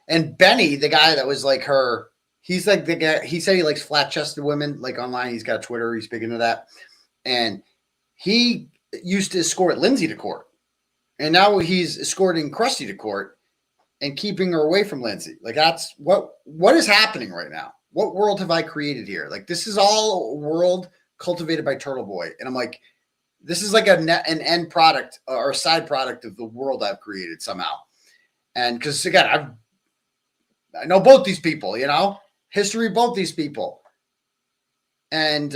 And Benny, the guy that was like her, he's like the guy, he said he likes flat-chested women, like online. He's got Twitter. He's big into that. And he used to escort Lindsay to court. And now he's escorting Krusty to court and keeping her away from Lindsay. Like, that's what is happening right now. What world have I created here? Like, this is all a world cultivated by Turtleboy. And I'm like, this is like an end product or a side product of the world I've created somehow. And because, again, I know both these people, you know, history of both these people. And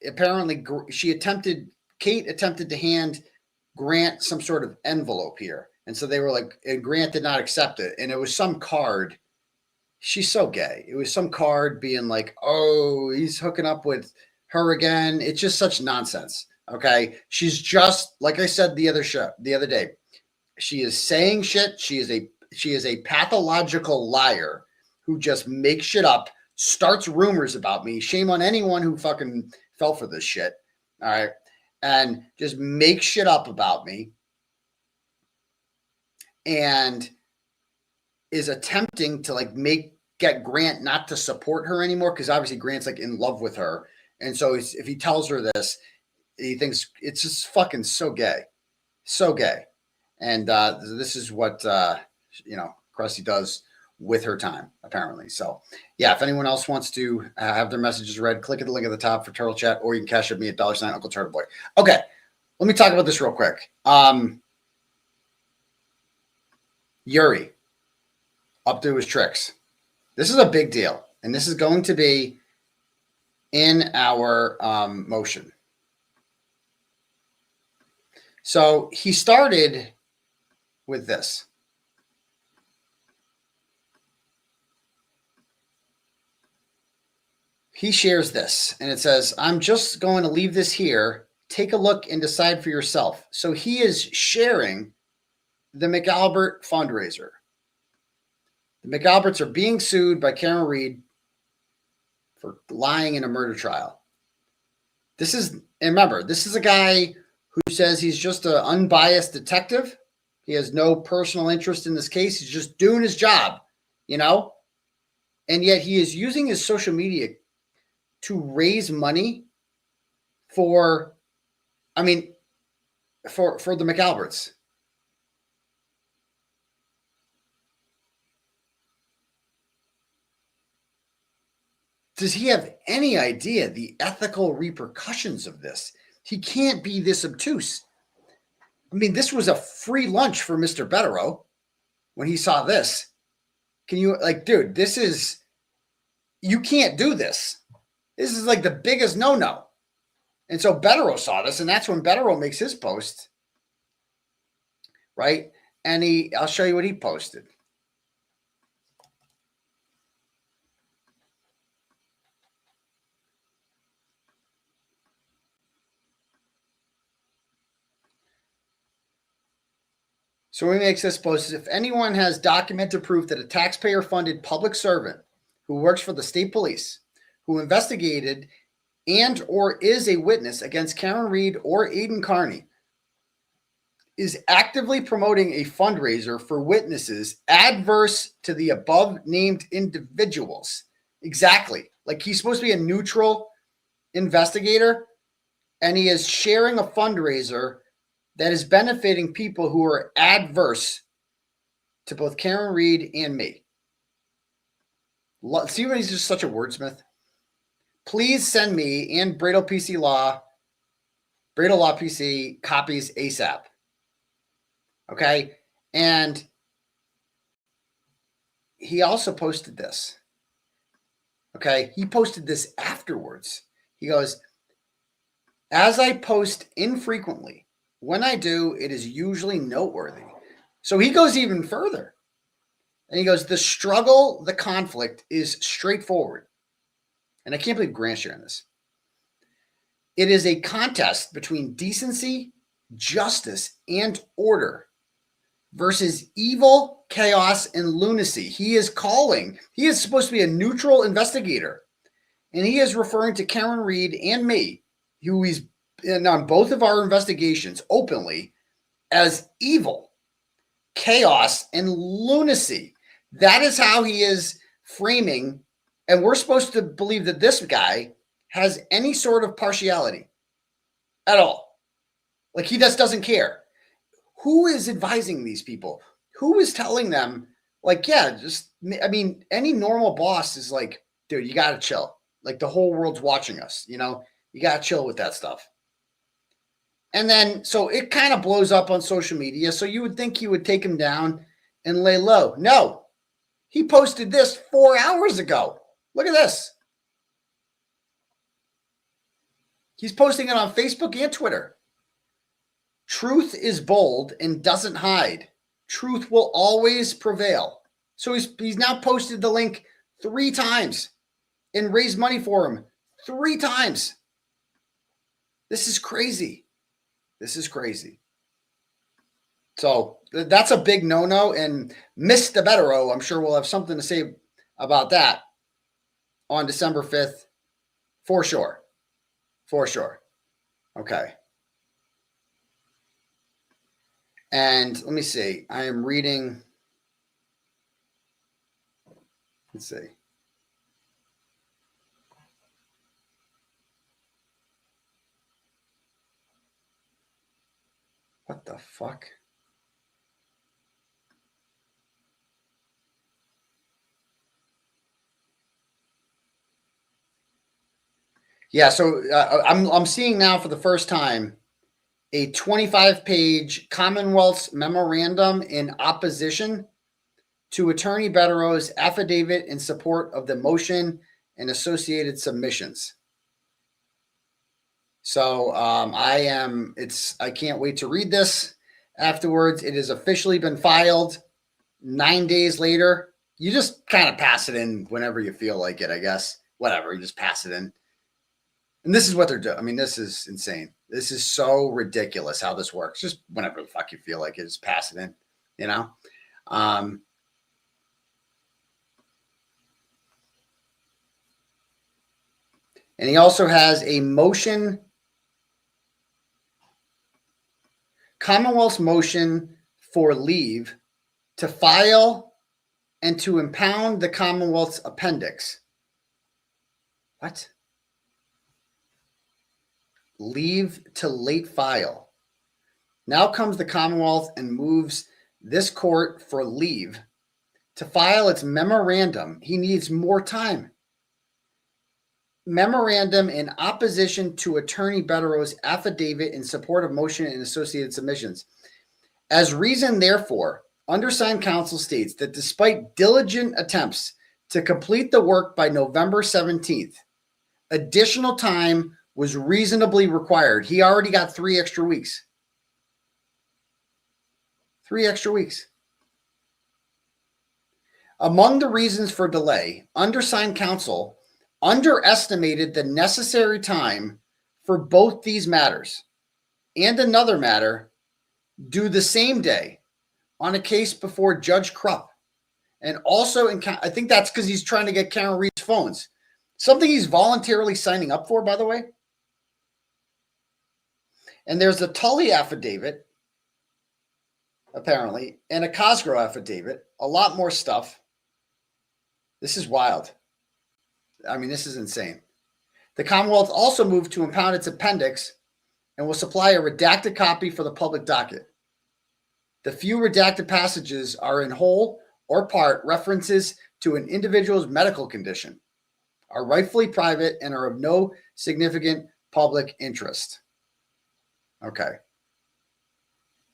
apparently Kate attempted to hand Grant some sort of envelope here. And so they were like, and Grant did not accept it. And it was some card. She's so gay. It was some card being like, oh, he's hooking up with her again. It's just such nonsense. Okay. She's just, like I said the other day, she is saying shit. She is a pathological liar who just makes shit up, starts rumors about me. Shame on anyone who fucking fell for this shit. All right. And just makes shit up about me and is attempting to like get Grant not to support her anymore. Cause obviously Grant's like in love with her. And so if he tells her this, he thinks it's just fucking so gay, so gay. And this is what, you know, Krusty does with her time, apparently. So, yeah, if anyone else wants to have their messages read, click at the link at the top for Turtle Chat, or you can cash at me at $sign Uncle Turtleboy. Okay, let me talk about this real quick. Yuri, up to his tricks. This is a big deal, and this is going to be in our motion. So he started with this. He shares this, and it says, I'm just going to leave this here. Take a look and decide for yourself. So he is sharing the McAlbert fundraiser. The McAlberts are being sued by Karen Reed for lying in a murder trial. And remember, this is a guy who says he's just an unbiased detective. He has no personal interest in this case. He's just doing his job, you know? And yet he is using his social media to raise money for the McAlberts. Does he have any idea the ethical repercussions of this? He can't be this obtuse. I mean, this was a free lunch for Mr. Betterow when he saw this. Can you, like, dude, you can't do this. This is like the biggest no-no. And so Betterow saw this, and that's when Betterow makes his post, right? And I'll show you what he posted. So he makes this post. If anyone has documented proof that a taxpayer-funded public servant who works for the state police, who investigated and or is a witness against Karen Reed or Aidan Kearney, is actively promoting a fundraiser for witnesses adverse to the above named individuals. Exactly. Like, he's supposed to be a neutral investigator, and he is sharing a fundraiser that is benefiting people who are adverse to both Karen Reed and me. See when he's just such a wordsmith? Please send me and 𝗵𝗿𝗆𝐺𝗵𝗆 Law PC copies ASAP. Okay. And he also posted this. Okay. He posted this afterwards. He goes, as I post infrequently, when I do, it is usually noteworthy. So he goes even further. And he goes, the struggle, the conflict is straightforward. And I can't believe Grant's sharing this. It is a contest between decency, justice, and order versus evil, chaos, and lunacy. He is supposed to be a neutral investigator. And he is referring to Karen Reed and me, who he's in on both of our investigations openly, as evil, chaos, and lunacy. That is how he is framing. And we're supposed to believe that this guy has any sort of partiality at all. Like, he just doesn't care. Who is advising these people? Who is telling them, like, yeah, any normal boss is like, dude, you got to chill. Like, the whole world's watching us, you got to chill with that stuff. And then, so it kind of blows up on social media. So you would think he would take him down and lay low. No, he posted this 4 hours ago. Look at this. He's posting it on Facebook and Twitter. Truth is bold and doesn't hide. Truth will always prevail. So he's now posted the link 3 times and raised money for him 3 times. This is crazy. This is crazy. So that's a big no-no. And 𝗵𝗏𝗏𝗺𝗀, I'm sure we'll have something to say about that on December 5th. For sure. For sure. Okay. And let me see. I am reading. Let's see. What the fuck? Yeah, so I'm seeing now for the first time a 25-page Commonwealth's memorandum in opposition to Attorney Bedero's affidavit in support of the motion and associated submissions. So I can't wait to read this afterwards. It has officially been filed 9 days later. You just kind of pass it in whenever you feel like it, I guess. Whatever, you just pass it in. And this is what they're doing. I mean, this is insane. This is so ridiculous how this works. Just whenever the fuck you feel like it, just pass it in, And he also has a motion, Commonwealth's motion for leave to file and to impound the Commonwealth's appendix. What? Leave to late file. Now comes the Commonwealth and moves this court for leave to file its memorandum. He needs more time. Memorandum in opposition to Attorney Bedero's affidavit in support of motion and associated submissions. As reason, therefore, undersigned counsel states that despite diligent attempts to complete the work by November 17th, additional time was reasonably required. He already got 3 extra weeks. 3 extra weeks. Among the reasons for delay, undersigned counsel underestimated the necessary time for both these matters and another matter due the same day on a case before Judge 𝗃. And also, I think that's because he's trying to get Karen Reed's phones. Something he's voluntarily signing up for, by the way. And there's a 𝗃𝗏𝗃 affidavit, apparently, and a Cosgrove affidavit. A lot more stuff. This is wild. I mean, this is insane. The Commonwealth also moved to impound its appendix and will supply a redacted copy for the public docket. The few redacted passages are in whole or part references to an individual's medical condition, are rightfully private, and are of no significant public interest. Okay.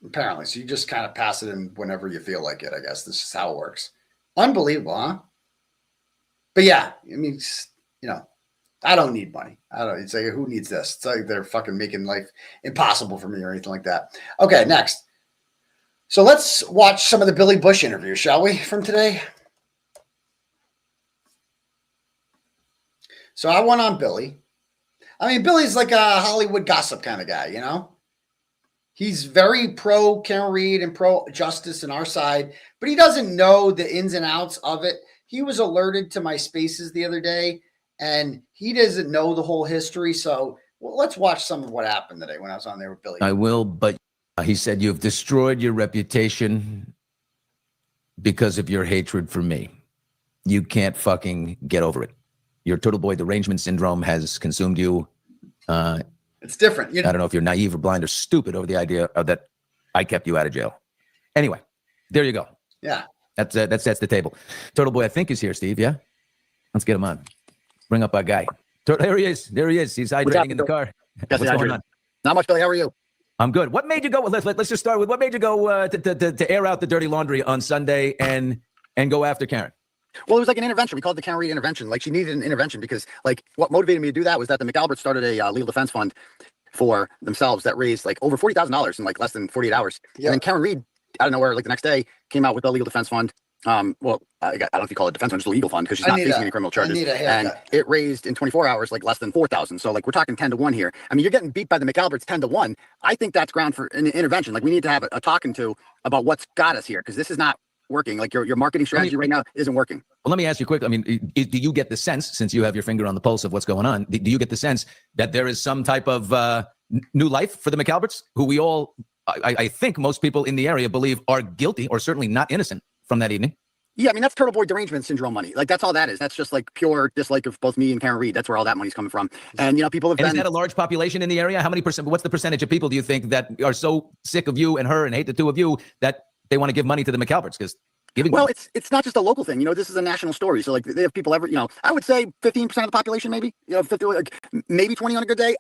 Apparently. So you just kind of pass it in whenever you feel like it, I guess. This is how it works. Unbelievable, huh? But yeah, I mean, I don't need money. It's like, who needs this? It's like they're fucking making life impossible for me or anything like that. Okay, next. So let's watch some of the Billy Bush interviews, shall we, from today? So I went on Billy. I mean, Billy's like a Hollywood gossip kind of guy, you know? He's very pro Karen Reed and pro justice in our side, but he doesn't know the ins and outs of it. He was alerted to my spaces the other day, and he doesn't know the whole history. So let's watch some of what happened today when I was on there with Billy. I will, but he said you've destroyed your reputation because of your hatred for me. You can't fucking get over it. Your Turtleboy derangement syndrome has consumed you. It's different. I don't know if you're naive or blind or stupid over the idea of that I kept you out of jail. Anyway, there you go. Yeah. That sets the table. Turtleboy, I think, is here, Steve. Yeah? Let's get him on. Bring up our guy. There he is. There he is. He's hydrating in the car. What's going on? Not much, Billy. How are you? I'm good. What made you go? Let's just start with what made you go to air out the dirty laundry on Sunday and go after Karen? Well, it was like an intervention. We called it the Karen Reed intervention. Like, she needed an intervention because, like, what motivated me to do that was that the McAlbert started a legal defense fund for themselves that raised like over $40,000 in like less than 48 hours. Yeah. And then Karen Reed, out of nowhere, like the next day, came out with a legal defense fund. Well, I don't know if you call it defense fund, just a legal fund because she's not facing any criminal charges. And it raised in 24 hours like less than 4,000. So like we're talking 10-1 here. I mean, you're getting beat by the McAlberts 10-1. I think that's ground for an intervention. Like we need to have a talking to about what's got us here because this is not working. Like your marketing strategy right now isn't working. Well, let me ask you quick. I mean, do you get the sense, since you have your finger on the pulse of what's going on, do you get the sense that there is some type of new life for the McAlberts, who we all, I think most people in the area believe are guilty or certainly not innocent from that evening? Yeah, I mean, that's Turtleboy derangement syndrome money. Like, that's all that is. That's just like pure dislike of both me and Karen Reed. That's where all that money's coming from. And, you know, people have been... Is that a large population in the area? How many percent, what's the percentage of people do you think that are so sick of you and her and hate the two of you that they want to give money to the McAlberts? Because well, it's not just a local thing. You know, this is a national story. So like they have people you know, I would say 15% of the population, maybe, you know, 50, like, maybe 20 on a good day.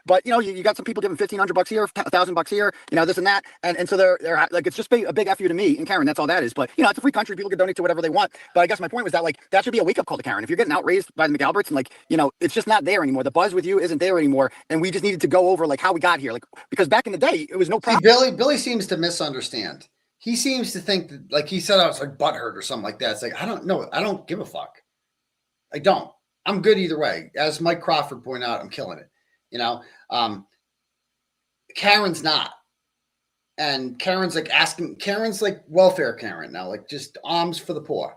But you know, you got some people giving $1,500 here, $1,000 here, you know, this and that. And so they're like, it's just a big F you to me and Karen. That's all that is. But you know, it's a free country. People can donate to whatever they want. But I guess my point was that like, that should be a wake up call to Karen. If you're getting outraised by the McAlberts and like, you know, it's just not there anymore. The buzz with you isn't there anymore. And we just needed to go over like how we got here. Like, because back in the day, it was no problem. Billy seems to misunderstand. He seems to think that, like he said, I was like butthurt or something like that. It's like, I don't know. I don't give a fuck. I don't. I'm good either way. As Mike Crawford pointed out, I'm killing it. You know, Karen's not. And Karen's like Karen's like welfare Karen now, like just alms for the poor.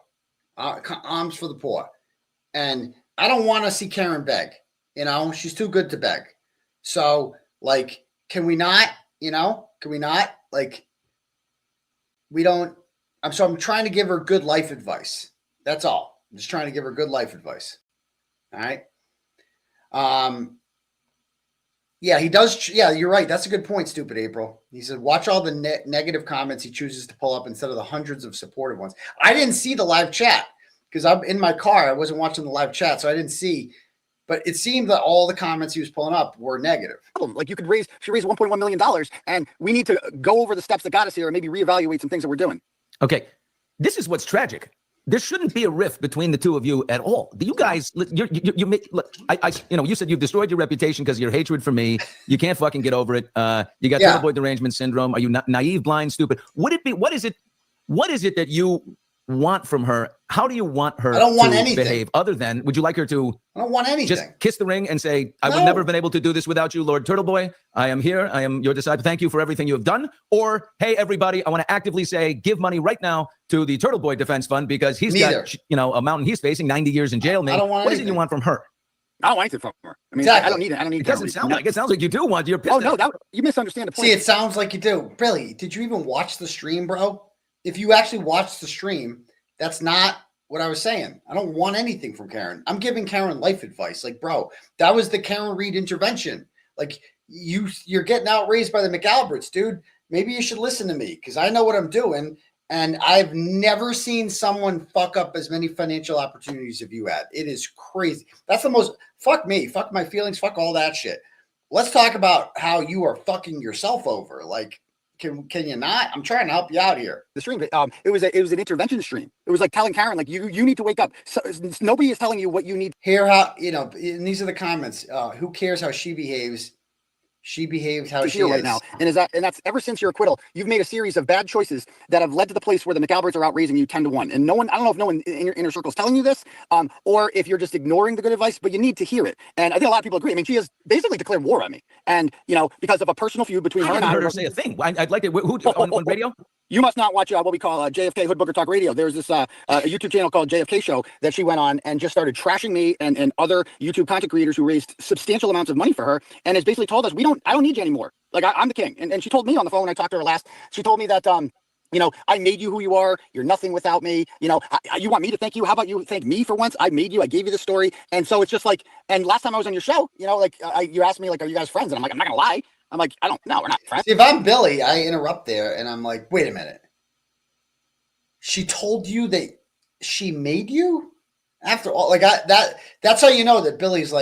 Alms for the poor. And I don't want to see Karen beg. You know, she's too good to beg. So, like, can we not, you know, like, I'm trying to give her good life advice. That's all. I'm just trying to give her good life advice. All right. Yeah, he does. Yeah, you're right. That's a good point, stupid April. He said, watch all the negative comments he chooses to pull up instead of the hundreds of supportive ones. I didn't see the live chat because I'm in my car. I wasn't watching the live chat, so I didn't see. But it seemed that all the comments he was pulling up were negative. Like she raised $1.1 million, and we need to go over the steps that got us here and maybe reevaluate some things that we're doing. Okay, this is what's tragic. There shouldn't be a rift between the two of you at all. You guys, you make, you know, you said you've destroyed your reputation because of your hatred for me. You can't fucking get over it. You got Turtleboy derangement syndrome. Are you naive, blind, stupid? Would it be? What is it that you want from her? How do you want her to behave other than, would you like her to I don't want anything. Just kiss the ring and say, I would never have been able to do this without you, Lord Turtleboy. I am here. I am your disciple. Thank you for everything you have done. Or, hey, everybody, I want to actively say, give money right now to the Turtleboy Defense Fund because he's got, you know, a mountain he's facing, 90 years in jail. Maybe. What is it you want from her? I don't want anything from her. I mean, exactly. I don't need it. I don't need it. Doesn't sound like it. Sounds like you do want. You're pissed. Oh, no, you misunderstand the point. See, it sounds like you do. Really? Did you even watch the stream, bro? If you actually watched the stream, that's not what I was saying. I don't want anything from Karen. I'm giving Karen life advice. Like, bro, that was the Karen Reed intervention. Like, you're getting outraised by the McAlberts, dude. Maybe you should listen to me because I know what I'm doing. And I've never seen someone fuck up as many financial opportunities as you had. It is crazy. That's the most, fuck me, fuck my feelings, fuck all that shit. Let's talk about how you are fucking yourself over. Like, can you not? I'm trying to help you out here. The stream, it was an intervention stream. It was like telling Karen, like, you need to wake up. So, nobody is telling you what you need. Hear how, you know, and these are the comments. Who cares how she behaves? she behaved how to she hear is right now, and that's ever since your acquittal. You've made a series of bad choices that have led to the place where the McAlberts are outraising you 10-1, and no one, I don't know if no one in your inner circle is telling you this, or if you're just ignoring the good advice, but you need to hear it. And I think a lot of people agree. I mean, she has basically declared war on me, and because of a personal feud between her and I. I haven't heard her say a thing. I'd like to. Who on radio? You must not watch what we call JFK Hood Booker Talk Radio. There's this a YouTube channel called JFK Show that she went on and just started trashing me and other YouTube content creators who raised substantial amounts of money for her, and has basically told us I don't need you anymore. Like I'm the king. And she told me on the phone when I talked to her last. She told me that I made you who you are. You're nothing without me. You want me to thank you? How about you thank me for once? I made you. I gave you the story. And so it's just like. And last time I was on your show, you asked me are you guys friends? And I'm like, I'm not gonna lie. I'm like, I don't know. We're not friends. See, if I'm Billy, I interrupt there and I'm like, wait a minute. She told you that she made you? After all, that's how you know that Billy's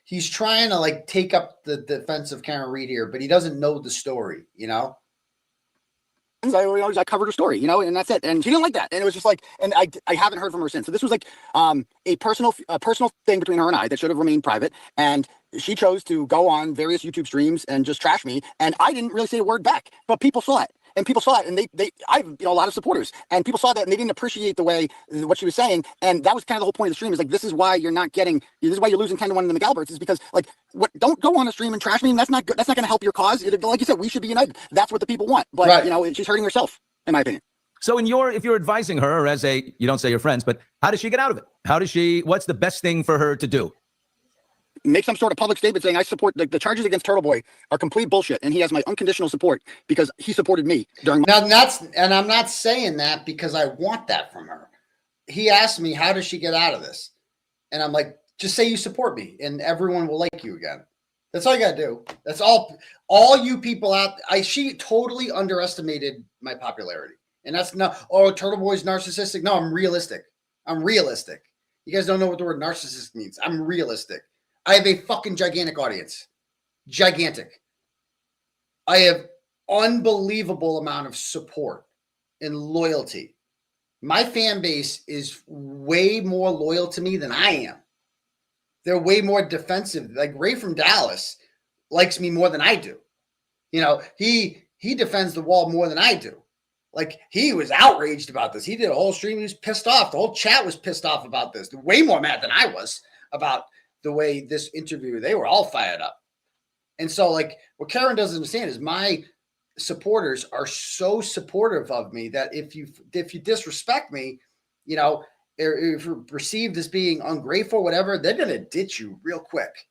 he's trying to take up the defense of Karen Reed here, but he doesn't know the story, I covered her story, and that's it. And she didn't like that. And it was just and I haven't heard from her since. So this was a personal thing between her and I that should have remained private. And she chose to go on various YouTube streams and just trash me. And I didn't really say a word back, but people saw it. And people saw it, and I have a lot of supporters, and people saw that, and they didn't appreciate what she was saying, and that was kind of the whole point of the stream. Is this is why you're losing 10-1 in the McAlberts, is because don't go on a stream and trash me. That's not good. That's not going to help your cause. Like you said, we should be united. That's what the people want. But right. She's hurting herself, in my opinion. So if you're advising her as you don't say you're friends, but how does she get out of it? What's the best thing for her to do? Make some sort of public statement saying I support the charges against Turtleboy are complete bullshit, and he has my unconditional support because he supported me during. And I'm not saying that because I want that from her. He asked me, how does she get out of this? And I'm like, just say you support me, and everyone will like you again. That's all you gotta do. That's all you people out. She totally underestimated my popularity, and that's not. Oh, Turtleboy's narcissistic. No, I'm realistic. You guys don't know what the word narcissist means. I'm realistic. I have a fucking gigantic audience. Gigantic. I have unbelievable amount of support and loyalty. My fan base is way more loyal to me than I am. They're way more defensive. Like Ray from Dallas likes me more than I do. He defends the wall more than I do. Like he was outraged about this. He did a whole stream. He was pissed off. The whole chat was pissed off about this. Way more mad than I was about the way this interview, they were all fired up. And so what Karen doesn't understand is my supporters are so supportive of me that if you disrespect me, if you're perceived as being ungrateful, whatever, they're going to ditch you real quick.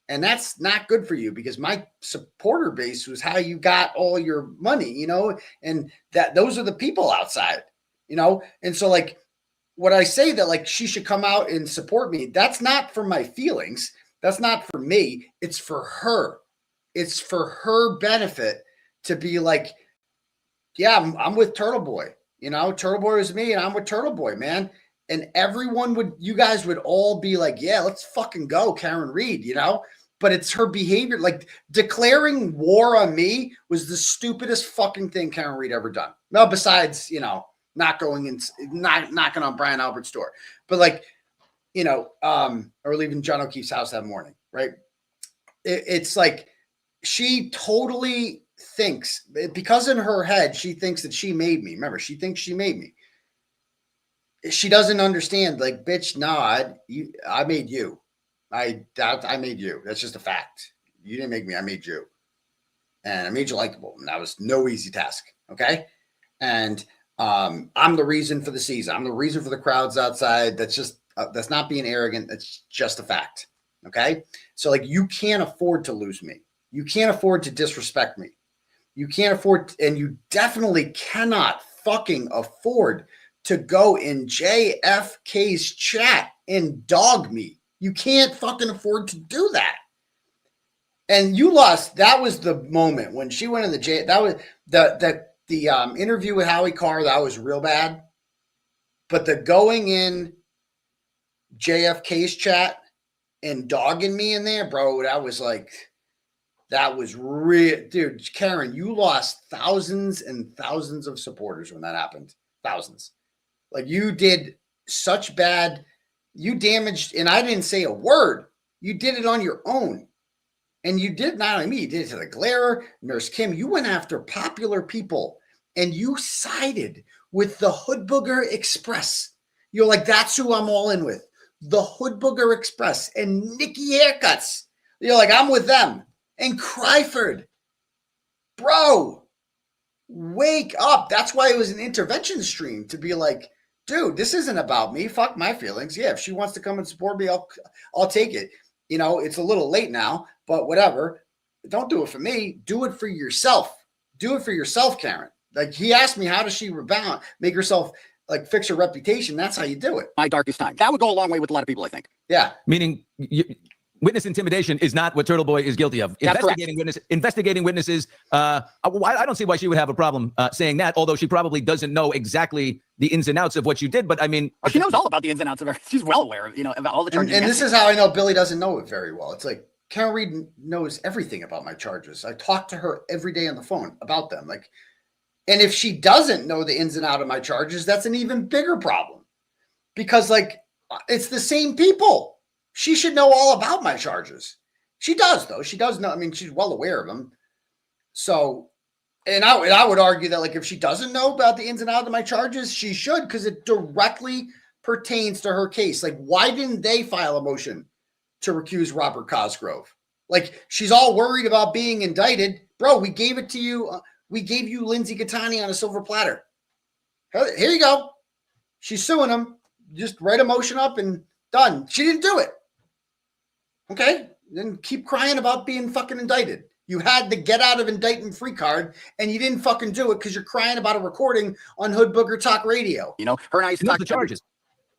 And that's not good for you because my supporter base was how you got all your money, and those are the people outside, and so what I say that she should come out and support me, that's not for my feelings. That's not for me. It's for her. It's for her benefit to be yeah, I'm with Turtleboy. Turtleboy is me and I'm with Turtleboy, man. And you guys would all be yeah, let's fucking go, Karen Reed, but it's her behavior. Declaring war on me was the stupidest fucking thing Karen Reed ever done. No, besides, not going and not knocking on Brian Albert's door, but or leaving John O'Keefe's house that morning, right? It's she totally thinks, because in her head, she thinks that she made me. Remember, she thinks she made me. She doesn't understand, bitch, nah, I made you. I made you. That's just a fact. You didn't make me. I made you. And I made you likable. And that was no easy task. Okay. And I'm the reason for the season. I'm the reason for the crowds outside. That's not being arrogant. That's just a fact. Okay. So you can't afford to lose me. You can't afford to disrespect me. You can't afford, and you definitely cannot fucking afford to go in JFK's chat and dog me. You can't fucking afford to do that. And you lost. That was the moment when she went in the jail. That was the interview with 𝗺𝗺𝗃𝗃, that was real bad. But the going in JFK's chat and dogging me in there, bro, that was real. Dude, Karen, you lost thousands and thousands of supporters when that happened. Thousands. You did such bad, you damaged, and I didn't say a word. You did it on your own. And you did not only me, you did it to the Glare, Nurse Kim. You went after popular people and you sided with the Hood Booger Express. You're like, that's who I'm all in with. The Hood Booger Express and Nikki Haircuts. You're like, I'm with them. And Crawford. Bro, wake up. That's why it was an intervention stream, to be like, dude, this isn't about me. Fuck my feelings. Yeah, if she wants to come and support me, I'll take it. You know, it's a little late now, but whatever. Don't do it for me. Do it for yourself. Do it for yourself, Karen. Like, he asked me, how does she rebound, make herself, like, fix her reputation? That's how you do it. My darkest time. That would go a long way with a lot of people, I think. Yeah. Meaning witness intimidation is not what Turtleboy is guilty of. Investigating witnesses. I don't see why she would have a problem saying that, although she probably doesn't know exactly the ins and outs of what you did. But I mean, she knows all about the ins and outs of her. She's well aware of, about all the charges. And this is how I know Billy doesn't know it very well. It's like, Karen Reed knows everything about my charges. I talk to her every day on the phone about them. Like, and if she doesn't know the ins and out of my charges, that's an even bigger problem, because like, it's the same people. She should know all about my charges. She does, though. She does know. I mean, she's well aware of them. So, and I would argue that, like, if she doesn't know about the ins and outs of my charges, she should, because it directly pertains to her case. Like, why didn't they file a motion to recuse Robert Cosgrove? Like, she's all worried about being indicted. Bro, we gave it to you. We gave you 𝗫𝗏𝗃𝗃 on a silver platter. Here you go. She's suing him. Just write a motion up and done. She didn't do it. Okay, then keep crying about being fucking indicted. You had the get out of indictment free card, and you didn't fucking do it because you're crying about a recording on Hood Booger Talk Radio. Her and I used to talk the charges.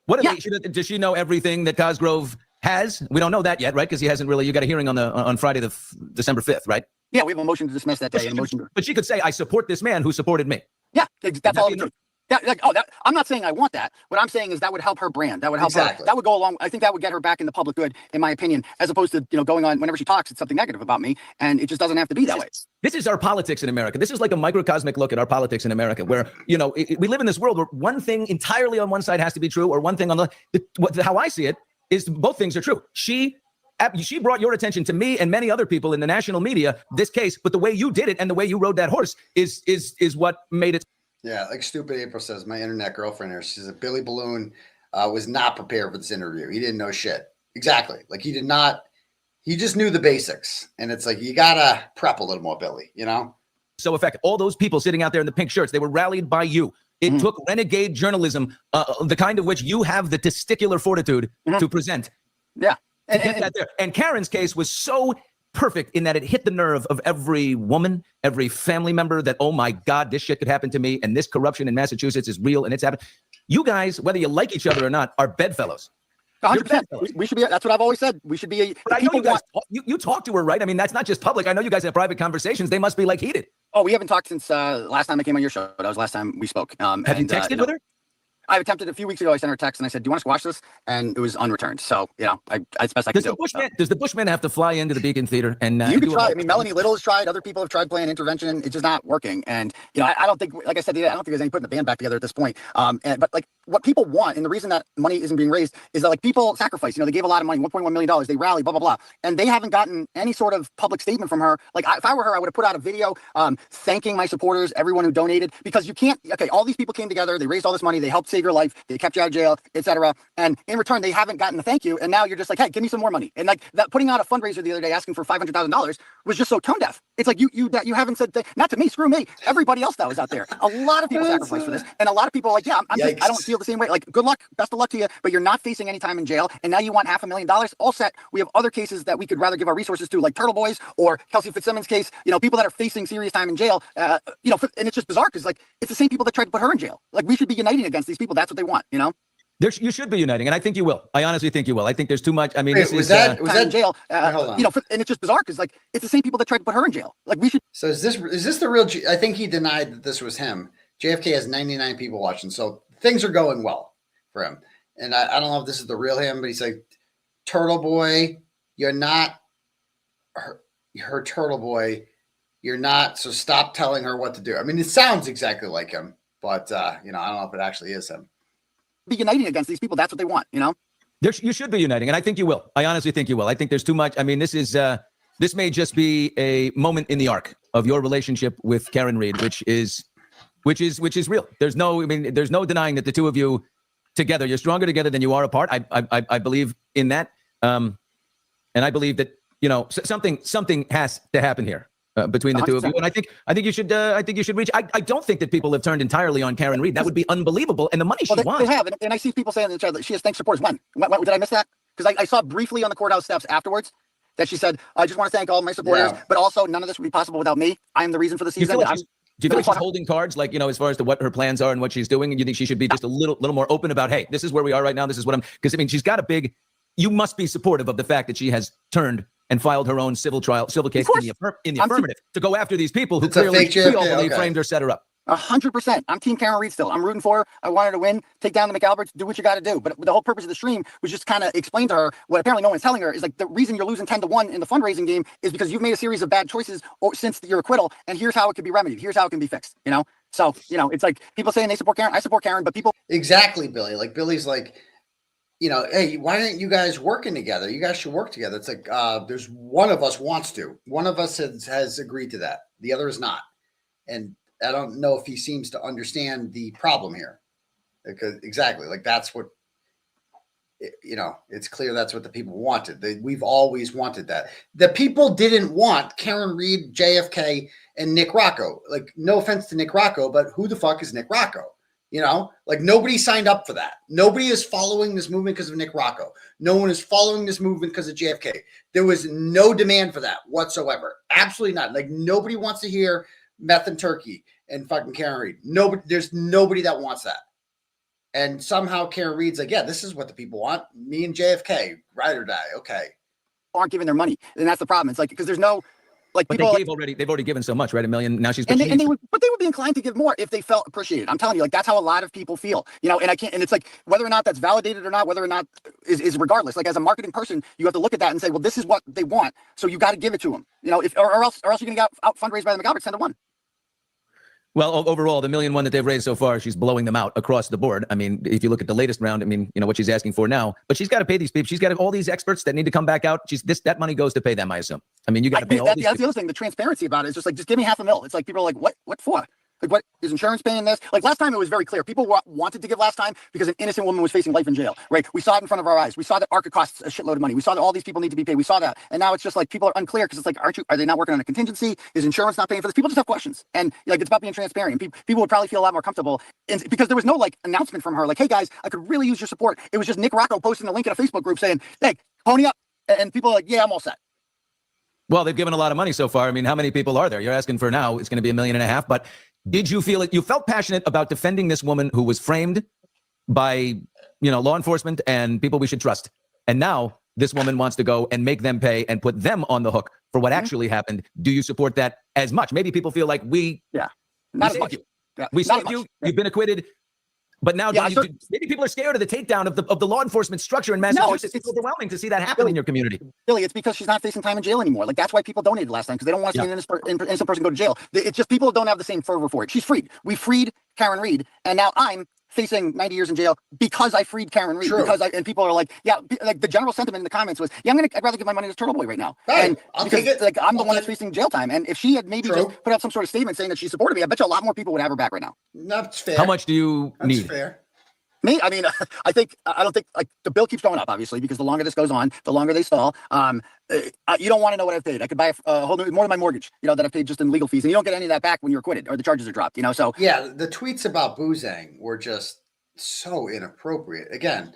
What does she know everything that Cosgrove has? We don't know that yet, right? Because he hasn't really. You got a hearing on Friday, December 5th, right? Yeah, we have a motion to dismiss that day. But she could say, "I support this man who supported me." Yeah, that's all. I'm not saying I want that. What I'm saying is that would help her brand. That would help her. That would go along. I think that would get her back in the public good, in my opinion, as opposed to going on whenever she talks, it's something negative about me, and it just doesn't have to be that way. This is our politics in America. This is like a microcosmic look at our politics in America, where we live in this world where one thing entirely on one side has to be true, or one thing on the. How I see it is both things are true. She brought your attention to me and many other people in the national media, this case, but the way you did it and the way you rode that horse is what made it. Yeah, like Stupid April says, my internet girlfriend here, she says Billy Balloon was not prepared for this interview. He didn't know shit. Exactly. Like, he did not, he just knew the basics. And it's like, you got to prep a little more, Billy, So effective. All those people sitting out there in the pink shirts, they were rallied by you. It took renegade journalism, the kind of which you have the testicular fortitude to present. Yeah. And Karen's case was so perfect in that it hit the nerve of every woman, every family member, that, oh my God, this shit could happen to me, and this corruption in Massachusetts is real, and it's happening. You guys, whether you like each other or not, are bedfellows. 100%. We should be. That's what I've always said. We should be. But I know you guys. You talk to her, right? I mean, that's not just public. I know you guys have private conversations. They must be like heated. Oh, we haven't talked since last time I came on your show. That was the last time we spoke. Have you texted with her? I attempted a few weeks ago. I sent her a text and I said, "Do you want to squash this?" And it was unreturned. So it's best I can do. Does the Bushman have to fly into the Beacon Theater and you can try? I mean, Melanie Little has tried. Other people have tried playing intervention. It's just not working. And I don't think, like I said, I don't think there's any putting the band back together at this point. But like what people want, and the reason that money isn't being raised is that like people sacrifice. They gave a lot of money, $1.1 million. They rally, blah blah blah, and they haven't gotten any sort of public statement from her. Like if I were her, I would have put out a video thanking my supporters, everyone who donated, because you can't. Okay, all these people came together. They raised all this money. They helped save your life. They kept you out of jail, etc. And in return, they haven't gotten a thank you. And now you're just like, hey, give me some more money. And like that, putting out a fundraiser the other day asking for $500,000 was just so tone deaf. It's like you haven't said not to me, screw me. Everybody else that was out there. A lot of people sacrificed for this, and a lot of people are like, yeah, I don't feel the same way. Like, good luck, best of luck to you, but you're not facing any time in jail. And now you want $500,000. All set. We have other cases that we could rather give our resources to, like Turtleboy's or 𝗪𝐿𝐶 𝗵𝗔𝗄𝗎𝐻 case. People that are facing serious time in jail. And it's just bizarre because like it's the same people that tried to put her in jail. Like we should be uniting against these people. That's what they want. You should be uniting, and I think you will. I honestly think you will. I think there's too much. I mean, was that jail? And it's just bizarre because like it's the same people that tried to put her in jail. Like we should. So is this the real? I think he denied that this was him. JFK has 99 people watching, so things are going well for him. And I don't know if this is the real him, but he's like, Turtleboy, you're not her Turtleboy. You're not. So stop telling her what to do. I mean, it sounds exactly like him, but I don't know if it actually is him. Be uniting against these people. That's what they want. You should be uniting, and I think you will. I honestly think you will. I think there's too much. I mean, this is this may just be a moment in the arc of your relationship with Karen Read, which is real. There's no denying that the two of you together, you're stronger together than you are apart. I believe in that. And I believe that, something has to happen here between the 100%. Two of you. And I think you should reach. I don't think that people have turned entirely on Karen Read. That would be unbelievable. And the money she wants. They have. And I see people saying in the chat that she has thank supporters. When did I miss that? Because I saw briefly on the courthouse steps afterwards that she said, I just want to thank all my supporters, but also none of this would be possible without me. I am the reason for the season. Do you feel like she's holding cards, like, as far as to what her plans are and what she's doing? And you think she should be just a little more open about, hey, this is where we are right now. This is what because she's got you must be supportive of the fact that she has turned and filed her own civil case in the affirmative to go after these people who clearly framed her, set her up. 100%. I'm Team Karen Read still. I'm rooting for her. I want her to win. Take down the McAlberts. Do what you got to do. But the whole purpose of the stream was just kind of explain to her what apparently no one's telling her is like the reason you're losing 10-1 in the fundraising game is because you've made a series of bad choices since your acquittal. And here's how it can be remedied. Here's how it can be fixed. So it's like people saying they support Karen. I support Karen, but people exactly, Billy. Like Billy's like, hey, why aren't you guys working together? You guys should work together. It's like there's one of us wants to. One of us has agreed to that. The other is not. And I don't know if he seems to understand the problem here. Because exactly, like that's what, it's clear that's what the people wanted. We've always wanted that. The people didn't want Karen Read, JFK, and Nick Rocco. Like, no offense to Nick Rocco, but who the fuck is Nick Rocco? Like nobody signed up for that. Nobody is following this movement because of Nick Rocco. No one is following this movement because of JFK. There was no demand for that whatsoever. Absolutely not. Like nobody wants to hear Meth and Turkey and fucking Karen Read. There's nobody that wants that. And somehow Karen Read's like, yeah, this is what the people want. Me and JFK, ride or die. Okay. Aren't giving their money. And that's the problem. It's like, because there's no, like, but people they've already given so much, right? $1 million. Now they would be inclined to give more if they felt appreciated. I'm telling you, like, that's how a lot of people feel, and it's like, whether or not that's validated or not, whether or not is regardless. Like, as a marketing person, you have to look at that and say, well, this is what they want. So you got to give it to them, or else you're going to get out fundraised by the McAlbert 10-1. Well, overall, the $1 million that they've raised so far, she's blowing them out across the board. I mean, if you look at the latest round, what she's asking for now, but she's got to pay these people. She's got all these experts that need to come back out. That money goes to pay them, I assume. You got to pay all these. That's the other thing. The transparency about it is just like, just give me $500,000. It's like people are like, what for? Like, what is insurance paying this? Like last time, it was very clear. People wanted to give last time because an innocent woman was facing life in jail, right? We saw it in front of our eyes. We saw that ARCA costs a shitload of money. We saw that all these people need to be paid. We saw that. And now it's just like people are unclear because it's like, are they not working on a contingency? Is insurance not paying for this? People just have questions. And like, it's about being transparent. And people would probably feel a lot more comfortable because there was no like announcement from her like, hey guys, I could really use your support. It was just Nick Rocco posting a link in a Facebook group saying, hey, pony up. And people are like, yeah, I'm all set. Well, they've given a lot of money so far. How many people are there? You're asking for now, it's going to be $1.5 million, but did you feel it? You felt passionate about defending this woman who was framed by, law enforcement and people we should trust. And now this woman wants to go and make them pay and put them on the hook for what actually happened. Do you support that as much? Maybe people feel like we saved you. We saved you. You've been acquitted. But now maybe people are scared of the takedown of the law enforcement structure in Massachusetts. It's overwhelming to see that happen in your community. Billy, it's because she's not facing time in jail anymore. Like, that's why people donated last time, because they don't want to see an innocent person go to jail. It's just people don't have the same fervor for it. She's freed. We freed Karen Read, and now I'm facing 90 years in jail because I freed Karen Read. And people are like, like the general sentiment in the comments was, I'd rather give my money to Turtleboy right now. Right. And because like I'm the one that's facing jail time. And if she had maybe just put out some sort of statement saying that she supported me, I bet you a lot more people would have her back right now. That's fair. How much do you need? That's fair. Me? I don't think like the bill keeps going up, obviously, because the longer this goes on, the longer they stall. You don't want to know what I've paid. I could buy a whole new, more than my mortgage, that I've paid just in legal fees. And you don't get any of that back when you're acquitted or the charges are dropped, so. Yeah, the tweets about 𝗃𝗃𝗃𝗃 were just so inappropriate. Again,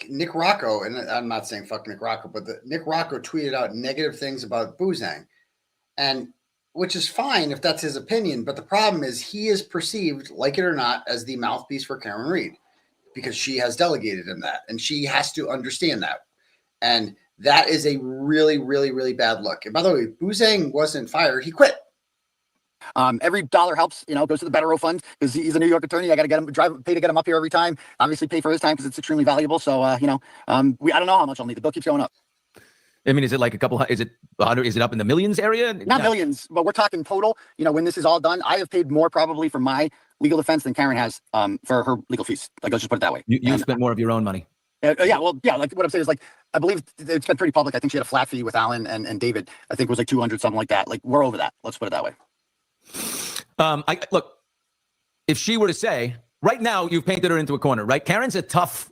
Nick Rocco, and I'm not saying fuck Nick Rocco, but Nick Rocco tweeted out negative things about 𝗃𝗃𝗃𝗃. And which is fine if that's his opinion, but the problem is he is perceived, like it or not, as the mouthpiece for Karen Read because she has delegated him that, and she has to understand that. And that is a really, really, really bad look. And by the way, 𝗃𝗃𝗃𝗃 wasn't fired; he quit. Every dollar helps, goes to the 𝗃𝗏𝗺 fund because he's a New York attorney. I got to pay to get him up here every time. Obviously, pay for his time because it's extremely valuable. So, I don't know how much I'll need. The bill keeps going up. Is it like a couple? Is it 100? Is it up in the millions area? Not millions, but we're talking total. When this is all done, I have paid more probably for my legal defense than Karen has for her legal fees. Like, let's just put it that way. You spent more of your own money. Yeah, well, yeah, like what I'm saying is like, I believe it's been pretty public. I think she had a flat fee with Alan and David. I think it was like 200, something like that. Like, we're over that. Let's put it that way. Look, if she were to say, right now, you've painted her into a corner, right? Karen's a tough,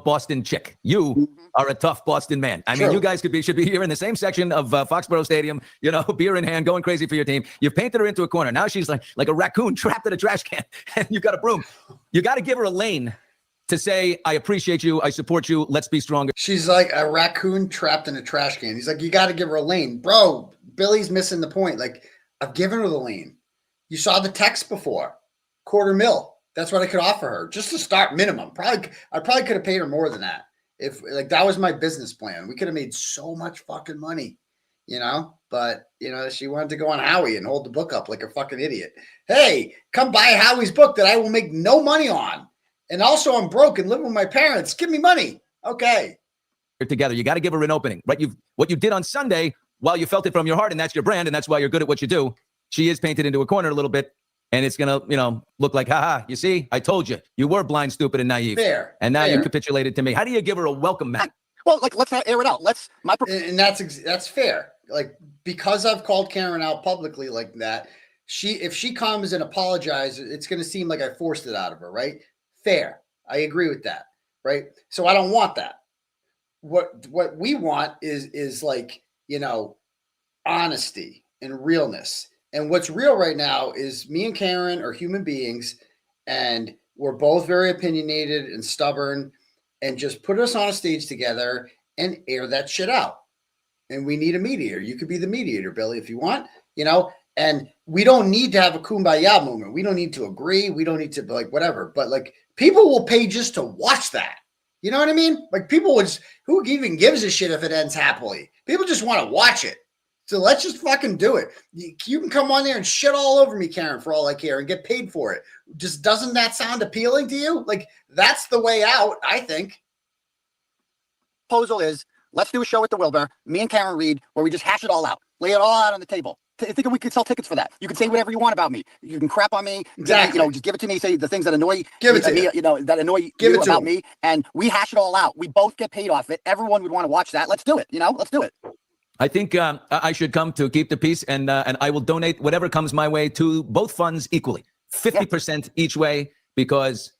Boston chick. You are a tough Boston man. I mean, you guys should be here in the same section of Foxborough Stadium, beer in hand, going crazy for your team. You've painted her into a corner. Now she's like a raccoon trapped in a trash can, and you've got a broom. You got to give her a lane to say, I appreciate you, I support you, let's be stronger. She's like a raccoon trapped in a trash can. He's like, you got to give her a lane. Bro, Billy's missing the point. Like, I've given her the lane. You saw the text before. $250,000. That's what I could offer her. Just to start minimum. I probably could have paid her more than that. If like that was my business plan. We could have made so much fucking money, But, she wanted to go on Howie and hold the book up like a fucking idiot. Hey, come buy Howie's book that I will make no money on. And also, I'm broke and living with my parents. Give me money. Okay. Together, you got to give her an opening, right? What you did on Sunday, while you felt it from your heart, and that's your brand, and that's why you're good at what you do. She is painted into a corner a little bit, and it's gonna, look like, haha. You see, I told you, you were blind, stupid, and naive. Fair. And now you capitulated to me. How do you give her a welcome mat? Well, like, let's not air it out. And that's fair. Like, because I've called Karen out publicly like that, if she comes and apologizes, it's gonna seem like I forced it out of her, right? Fair. I agree with that. Right. So I don't want that. What we want is like, honesty and realness. And what's real right now is me and Karen are human beings, and we're both very opinionated and stubborn, and just put us on a stage together and air that shit out. And we need a mediator. You could be the mediator, Billy, if you want, and we don't need to have a kumbaya moment. We don't need to agree. We don't need to like whatever, but like people will pay just to watch that. You know what I mean? Like people would, who even gives a shit if it ends happily? People just want to watch it. So let's just fucking do it. You can come on there and shit all over me, Karen, for all I care, and get paid for it. Just doesn't that sound appealing to you? Like that's the way out, I think. Proposal is, let's do a show at the Wilbur, me and Karen Reed, where we just hash it all out, lay it all out on the table. I think we could sell tickets for that. You can say whatever you want about me. You can crap on me. Exactly. Just give it to me. Say the things that annoy give it to me, that annoy you about me, and we hash it all out. We both get paid off it. Everyone would want to watch that. Let's do it. Let's do it. I think I should come to keep the peace, and I will donate whatever comes my way to both funds equally, 50% each way, because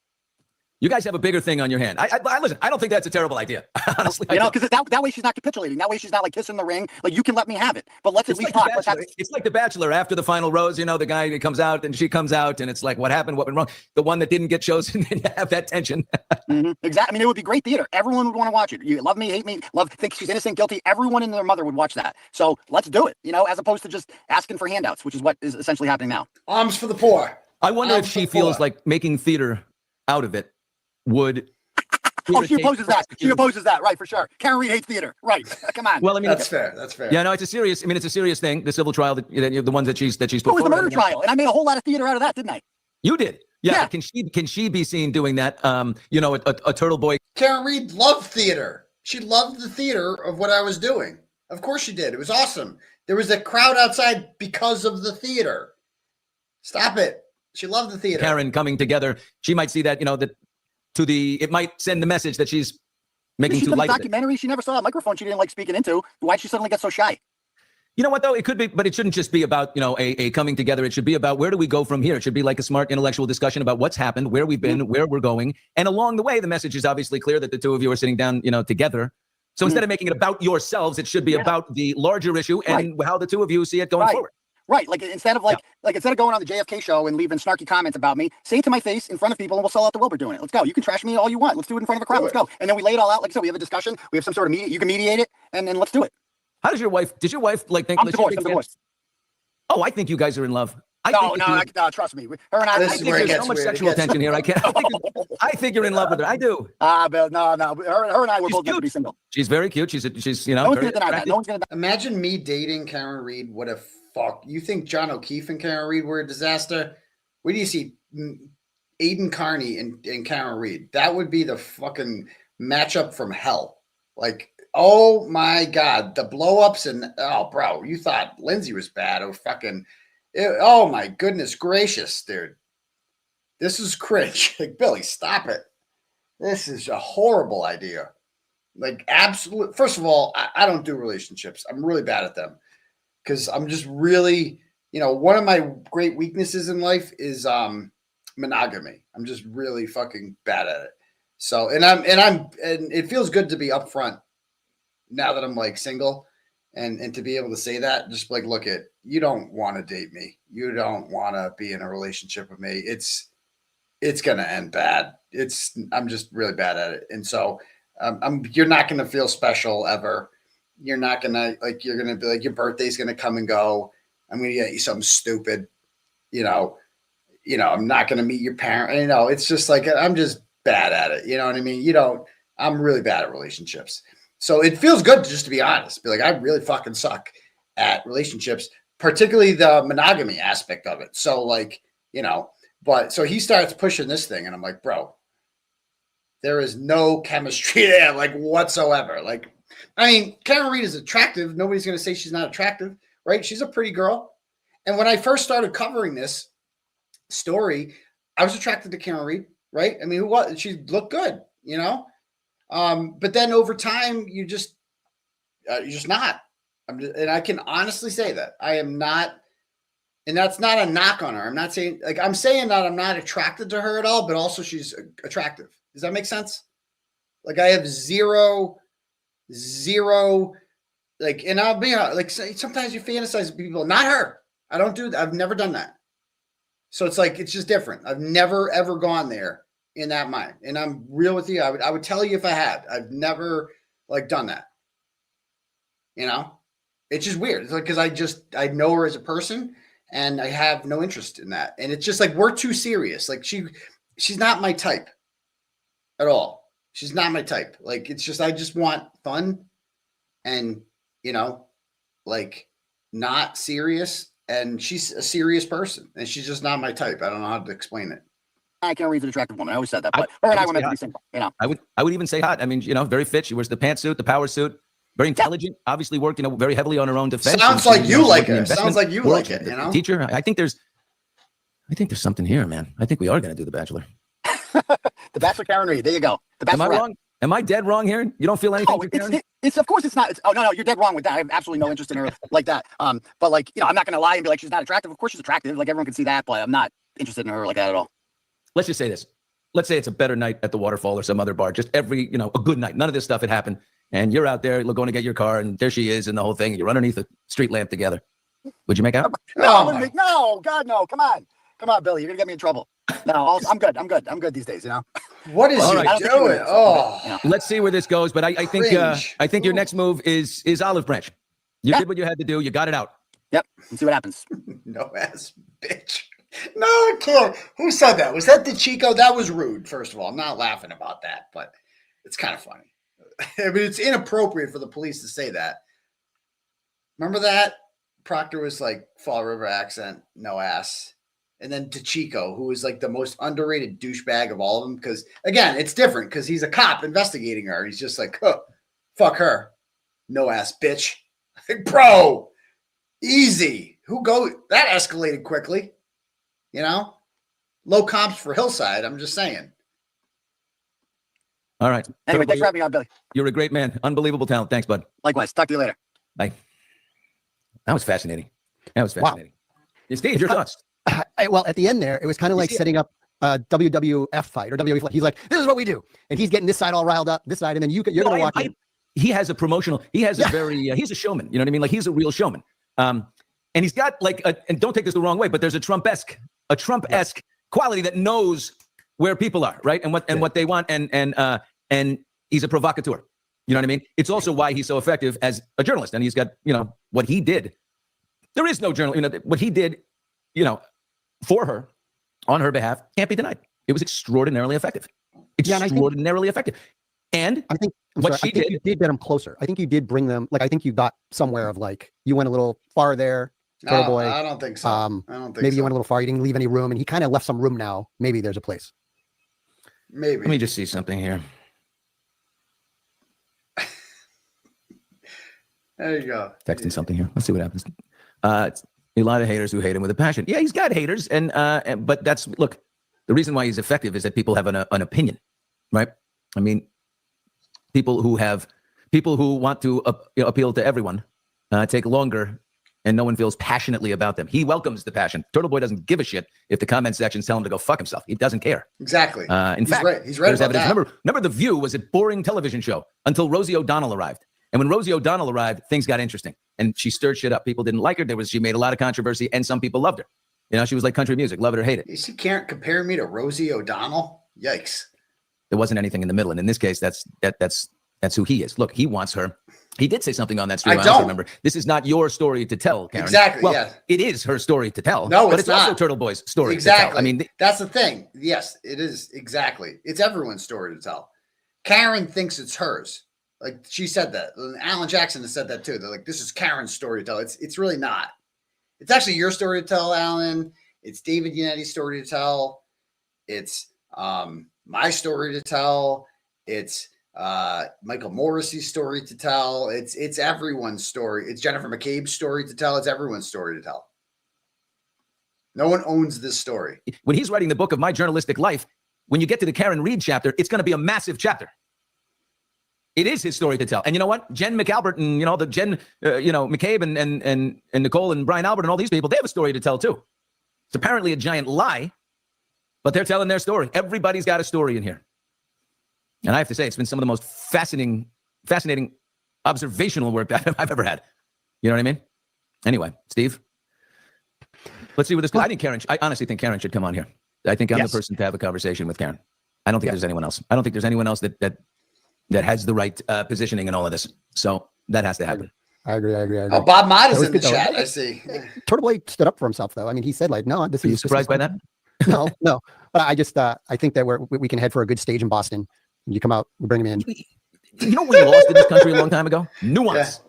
you guys have a bigger thing on your hand. I listen, I don't think that's a terrible idea. Honestly, because that way she's not capitulating. That way she's not like kissing the ring. Like, you can let me have it, but let's at least talk. It's like The Bachelor after the final rose. The guy comes out and she comes out, and it's like, what happened? What went wrong? The one that didn't get chosen didn't have that tension. Exactly. I mean, it would be great theater. Everyone would want to watch it. You love me, hate me, think she's innocent, guilty. Everyone and their mother would watch that. So let's do it. As opposed to just asking for handouts, which is what is essentially happening now. Arms for the poor. I wonder if she feels like making theater out of it would. She opposes that. She opposes that, right, for sure. Karen Reed hates theater, right? Come on. Well, I mean, that's fair. That's fair. Yeah, no, it's a serious thing. The civil trial, the ones that she's put forward. It was the murder trial, and I made a whole lot of theater out of that, didn't I? You did. Yeah. Can she be seen doing that? A Turtleboy. Karen Reed loved theater. She loved the theater of what I was doing. Of course she did. It was awesome. There was a crowd outside because of the theater. Stop it. She loved the theater. Karen coming together. She might see that, it might send the message that she's making too light of it. Documentary. She never saw a microphone she didn't like speaking into. Why'd she suddenly get so shy? You know what, though? It could be, but it shouldn't just be about, a coming together. It should be about, where do we go from here? It should be like a smart intellectual discussion about what's happened, where we've been, where we're going. And along the way, the message is obviously clear that the two of you are sitting down, together. So instead of making it about yourselves, it should be about the larger issue and how the two of you see it going forward. Right. Like, instead of going on the JFK show and leaving snarky comments about me, say it to my face in front of people, and we'll sell out the Wilbur doing it. Let's go. You can trash me all you want. Let's do it in front of a crowd. Let's go. And then we lay it all out. Like, so we have a discussion. We have some sort of you can mediate it, and then let's do it. How does your wife, think? I'm divorced. Oh, I think you guys are in love. No, trust me. Her and I. I think there's so much sexual tension here. I think you're in love with her. I do. But no. Her and I were both going to be single. She's very cute. She's No one's going to deny that. No one's going to. Imagine me dating Karen Reed. What a fuck. You think John O'Keefe and Karen Reed were a disaster? Where do you see Aidan Kearney and Karen Reed? That would be the fucking matchup from hell. Like, oh my God, the blow-ups and bro, you thought Lindsay was bad. Oh my goodness gracious, dude. This is cringe. Like, Billy, stop it. This is a horrible idea. Like, absolute. First of all, I don't do relationships. I'm really bad at them because I'm just really, one of my great weaknesses in life is monogamy. I'm just really fucking bad at it. So, and it feels good to be upfront now that I'm like single and to be able to say that, just like, look at, you don't want to date me. You don't want to be in a relationship with me. It's going to end bad. I'm just really bad at it. And so you're not going to feel special ever. You're not going to you're going to be like, your birthday's going to come and go. I'm going to get you something stupid. I'm not going to meet your parent. It's just like, I'm just bad at it. You know what I mean? I'm really bad at relationships. So it feels good to just to be honest, be like, I really fucking suck at relationships, particularly the monogamy aspect of it. So but so he starts pushing this thing and I'm like, bro, there is no chemistry there, like whatsoever. Like, I mean, Karen Reed is attractive. Nobody's going to say she's not attractive, right? She's a pretty girl. And when I first started covering this story, I was attracted to Karen Reed, right? I mean, she looked good, but then over time, you're just not. And I can honestly say that I am not. And that's not a knock on her. I'm not saying I'm saying that I'm not attracted to her at all, but also she's attractive. Does that make sense? Like I have zero, and I'll be sometimes you fantasize with people, not her. I don't do that. I've never done that. So it's like, it's just different. I've never, ever gone there in that mind. And I'm real with you. I would tell you if I had. I've never done that. It's just weird. It's like, because I know her as a person and I have no interest in that. And it's just like, we're too serious. Like she's not my type at all. She's not my type. Like, it's just, I just want fun and, not serious. And she's a serious person and she's just not my type. I don't know how to explain it. I can't read an attractive woman. I always said that, but her and I were meant to be single. I would even say hot. I mean, very fit. She wears the pantsuit, the power suit. Very intelligent. Obviously, worked very heavily on her own defense. Sounds like you like it. Sounds like you like it. Teacher. I think there's something here, man. I think we are going to do The Bachelor. The Bachelor, Karen Reed. There you go. The Bachelor. Am I wrong? Am I dead wrong here? You don't feel anything? It's of course it's not. No, you're dead wrong with that. I have absolutely no interest in her like that. But I'm not going to lie and be like she's not attractive. Of course she's attractive. Like everyone can see that, but I'm not interested in her like that at all. Let's just say this. Let's say it's a better night at the Waterfall or some other bar. Just a good night. None of this stuff had happened. And you're out there going to get your car, and there she is, and the whole thing. And you're underneath a street lamp together. Would you make out? No, God, no. Come on, Billy. You're gonna get me in trouble. No, I'm good. I'm good these days. What is you doing? Let's see where this goes. But I think your next move is olive branch. You did what you had to do. You got it out. Yep. Let's see what happens. No ass bitch. No, I can't. Who said that? Was that 𝗵𝗵𝗄𝗧? That was rude. First of all, I'm not laughing about that, but it's kind of funny. I mean, it's inappropriate for the police to say that. Remember that? Proctor was like Fall River accent, no ass. And then 𝗵𝗵𝗄𝗧, who is like the most underrated douchebag of all of them. Because, again, it's different because he's a cop investigating her. He's just like, fuck her. No ass bitch. Like, bro, easy. That escalated quickly. Low comps for Hillside. I'm just saying. All right. Anyway, thanks for having me on, Billy. You're a great man. Unbelievable talent. Thanks, bud. Likewise. Talk to you later. Bye. That was fascinating. Wow. Steve, your thoughts? Well, at the end there, it was kind of like setting up a WWF fight or WWE fight. He's like, this is what we do. And he's getting this side all riled up, this side, and then you're going to watch it. He has a promotional, he's a showman. You know what I mean? Like, he's a real showman. And he's got and don't take this the wrong way, but there's a Trump-esque quality that knows where people are, right? And what they want. And he's a provocateur. You know what I mean? It's also why he's so effective as a journalist. And he's got, what he did. There is no journal, what he did, for her, on her behalf, can't be denied. It was extraordinarily effective. Extraordinarily effective. And I think you did get them closer. I think you did bring them, I think you got somewhere of you went a little far there. Turtleboy. I don't think so. Maybe you went a little far. You didn't leave any room, and he kind of left some room now. Maybe there's a place. Maybe. Let me just see something here. There you go. Texting something here. Let's see what happens. A lot of haters who hate him with a passion. Yeah, he's got haters, but that's the reason why he's effective is that people have an opinion, right? I mean, people who want to appeal to everyone take longer, and no one feels passionately about them. He welcomes the passion. Turtleboy doesn't give a shit if the comment sections tell him to go fuck himself. He doesn't care. Exactly. In fact, he's right about that. Remember, The View was a boring television show until Rosie O'Donnell arrived. And when Rosie O'Donnell arrived, things got interesting. And she stirred shit up. People didn't like her. She made a lot of controversy, and some people loved her. You know, she was like country music, love it or hate it. You see, can't compare me to Rosie O'Donnell? Yikes. There wasn't anything in the middle. And in this case, that's who he is. Look, he wants her. He did say something on that stream. I don't remember. This is not your story to tell, Karen. Exactly. Well, yeah. It is her story to tell. No, but it's not. also Turtleboy's story exactly. to tell. I mean, that's the thing. Yes, it is. Exactly. It's everyone's story to tell. Karen thinks it's hers. Like she said that. Alan Jackson has said that too. They're like, this is Karen's story to tell. It's really not. It's actually your story to tell, Alan. It's David Yanetti's story to tell. It's my story to tell. It's Michael Morrissey's story to tell. It's everyone's story. It's Jennifer McCabe's story to tell. It's everyone's story to tell. No one owns this story. When he's writing the book of my journalistic life, when you get to the Karen Reed chapter, it's going to be a massive chapter. It is his story to tell. And you know what? Jen McAlbert and, the Jen, McCabe and Nicole and Brian Albert and all these people, they have a story to tell too. It's apparently a giant lie, but they're telling their story. Everybody's got a story in here. And I have to say, it's been some of the most fascinating observational work that I've ever had. You know what I mean? Anyway, Steve, let's see what this goes. I honestly think Karen should come on here. I think I'm the person to have a conversation with Karen. I don't think there's anyone else. I don't think there's anyone else that has the right positioning in all of this. So that has to happen. I agree. Oh, Bob Mott is in the chat. I see. Turtleboy stood up for himself, though. I mean, he said, like, no, this is. Are you surprised by that? No. But I just, I think that we can head for a good stage in Boston. You come out, we bring him in. You know what we lost in this country a long time ago? Nuance.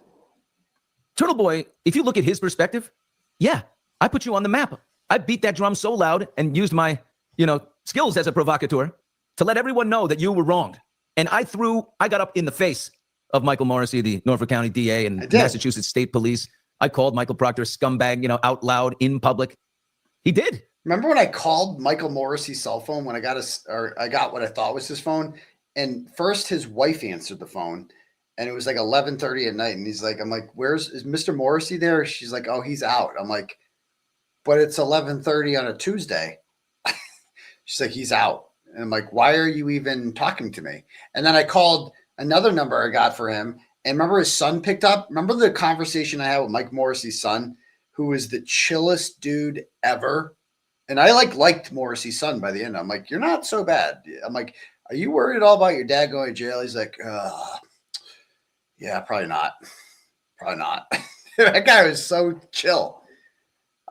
Yeah. Turtleboy, if you look at his perspective, I put you on the map. I beat that drum so loud and used my, skills as a provocateur to let everyone know that you were wronged. And I got up in the face of Michael Morrissey, the Norfolk County DA and Massachusetts State Police. I called Michael Proctor a scumbag, out loud in public. He did. Remember when I called Michael Morrissey's cell phone when I got what I thought was his phone? And first his wife answered the phone and it was like 11:30 at night. And he's like, I'm like, is Mr. Morrissey there? She's like, oh, he's out. I'm like, but it's 11:30 on a Tuesday. She's like, he's out. And I'm like, why are you even talking to me? And then I called another number I got for him. And remember his son picked up? Remember the conversation I had with Mike Morrissey's son, who is the chillest dude ever? And I liked Morrissey's son by the end. I'm like, you're not so bad. I'm like, are you worried at all about your dad going to jail? He's like, yeah, probably not. Probably not. That guy was so chill.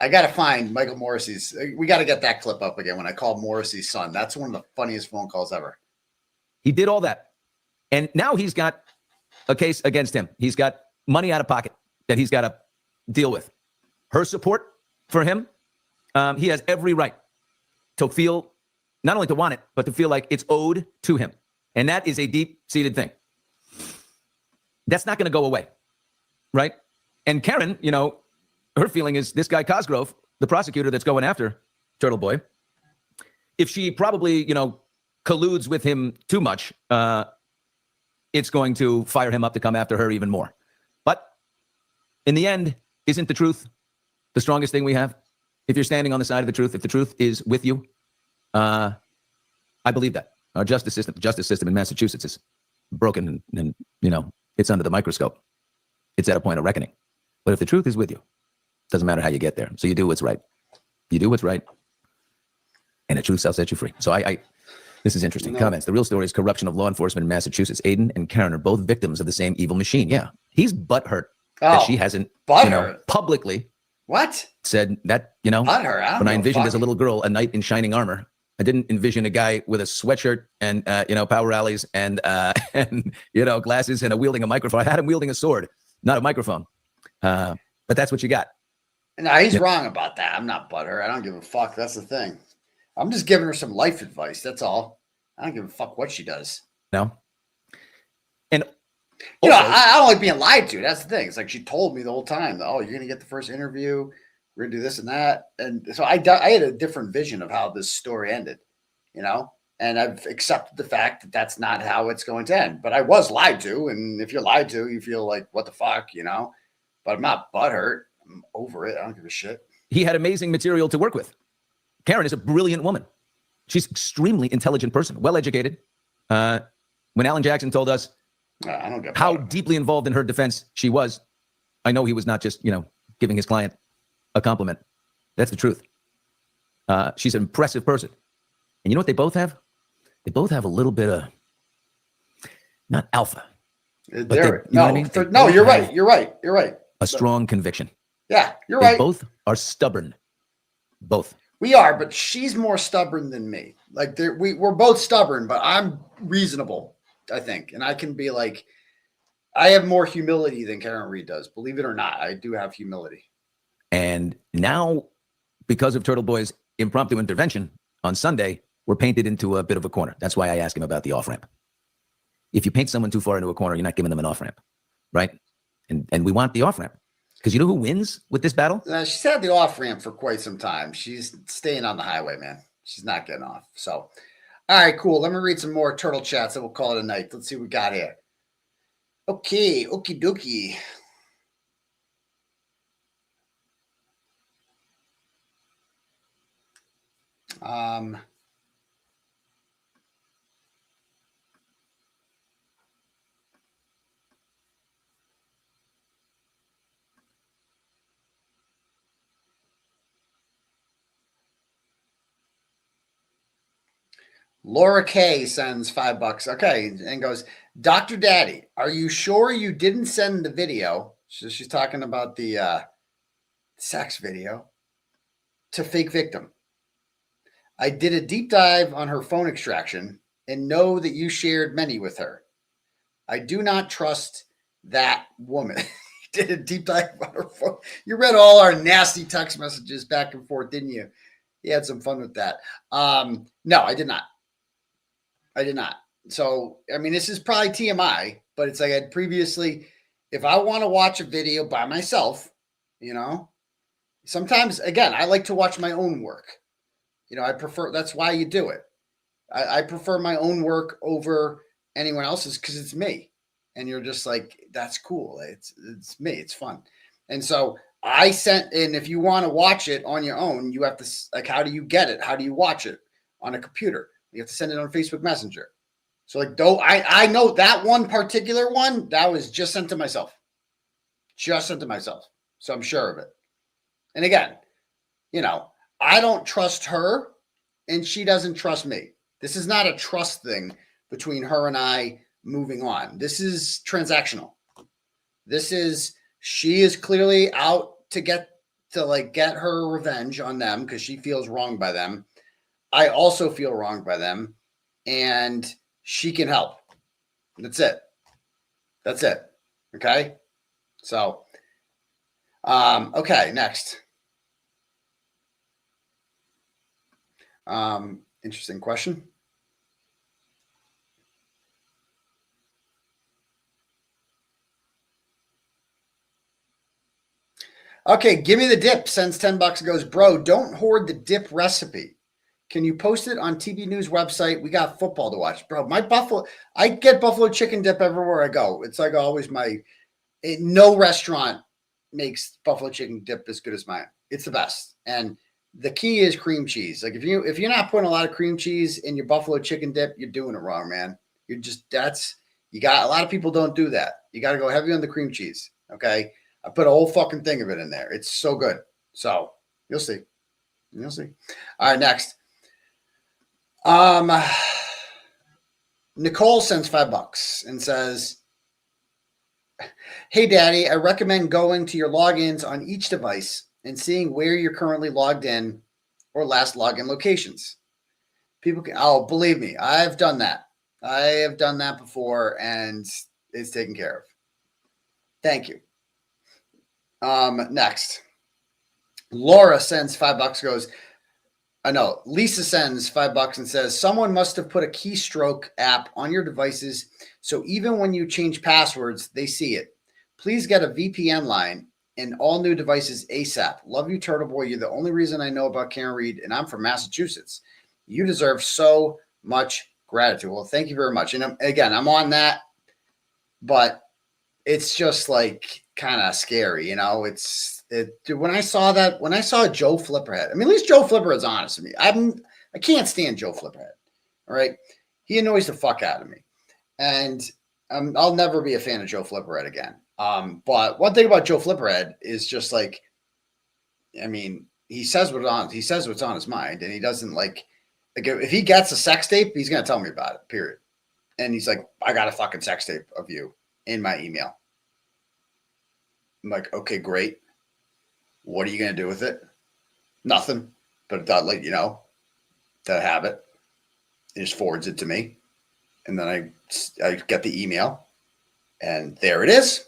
I got to find Michael Morrissey's. We got to get that clip up again when I called Morrissey's son. That's one of the funniest phone calls ever. He did all that. And now he's got a case against him. He's got money out of pocket that he's got to deal with. Her support for him, he has every right to feel, not only to want it, but to feel like it's owed to him. And that is a deep-seated thing. That's not going to go away, right? And Karen, her feeling is this guy Cosgrove, the prosecutor that's going after Turtleboy, if she probably, colludes with him too much, it's going to fire him up to come after her even more. But in the end, isn't the truth the strongest thing we have? If you're standing on the side of the truth, if the truth is with you, I believe that. Our justice system in Massachusetts is broken and it's under the microscope. It's at a point of reckoning. But if the truth is with you, doesn't matter how you get there. So you do what's right. You do what's right. And the truth shall set you free. So this is interesting. Comments. The real story is corruption of law enforcement in Massachusetts. Aidan and Karen are both victims of the same evil machine. Yeah. He's butthurt that she hasn't, publicly said that, butthurt. When I envisioned as a little girl, a knight in shining armor, I didn't envision a guy with a sweatshirt and, power rallies and glasses and wielding a microphone. I had him wielding a sword, not a microphone. But that's what you got. No, he's wrong about that. I'm not butthurt. I don't give a fuck. That's the thing. I'm just giving her some life advice. That's all. I don't give a fuck what she does. No. And I don't like being lied to. That's the thing. It's like she told me the whole time, oh, you're going to get the first interview. We're going to do this and that. And so I had a different vision of how this story ended, And I've accepted the fact that that's not how it's going to end. But I was lied to. And if you're lied to, you feel like, what the fuck, you know? But I'm not butthurt. I'm over it. I don't give a shit. He had amazing material to work with. Karen is a brilliant woman. She's an extremely intelligent person, well-educated. When Alan Jackson told us I don't get how deeply involved in her defense she was, I know he was not just, giving his client a compliment. That's the truth. She's an impressive person. And you know what they both have? They both have a little bit of, not alpha. You know what I mean? No, you're right. You're right. You're right. A strong conviction. Yeah, you're They right. both are stubborn. Both. We are, but she's more stubborn than me. Like we're both stubborn, but I'm reasonable, I think. And I can be like, I have more humility than Karen Reed does. Believe it or not, I do have humility. And now, because of Turtleboy's impromptu intervention on Sunday, we're painted into a bit of a corner. That's why I asked him about the off-ramp. If you paint someone too far into a corner, you're not giving them an off-ramp, right? And we want the off-ramp. Because you know who wins with this battle? She's had the off-ramp for quite some time. She's staying on the highway, man. She's not getting off. So, all right, cool. Let me read some more turtle chats, and we'll call it a night. Let's see what we got here. Okay, okie dokie. Laura K sends $5. Okay, and goes, Dr. Daddy, are you sure you didn't send the video? So she's talking about the sex video to fake victim. I did a deep dive on her phone extraction and know that you shared many with her. I do not trust that woman. You did a deep dive on her phone. You read all our nasty text messages back and forth, didn't you? You had some fun with that. No, I did not. I did not. So, I mean, this is probably TMI, but it's like I had previously, if I want to watch a video by myself, sometimes, again, I like to watch my own work. I prefer, that's why you do it. I prefer my own work over anyone else's because it's me. And you're just like, that's cool. It's me. It's fun. And so I sent, and if you want to watch it on your own, you have to, like, how do you get it? How do you watch it on a computer? You have to send it on Facebook Messenger. So like, though I know that one particular one, that was just sent to myself. Just sent to myself. So I'm sure of it. And again, I don't trust her and she doesn't trust me. This is not a trust thing between her and I moving on. This is transactional. This is, she is clearly out to get her revenge on them because she feels wronged by them. I also feel wronged by them, and she can help. That's it. That's it. Okay. So, okay, next. Interesting question. Okay, give me the dip. Sends $10. Goes, bro, don't hoard the dip recipe. Can you post it on TV News website? We got football to watch, bro. I get buffalo chicken dip everywhere I go. It's like always no restaurant makes buffalo chicken dip as good as mine. It's the best. And the key is cream cheese. Like if you're not putting a lot of cream cheese in your buffalo chicken dip, you're doing it wrong, man. You got a lot of people don't do that. You got to go heavy on the cream cheese. Okay. I put a whole fucking thing of it in there. It's so good. So you'll see. You'll see. All right, next. Nicole sends $5 and says, hey, Daddy, I recommend going to your logins on each device and seeing where you're currently logged in or last login locations. People can, believe me, I've done that. I have done that before and it's taken care of. Thank you. Next. Laura sends $5, goes, Lisa sends $5 and says, someone must have put a keystroke app on your devices so even when you change passwords, they see it. Please get a VPN line in all new devices ASAP. Love you, Turtleboy. You're the only reason I know about Karen Reed, and I'm from Massachusetts. You deserve so much gratitude. Well, thank you very much. And again, I'm on that, but it's just like kind of scary, you know. When I saw Joe Flipperhead, I mean, at least Joe Flipperhead's honest with me. I can't stand Joe Flipperhead. All right, he annoys the fuck out of me, and I'll never be a fan of Joe Flipperhead again. But one thing about Joe Flipperhead is just like, I mean, he says what's on his mind, and he doesn't like if he gets a sex tape, he's gonna tell me about it. Period. And he's like, I got a fucking sex tape of you in my email. I'm like, okay, great. What are you going to do with it? Nothing, but I'll let you know that I have it. He just forwards it to me. And then I get the email and there it is.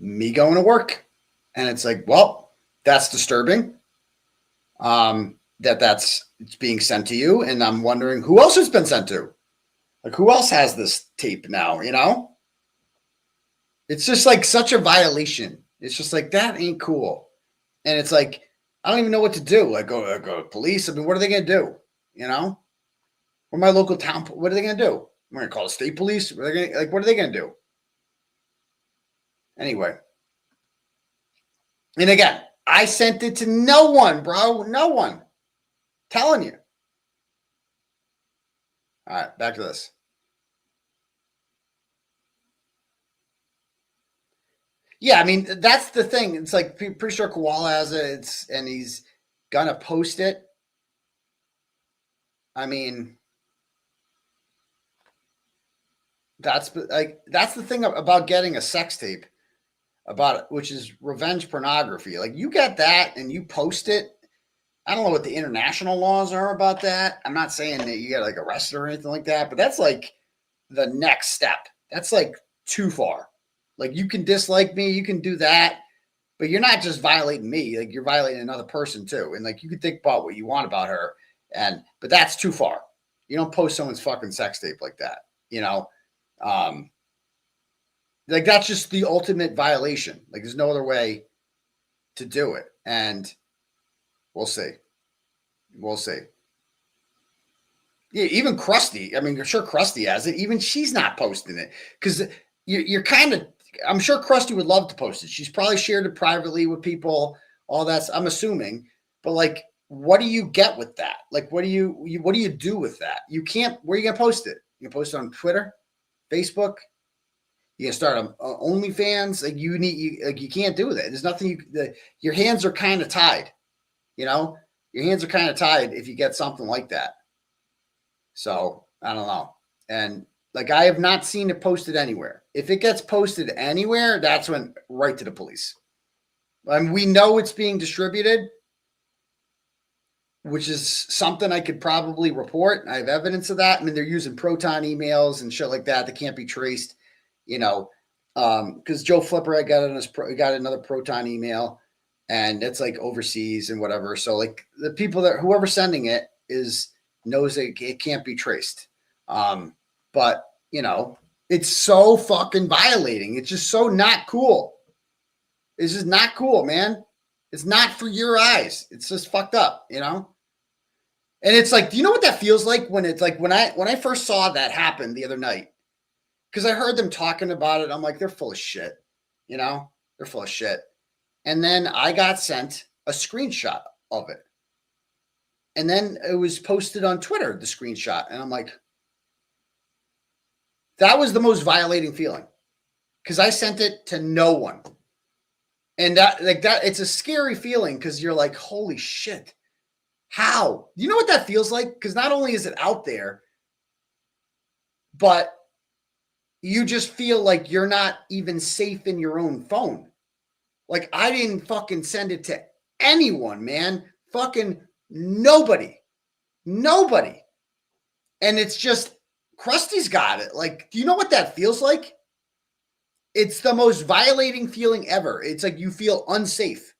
Me going to work. And it's like, well, that's disturbing. It's being sent to you. And I'm wondering who else it's been sent to. Like, who else has this tape now, you know? It's just like such a violation. It's just like, that ain't cool. And it's like, I don't even know what to do. Like, go to police. I mean, what are they going to do? You know? Or my local town, what are they going to do? We're going to call the state police. What are they going to do? Anyway. And again, I sent it to no one, bro. No one. Telling you. All right, back to this. Yeah, I mean, that's the thing. It's like, pretty sure Koala has it, and he's gonna post it. I mean, that's the thing about getting a sex tape which is revenge pornography. Like, you get that and you post it. I don't know what the international laws are about that. I'm not saying that you get like arrested or anything like that, but that's like the next step. That's like too far. Like, you can dislike me, you can do that, but you're not just violating me. Like, you're violating another person too. And like, you can think about what you want about her, but that's too far. You don't post someone's fucking sex tape like that, you know? Like, that's just the ultimate violation. Like, there's no other way to do it. And we'll see. We'll see. Yeah, even Krusty. I mean, you're sure Krusty has it. Even she's not posting it because you're kind of. I'm sure Krusty would love to post it. She's probably shared it privately with people. All that's, I'm assuming. But like, what do you get with that? Like, what do you do with that? You can't. Where are you gonna post it? You can post it on Twitter, Facebook. You can start on OnlyFans. Like, you can't do that. There's nothing. Your hands are kind of tied. You know, your hands are kind of tied if you get something like that. So I don't know. And like, I have not seen it posted anywhere. If it gets posted anywhere, that's when right to the police. I mean, we know it's being distributed, which is something I could probably report. I have evidence of that. I mean, they're using Proton emails and shit like that that can't be traced, you know, because Joe Flipper, got another Proton email, and it's like overseas and whatever. So like, the people whoever's sending it knows that it can't be traced. But you know, it's so fucking violating. It's just so not cool. It's just not cool, man. It's not for your eyes. It's just fucked up, you know? And it's like, do you know what that feels like when it's like, when I first saw that happen the other night, because I heard them talking about it. I'm like, they're full of shit, you know? They're full of shit. And then I got sent a screenshot of it. And then it was posted on Twitter, the screenshot. And I'm like, that was the most violating feeling, because I sent it to no one. And that it's a scary feeling, because you're like, holy shit. How? You know what that feels like? Because not only is it out there, but you just feel like you're not even safe in your own phone. Like, I didn't fucking send it to anyone, man. Fucking nobody. Nobody. And it's just, Krusty's got it. Like, do you know what that feels like? It's the most violating feeling ever. It's like you feel unsafe.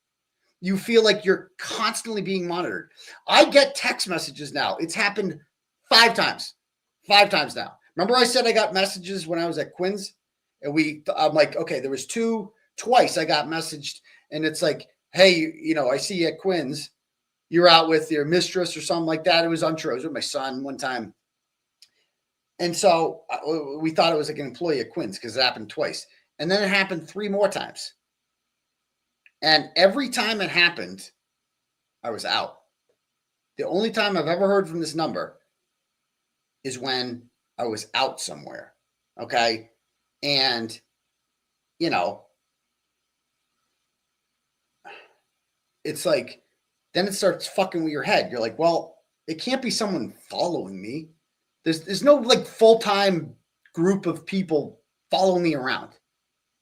You feel like you're constantly being monitored. I get text messages now. It's happened 5 times. 5 times now. Remember I said I got messages when I was at Quinn's? And I'm like, okay, there was twice I got messaged. And it's like, hey, you know, I see you at Quinn's. You're out with your mistress or something like that. It was untrue. I was with my son one time. And so we thought it was like an employee at Quinn's because it happened twice. And then it happened 3 more times. And every time it happened, I was out. The only time I've ever heard from this number is when I was out somewhere. Okay. And, you know, it's like, then it starts fucking with your head. You're like, well, it can't be someone following me. There's no like full-time group of people following me around.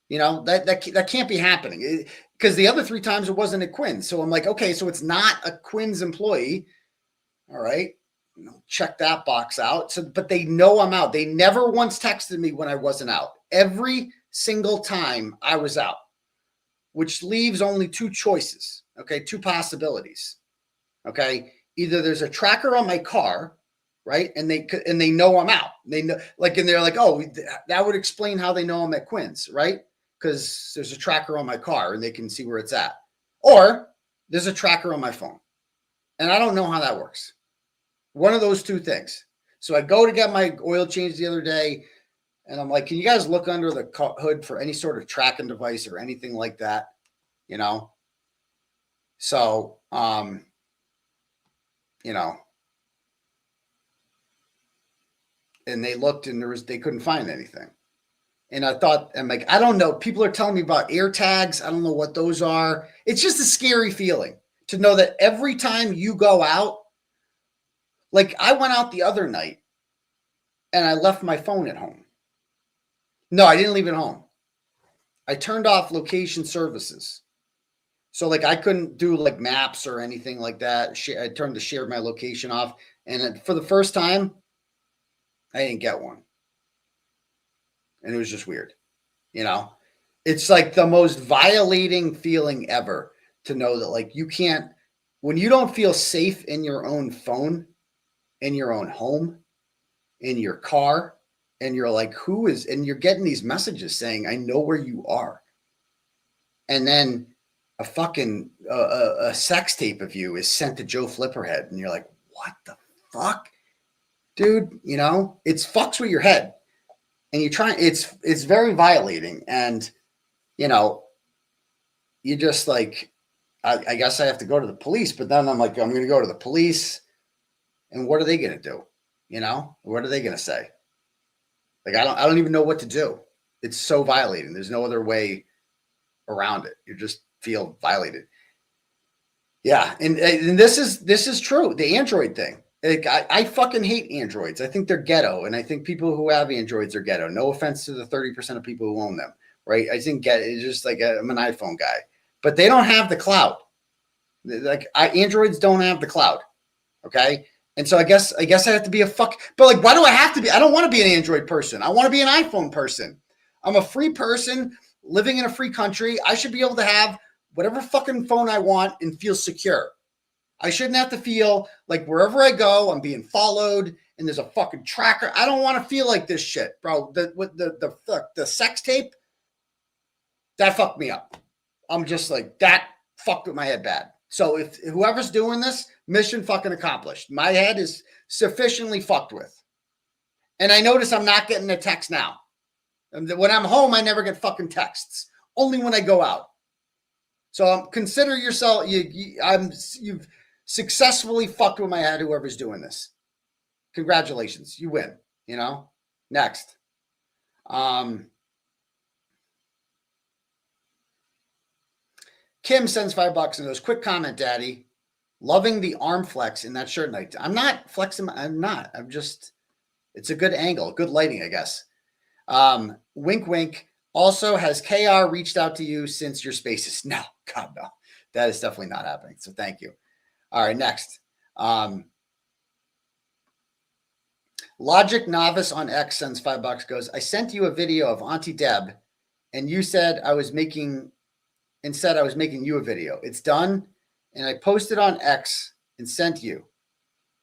You know, that can't be happening because the other 3 times it wasn't at Quinn's. So I'm like, okay, so it's not a Quinn's employee. All right. Check that box out. So, but they know I'm out. They never once texted me when I wasn't out. Every single time I was out, which leaves only 2 choices. Okay. 2 possibilities. Okay. Either there's a tracker on my car, right? And they know I'm out. They know, like, and they're like, oh, that would explain how they know I'm at Quinn's, right? Because there's a tracker on my car and they can see where it's at. Or there's a tracker on my phone. And I don't know how that works. One of those 2 things. So I go to get my oil change the other day and I'm like, can you guys look under the hood for any sort of tracking device or anything like that? You know? So, you know, and they looked and they couldn't find anything. And I thought, I'm like, I don't know. People are telling me about air tags. I don't know what those are. It's just a scary feeling to know that every time you go out, like I went out the other night and I left my phone at home. No, I didn't leave it home. I turned off location services. So like I couldn't do like maps or anything like that. I turned the share my location off. And for the first time, I didn't get one. And it was just weird. You know, it's like the most violating feeling ever to know that like you can't, when you don't feel safe in your own phone, in your own home, in your car, and you're like, and you're getting these messages saying, I know where you are. And then a fucking a sex tape of you is sent to 𝗃𝗲𝗺𝗺. And you're like, what the fuck? Dude, you know, it's fucks with your head. And you try, it's very violating. And, you know, you just like, I guess I have to go to the police, but then I'm like, I'm going to go to the police. And what are they going to do? You know, what are they going to say? Like, I don't even know what to do. It's so violating. There's no other way around it. You just feel violated. Yeah. And this is true. The Android thing. Like, I fucking hate Androids. I think they're ghetto. And I think people who have Androids are ghetto. No offense to the 30% of people who own them. Right. I think it's just like, I'm an iPhone guy, but they don't have the cloud. Like Androids don't have the cloud. Okay. And so I guess I have to be but like, why do I have to be? I don't want to be an Android person. I want to be an iPhone person. I'm a free person living in a free country. I should be able to have whatever fucking phone I want and feel secure. I shouldn't have to feel like wherever I go, I'm being followed and there's a fucking tracker. I don't want to feel like this shit, bro. The sex tape, that fucked me up. I'm just like, that fucked with my head bad. So if whoever's doing this, mission fucking accomplished. My head is sufficiently fucked with. And I notice I'm not getting a text now. When I'm home, I never get fucking texts. Only when I go out. So consider yourself, you've successfully fucked with my head, whoever's doing this. Congratulations. You win, you know? Next. Kim sends $5 and goes, quick comment, Daddy. Loving the arm flex in that shirt night. I'm not flexing. I'm not. I'm just, it's a good angle, good lighting, I guess. Wink, wink. Also, has KR reached out to you since your spaces? No, God, no. That is definitely not happening. So thank you. All right, next. Logic Novice on X sends $5, goes, I sent you a video of Auntie Deb and you said I was making you a video. It's done. And I posted on X and sent you.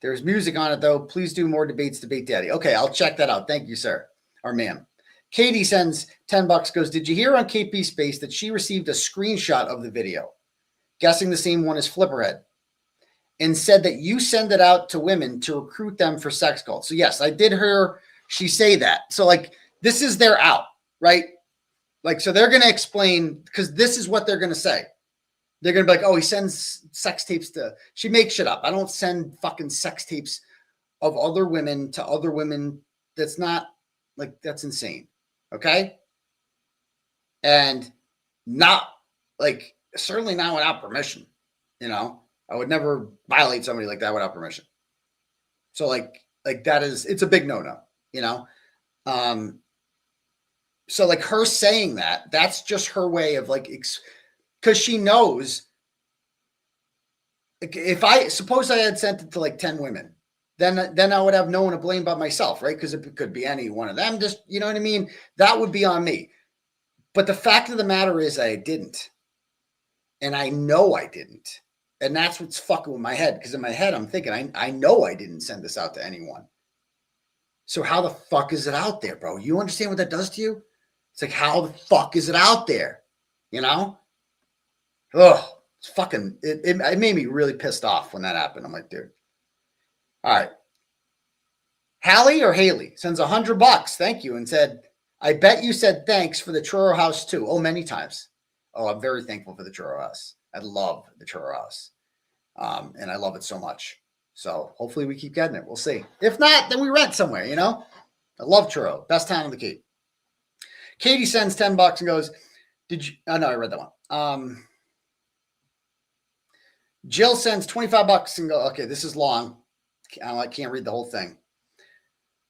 There's music on it though. Please do more debates, Debate Daddy. Okay, I'll check that out. Thank you, sir. Or ma'am. Katie sends $10, goes, did you hear on KP Space that she received a screenshot of the video? Guessing the same one as 𝗃𝗺𝗺. And said that you send it out to women to recruit them for sex calls. So yes, I did hear she say that? So like, this is their out, right? Like, so they're going to explain, because this is what they're going to say. They're going to be like, oh, he sends sex tapes to, she makes shit up. I don't send fucking sex tapes of other women to other women. That's not like, that's insane. Okay. And not like, certainly not without permission. You know, I would never violate somebody like that without permission. So like that is, it's a big no-no, you know? So like her saying that, that's just her way of like, because she knows, if I suppose I had sent it to like 10 women, then I would have no one to blame but myself, right? Because it could be any one of them, just, you know what I mean? That would be on me. But the fact of the matter is I didn't. And I know I didn't. And that's what's fucking with my head. Because in my head, I'm thinking, I know I didn't send this out to anyone. So how the fuck is it out there, bro? You understand what that does to you? It's like, how the fuck is it out there? You know? Ugh. It's fucking, it made me really pissed off when that happened. I'm like, dude. All right. Hallie or Haley sends $100. Thank you. And said, I bet you said thanks for the churro house too. Oh, many times. Oh, I'm very thankful for the churro house. I love the churro house. And I love it so much. So hopefully we keep getting it. We'll see. If not, then we rent somewhere, you know? I love churro. Best town on the Cape. Katie sends $10 and goes, did you, oh no, I read that one. Jill sends $25 and go, okay, this is long. I can't read the whole thing.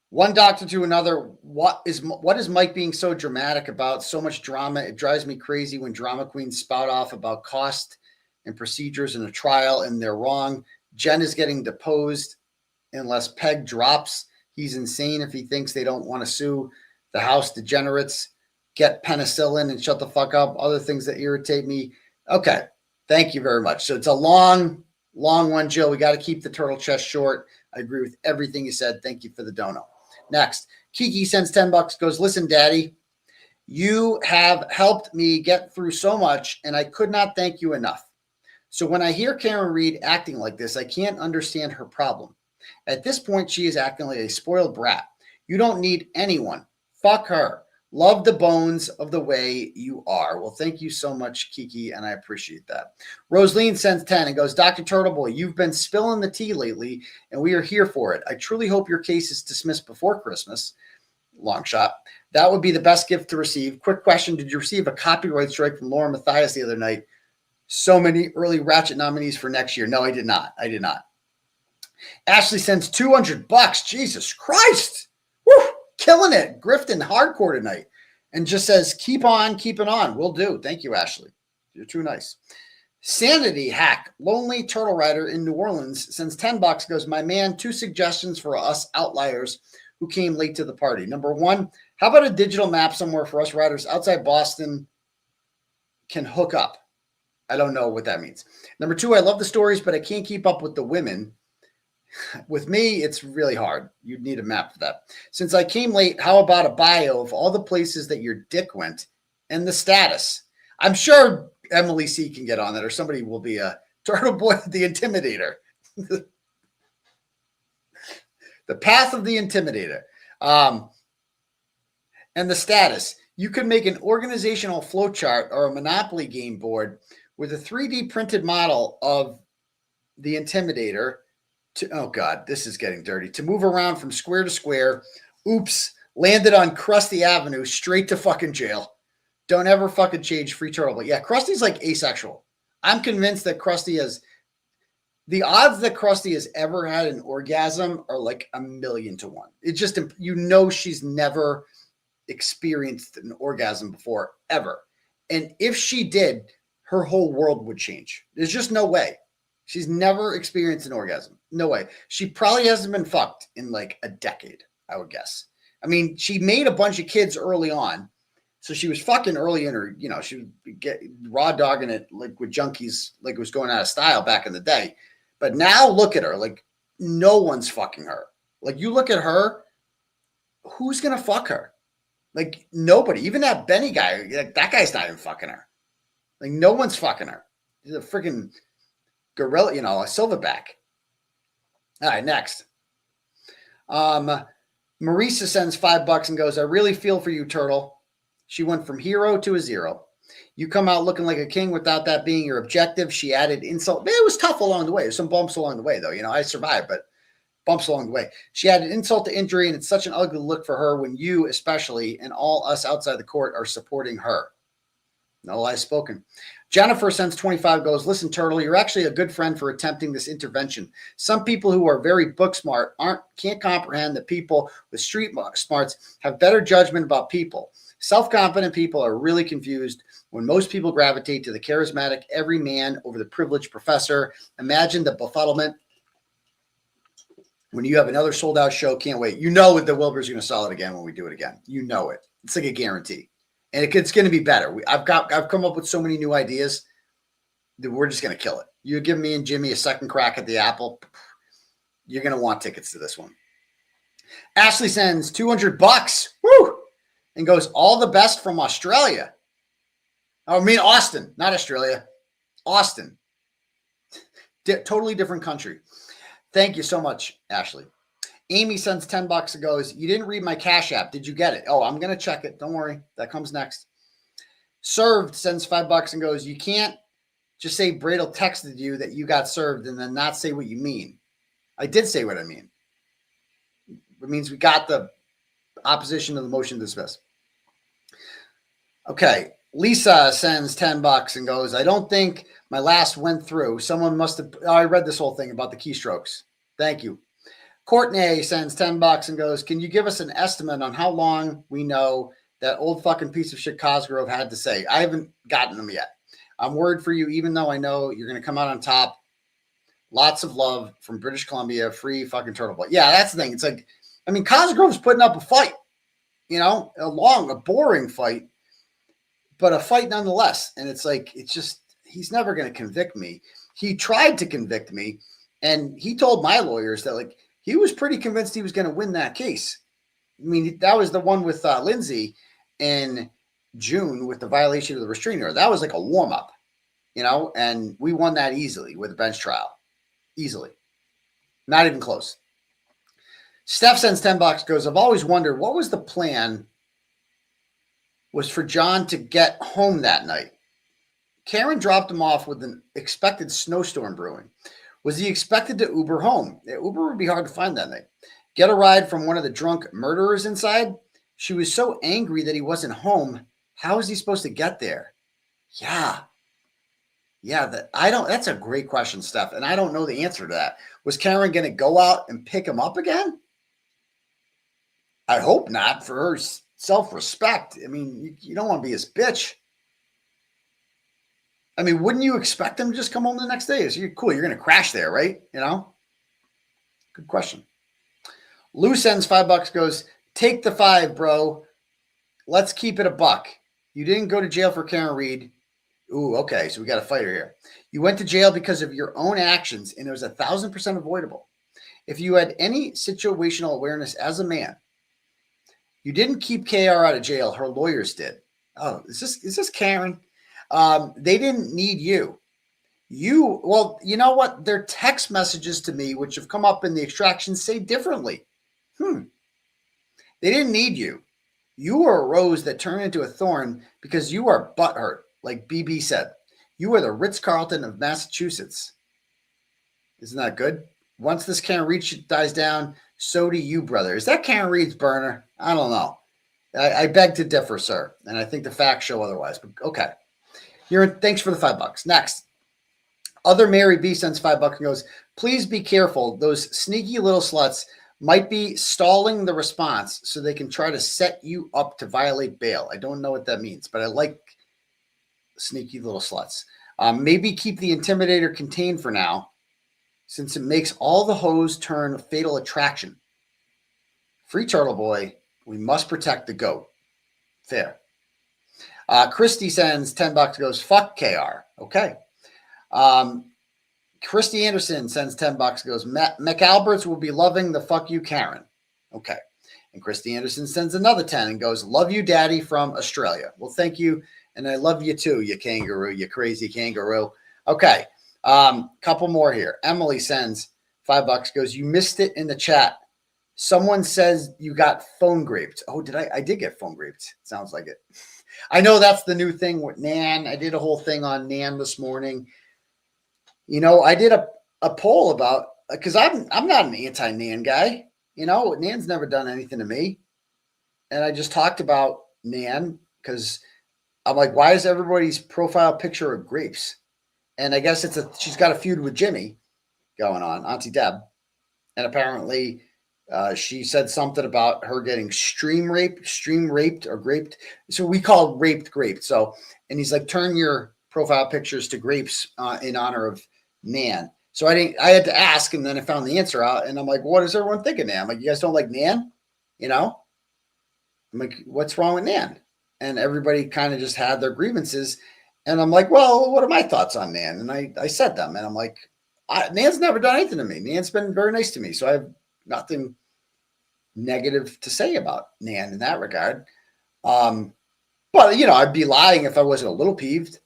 One doctor to another. What is Mike being so dramatic about? So much drama. It drives me crazy when drama queens spout off about cost and procedures in a trial and they're wrong. Jen is getting deposed unless Peg drops. He's insane if he thinks they don't want to sue the house degenerates. Get penicillin and shut the fuck up. Other things that irritate me. Okay. Thank you very much. So it's a long one, Jill. We got to keep the turtle chest short. I agree with everything you said. Thank you for the dono. Next, Kiki sends $10, goes, listen, Daddy, you have helped me get through so much, and I could not thank you enough. So when I hear Karen Reed acting like this, I can't understand her problem. At this point, she is acting like a spoiled brat. You don't need anyone. Fuck her. Love the bones of the way you are. Well, thank you so much, Kiki, and I appreciate that. Rosaline sends 10 and goes, Dr. Turtleboy, you've been spilling the tea lately, and we are here for it. I truly hope your case is dismissed before Christmas. Long shot. That would be the best gift to receive. Quick question. Did you receive a copyright strike from Laura Matthias the other night? So many early Ratchet nominees for next year. No, I did not. I did not. Ashley sends $200. Jesus Christ. Woo! Killing it. Grifting hardcore tonight. And just says, keep on keeping on. Will do. Thank you, Ashley. You're too nice. Sanity Hack. Lonely Turtle Rider in New Orleans sends $10. Goes, my man, 2 suggestions for us outliers who came late to the party. Number 1, how about a digital map somewhere for us riders outside Boston can hook up? I don't know what that means. Number 2, I love the stories, but I can't keep up with the women. With me, it's really hard. You'd need a map for that. Since I came late, how about a bio of all the places that your dick went and the status? I'm sure Emily C. can get on that, or somebody will be a Turtleboy the Intimidator. The path of the Intimidator. And the status. You could make an organizational flowchart or a Monopoly game board with a 3D printed model of the Intimidator. Oh, God, this is getting dirty. To move around from square to square. Oops, landed on Krusty Avenue, straight to fucking jail. Don't ever fucking change free turtle. But yeah, Krusty's like asexual. I'm convinced that Krusty has, the odds that Krusty has ever had an orgasm are like 1,000,000 to 1. It's just, you know, she's never experienced an orgasm before, ever. And if she did, her whole world would change. There's just no way. She's never experienced an orgasm. No way. She probably hasn't been fucked in like a decade, I would guess. I mean, she made a bunch of kids early on. So she was fucking early in her, you know, she would get raw dogging it like with junkies, like it was going out of style back in the day. But now look at her. Like no one's fucking her. Like you look at her, who's going to fuck her? Like nobody. Even that Benny guy, like, that guy's not even fucking her. Like no one's fucking her. He's a freaking gorilla, you know, a silverback. All right, next. Marisa sends $5 and goes, I really feel for you, Turtle. She went from hero to a zero. You come out looking like a king without that being your objective. She added insult. It was tough along the way. There's some bumps along the way, though. I survived, but bumps along the way. She added insult to injury, and it's such an ugly look for her when you, especially, and all us outside the court are supporting her. No lies spoken. Jennifer sends 25, goes, listen, Turtle, you're actually a good friend for attempting this intervention. Some people who are very book smart can't comprehend that people with street smarts have better judgment about people. Self-confident people are really confused when most people gravitate to the charismatic everyman over the privileged professor. Imagine the befuddlement when you have another sold-out show. Can't wait. You know the Wilbur's going to sell it again when we do it again. You know it. It's like a guarantee. And it's going to be better. I've come up with so many new ideas that we're just going to kill it. You give me and Jimmy a second crack at the apple, you're going to want tickets to this one. Ashley sends $200. Woo! And goes, all the best from Australia. I mean, Austin, not Australia. Austin. Totally different country. Thank you so much, Ashley. Amy sends $10 and goes, you didn't read my Cash App. Did you get it? Oh, I'm going to check it. Don't worry. That comes next. Served sends $5 and goes, you can't just say Bradle texted you that you got served and then not say what you mean. I did say what I mean. It means we got the opposition to the motion to dismiss. Okay. Lisa sends $10 and goes, I don't think my last went through. Someone must have, I read this whole thing about the keystrokes. Thank you. Courtney sends $10 and goes, can you give us an estimate on how long we know that old fucking piece of shit Cosgrove had to say? I haven't gotten them yet. I'm worried for you, even though I know you're going to come out on top. Lots of love from British Columbia. Free fucking Turtleboy. Yeah, that's the thing. It's like, I mean, Cosgrove's putting up a fight, a boring fight, but a fight nonetheless. And it's like, he's never going to convict me. He tried to convict me, and he told my lawyers that, like, he was pretty convinced he was going to win that case. I mean, that was the one with Lindsay in June with the violation of the restraining order. That was like a warm-up, and we won that easily with a bench trial. Easily. Not even close. Steph sends $10, goes, I've always wondered what was the plan was for John to get home that night. Karen dropped him off with an expected snowstorm brewing. Was he expected to Uber home? Uber would be hard to find that night. Get a ride from one of the drunk murderers inside? She was so angry that he wasn't home. How is he supposed to get there? Yeah, that's a great question, Steph. And I don't know the answer to that. Was Karen going to go out and pick him up again? I hope not, for her self-respect. I mean, you don't want to be his bitch. I mean, wouldn't you expect him to just come home the next day? You're cool. You're going to crash there, right? Good question. Lou sends $5, goes, take the 5, bro. Let's keep it $1. You didn't go to jail for Karen Reed. Ooh, okay. So we got a fighter here. You went to jail because of your own actions, and it was 1,000% avoidable. If you had any situational awareness as a man, you didn't keep KR out of jail. Her lawyers did. Oh, is this Karen? They didn't need you. Well, you know what? Their text messages to me, which have come up in the extraction, say differently. They didn't need you. You are a rose that turned into a thorn because you are butthurt, like BB said. You are the Ritz-Carlton of Massachusetts. Isn't that good? Once this Karen Reed shit dies down, so do you, brother. Is that Karen Reed's burner? I don't know. I beg to differ, sir. And I think the facts show otherwise. But okay. Thanks for the $5. Next. Other Mary B sends $5 and goes, please be careful. Those sneaky little sluts might be stalling the response so they can try to set you up to violate bail. I don't know what that means, but I like sneaky little sluts. Maybe keep the intimidator contained for now, since it makes all the hoes turn fatal attraction. Free Turtleboy. We must protect the goat. Fair. Krusty sends $10, goes, fuck KR. Okay. Krusty Anderson sends $10, goes, McAlbert's will be loving the fuck you, Karen. Okay. And Krusty Anderson sends another 10 and goes, love you, daddy, from Australia. Well, thank you. And I love you too, you kangaroo, you crazy kangaroo. Okay. Couple more here. Emily sends $5, goes, you missed it in the chat. Someone says you got phone graped. Oh, did I? I did get phone graped. Sounds like it. I know that's the new thing with Nan. I did a whole thing on Nan this morning. You know, I did a poll about, because I'm not an anti-Nan guy. You know, Nan's never done anything to me. And I just talked about Nan because I'm like, why is everybody's profile picture of grapes? And I guess she's got a feud with Jimmy going on, Auntie Deb. And apparently she said something about her getting stream raped or graped. So we call raped graped. So, and he's like, turn your profile pictures to grapes in honor of Nan. So I had to ask, and then I found the answer out, and I'm like, what is everyone thinking now? I'm like, you guys don't like Nan? You know? I'm like, what's wrong with Nan? And everybody kind of just had their grievances. And I'm like, well, what are my thoughts on Nan? And I said them, and I'm like, Nan's never done anything to me. Nan's been very nice to me. So I have nothing negative to say about Nan in that regard. But, you know, I'd be lying if I wasn't a little peeved,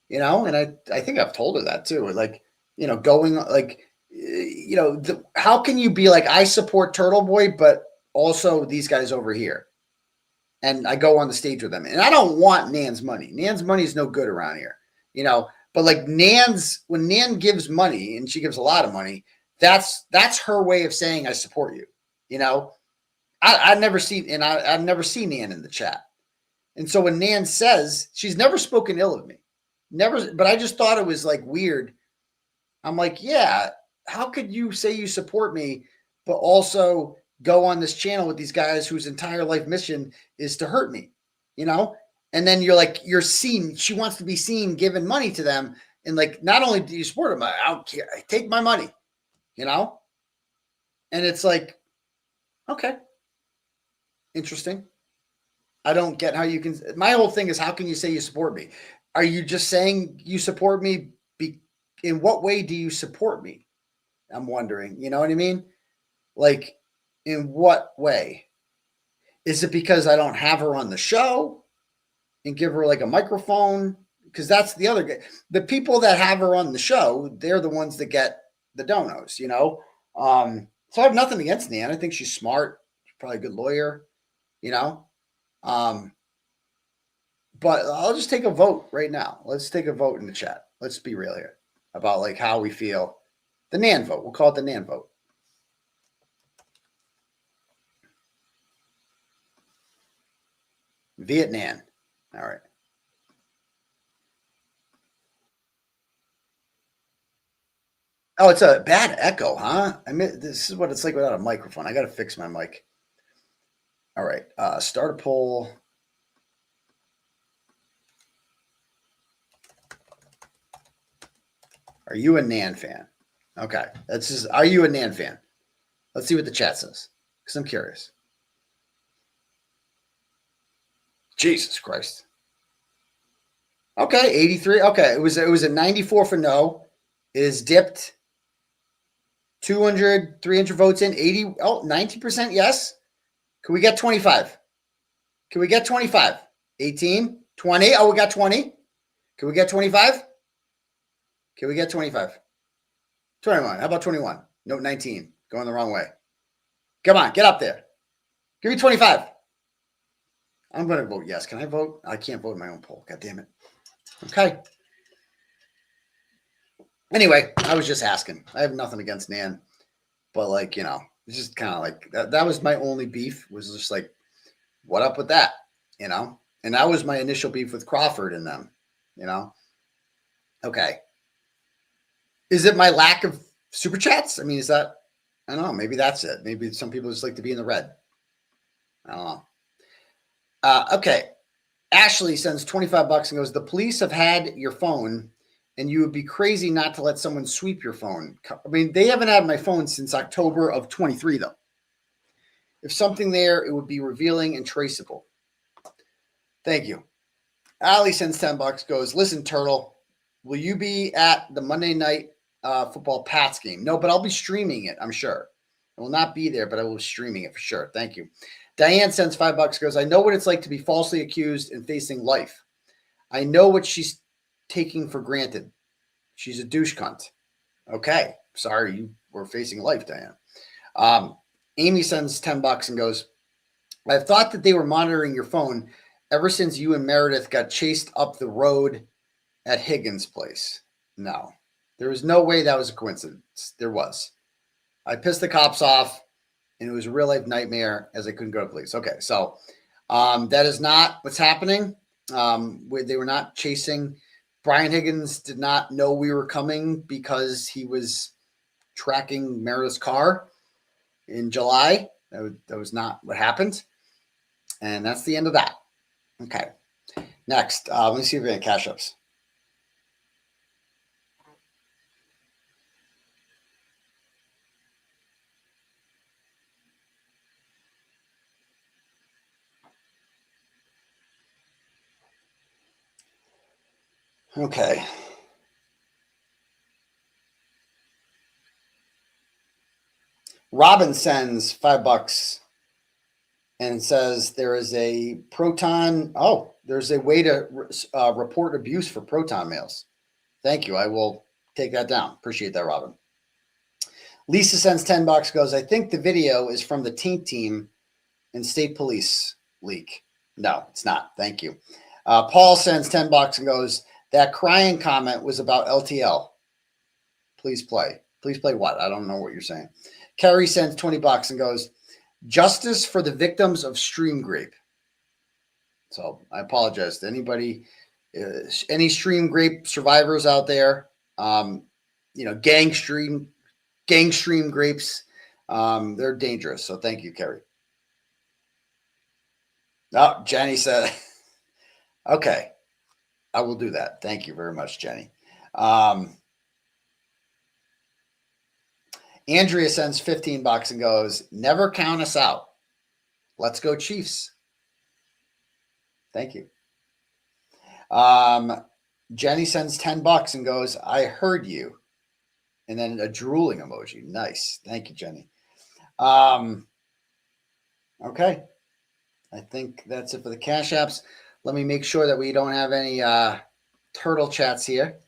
you know, and I think I've told her that too. Like, you know, going like, you know, how can you be like, I support Turtleboy, but also these guys over here? And I go on the stage with them, and I don't want Nan's money. Nan's money is no good around here, you know, but like when Nan gives money, and she gives a lot of money, that's her way of saying I support you. You know, I've never seen Nan in the chat. And so when Nan says, she's never spoken ill of me, never, but I just thought it was like weird. I'm like, yeah, how could you say you support me, but also go on this channel with these guys whose entire life mission is to hurt me, you know? And then you're like, you're seen, she wants to be seen giving money to them. And like, not only do you support them, I don't care, I take my money, you know? And it's like, okay, interesting. I don't get how you can, my whole thing is, how can you say you support me? Are you just saying you support me? In what way do you support me? I'm wondering, you know what I mean? Like, in what way? Is it because I don't have her on the show and give her like a microphone? Because that's the other guy. The people that have her on the show, they're the ones that get the donos, you know? So I have nothing against Nan. I think she's smart. She's probably a good lawyer, you know? But I'll just take a vote right now. Let's take a vote in the chat. Let's be real here about like how we feel. The Nan vote. We'll call it the Nan vote. Vietnam. All right. Oh, it's a bad echo, huh? I mean, this is what it's like without a microphone. I got to fix my mic. All right. Start a poll. Are you a Nan fan? Okay. That's just, are you a Nan fan? Let's see what the chat says, because I'm curious. Jesus Christ. Okay, 83. Okay, it was a 94 for no. It is dipped 200, 300 votes in. 80. Oh, 90% yes. Can we get 25? Can we get 25? 18, 20. Oh, we got 20. Can we get 25? Can we get 25? 21. How about 21? No, 19. Going the wrong way. Come on, get up there. Give me 25. I'm going to vote yes. Can I vote? I can't vote in my own poll. God damn it. Okay. Anyway, I was just asking. I have nothing against Nan. But, like, you know, it's just kind of like, that was my only beef, was just like, what up with that? You know? And that was my initial beef with Crawford and them. You know? Okay. Is it my lack of super chats? I mean, is that, I don't know. Maybe that's it. Maybe some people just like to be in the red. I don't know. Okay. Ashley sends $25 and goes, the police have had your phone and you would be crazy not to let someone sweep your phone. I mean, they haven't had my phone since October of 23, though. If something there, it would be revealing and traceable. Thank you. Ali sends $10, goes, listen, Turtle, will you be at the Monday night football Pats game? No, but I'll be streaming it, I'm sure. I will not be there, but I will be streaming it for sure. Thank you. Diane sends $5, goes, I know what it's like to be falsely accused and facing life. I know what she's taking for granted. She's a douche cunt. Okay. Sorry you were facing life, Diane. Amy sends $10 and goes, I've thought that they were monitoring your phone ever since you and Meredith got chased up the road at Higgins' place. No, there was no way that was a coincidence. There was. I pissed the cops off, and it was a real life nightmare as I couldn't go to police. Okay, so that is not what's happening. They were not chasing. Brian Higgins did not know we were coming because he was tracking Meredith's car in July. That was not what happened. And that's the end of that. Okay. Next, let me see if we have any cash ups. Okay. Robin sends $5 and says there is a proton. Oh, there's a way to report abuse for proton mails. Thank you. I will take that down. Appreciate that, Robin. Lisa sends $10, goes, I think the video is from the Tink team and state police leak. No, it's not. Thank you. Paul sends $10 and goes, that crying comment was about LTL. Please play. Please play what? I don't know what you're saying. Carrie sends $20 and goes, justice for the victims of stream grape. So I apologize to anybody, any stream grape survivors out there. Gang stream grapes. They're dangerous. So thank you, Carrie. Oh, Jenny said, okay, I will do that. Thank you very much, Jenny. Andrea sends $15 and goes, never count us out. Let's go Chiefs. Thank you. Jenny sends $10 and goes, I heard you. And then a drooling emoji. Nice. Thank you, Jenny. Okay. I think that's it for the Cash Apps. Let me make sure that we don't have any turtle chats here.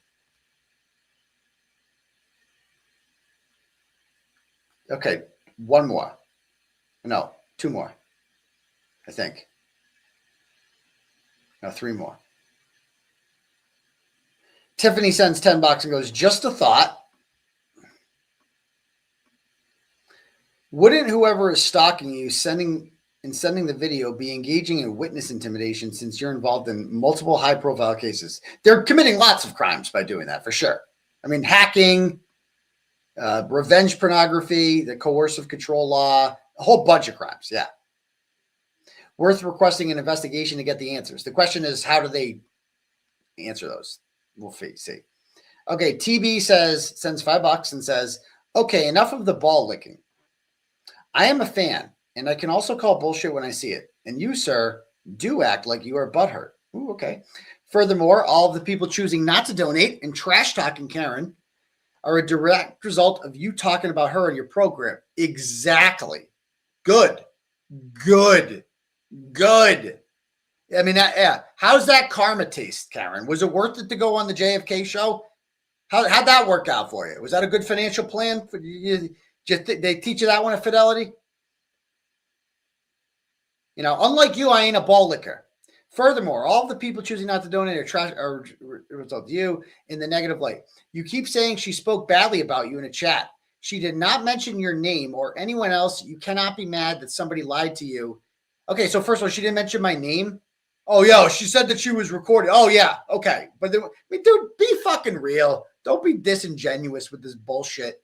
Okay, one more. No, two more. I think. No, three more. Tiffany sends $10 and goes, just a thought. Wouldn't whoever is stalking you sending the video be engaging in witness intimidation since you're involved in multiple high-profile cases? They're committing lots of crimes by doing that, for sure. I mean, hacking, revenge pornography, the coercive control law, a whole bunch of crimes. Yeah. Worth requesting an investigation to get the answers. The question is, how do they answer those? We'll see. Okay. TB sends $5 and says, okay, enough of the ball licking. I am a fan, and I can also call bullshit when I see it. And you, sir, do act like you are butthurt. Ooh, okay. Furthermore, all of the people choosing not to donate and trash talking Karen are a direct result of you talking about her in your program. Exactly. Good. I mean, yeah. How's that karma taste, Karen? Was it worth it to go on the JFK show? How'd that work out for you? Was that a good financial plan? They teach you that one at Fidelity? Unlike you, I ain't a ball licker. Furthermore, all of the people choosing not to donate are result of you in the negative light. You keep saying she spoke badly about you in a chat. She did not mention your name or anyone else. You cannot be mad that somebody lied to you. Okay, so first of all, she didn't mention my name. Oh, yeah, she said that she was recording. Oh, yeah, okay. But, dude, be fucking real. Don't be disingenuous with this bullshit.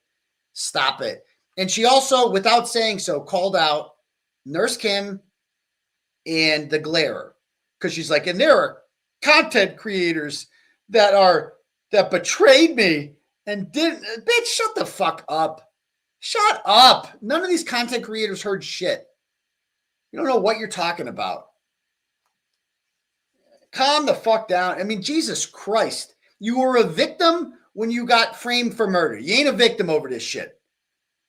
Stop it. And she also, without saying so, called out Nurse Kim and the Glarer. Because she's like, and there are content creators that betrayed me and didn't. Bitch, shut the fuck up. Shut up. None of these content creators heard shit. You don't know what you're talking about. Calm the fuck down. I mean, Jesus Christ. You were a victim when you got framed for murder. You ain't a victim over this shit.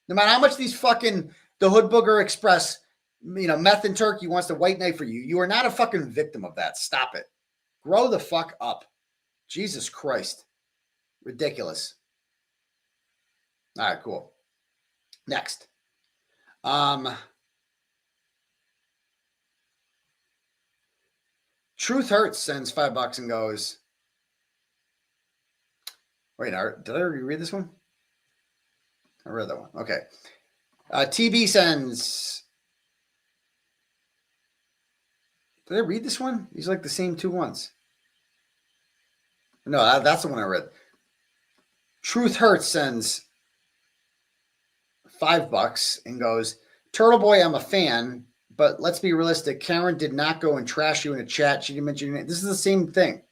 No matter how much the Hood Booger Express, meth and turkey wants to white knight for you. You are not a fucking victim of that. Stop it. Grow the fuck up. Jesus Christ. Ridiculous. All right, cool. Next. Truth Hurts sends $5 and goes, wait, did I already read this one? I read that one. Okay. TB sends, did I read this one? These are like the same two ones. No, that's the one I read. Truth Hurts sends $5 and goes, Turtleboy, I'm a fan, but let's be realistic. Karen did not go and trash you in a chat. She didn't mention your name. This is the same thing.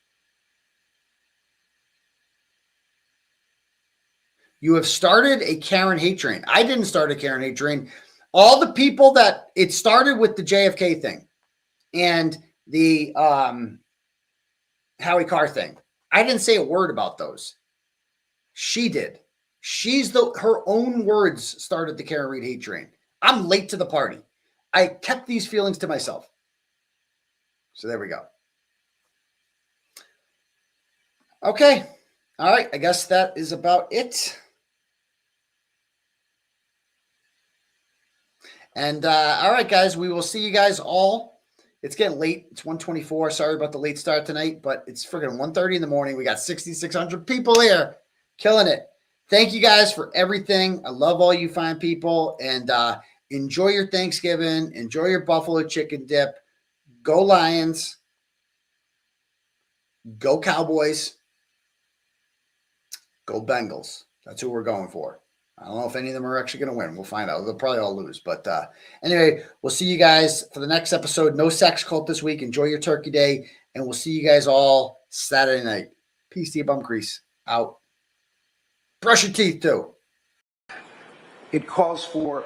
You have started a Karen hate train. I didn't start a Karen hate train. All the people that it started with the JFK thing and the 𝗬𝗏𝗺𝗺 thing. I didn't say a word about those. She did. Her own words started the Karen Reed hate train. I'm late to the party. I kept these feelings to myself. So there we go. Okay. All right. I guess that is about it. And all right, guys, we will see you guys all. It's getting late. It's 1:24. Sorry about the late start tonight, but it's friggin' 1:30 in the morning. We got 6,600 people here. Killing it. Thank you guys for everything. I love all you fine people. And enjoy your Thanksgiving. Enjoy your buffalo chicken dip. Go Lions. Go Cowboys. Go Bengals. That's who we're going for. I don't know if any of them are actually going to win. We'll find out. They'll probably all lose. But anyway, we'll see you guys for the next episode. No sex cult this week. Enjoy your turkey day. And we'll see you guys all Saturday night. Peace to you, bum crease. Out. Brush your teeth, too. It calls for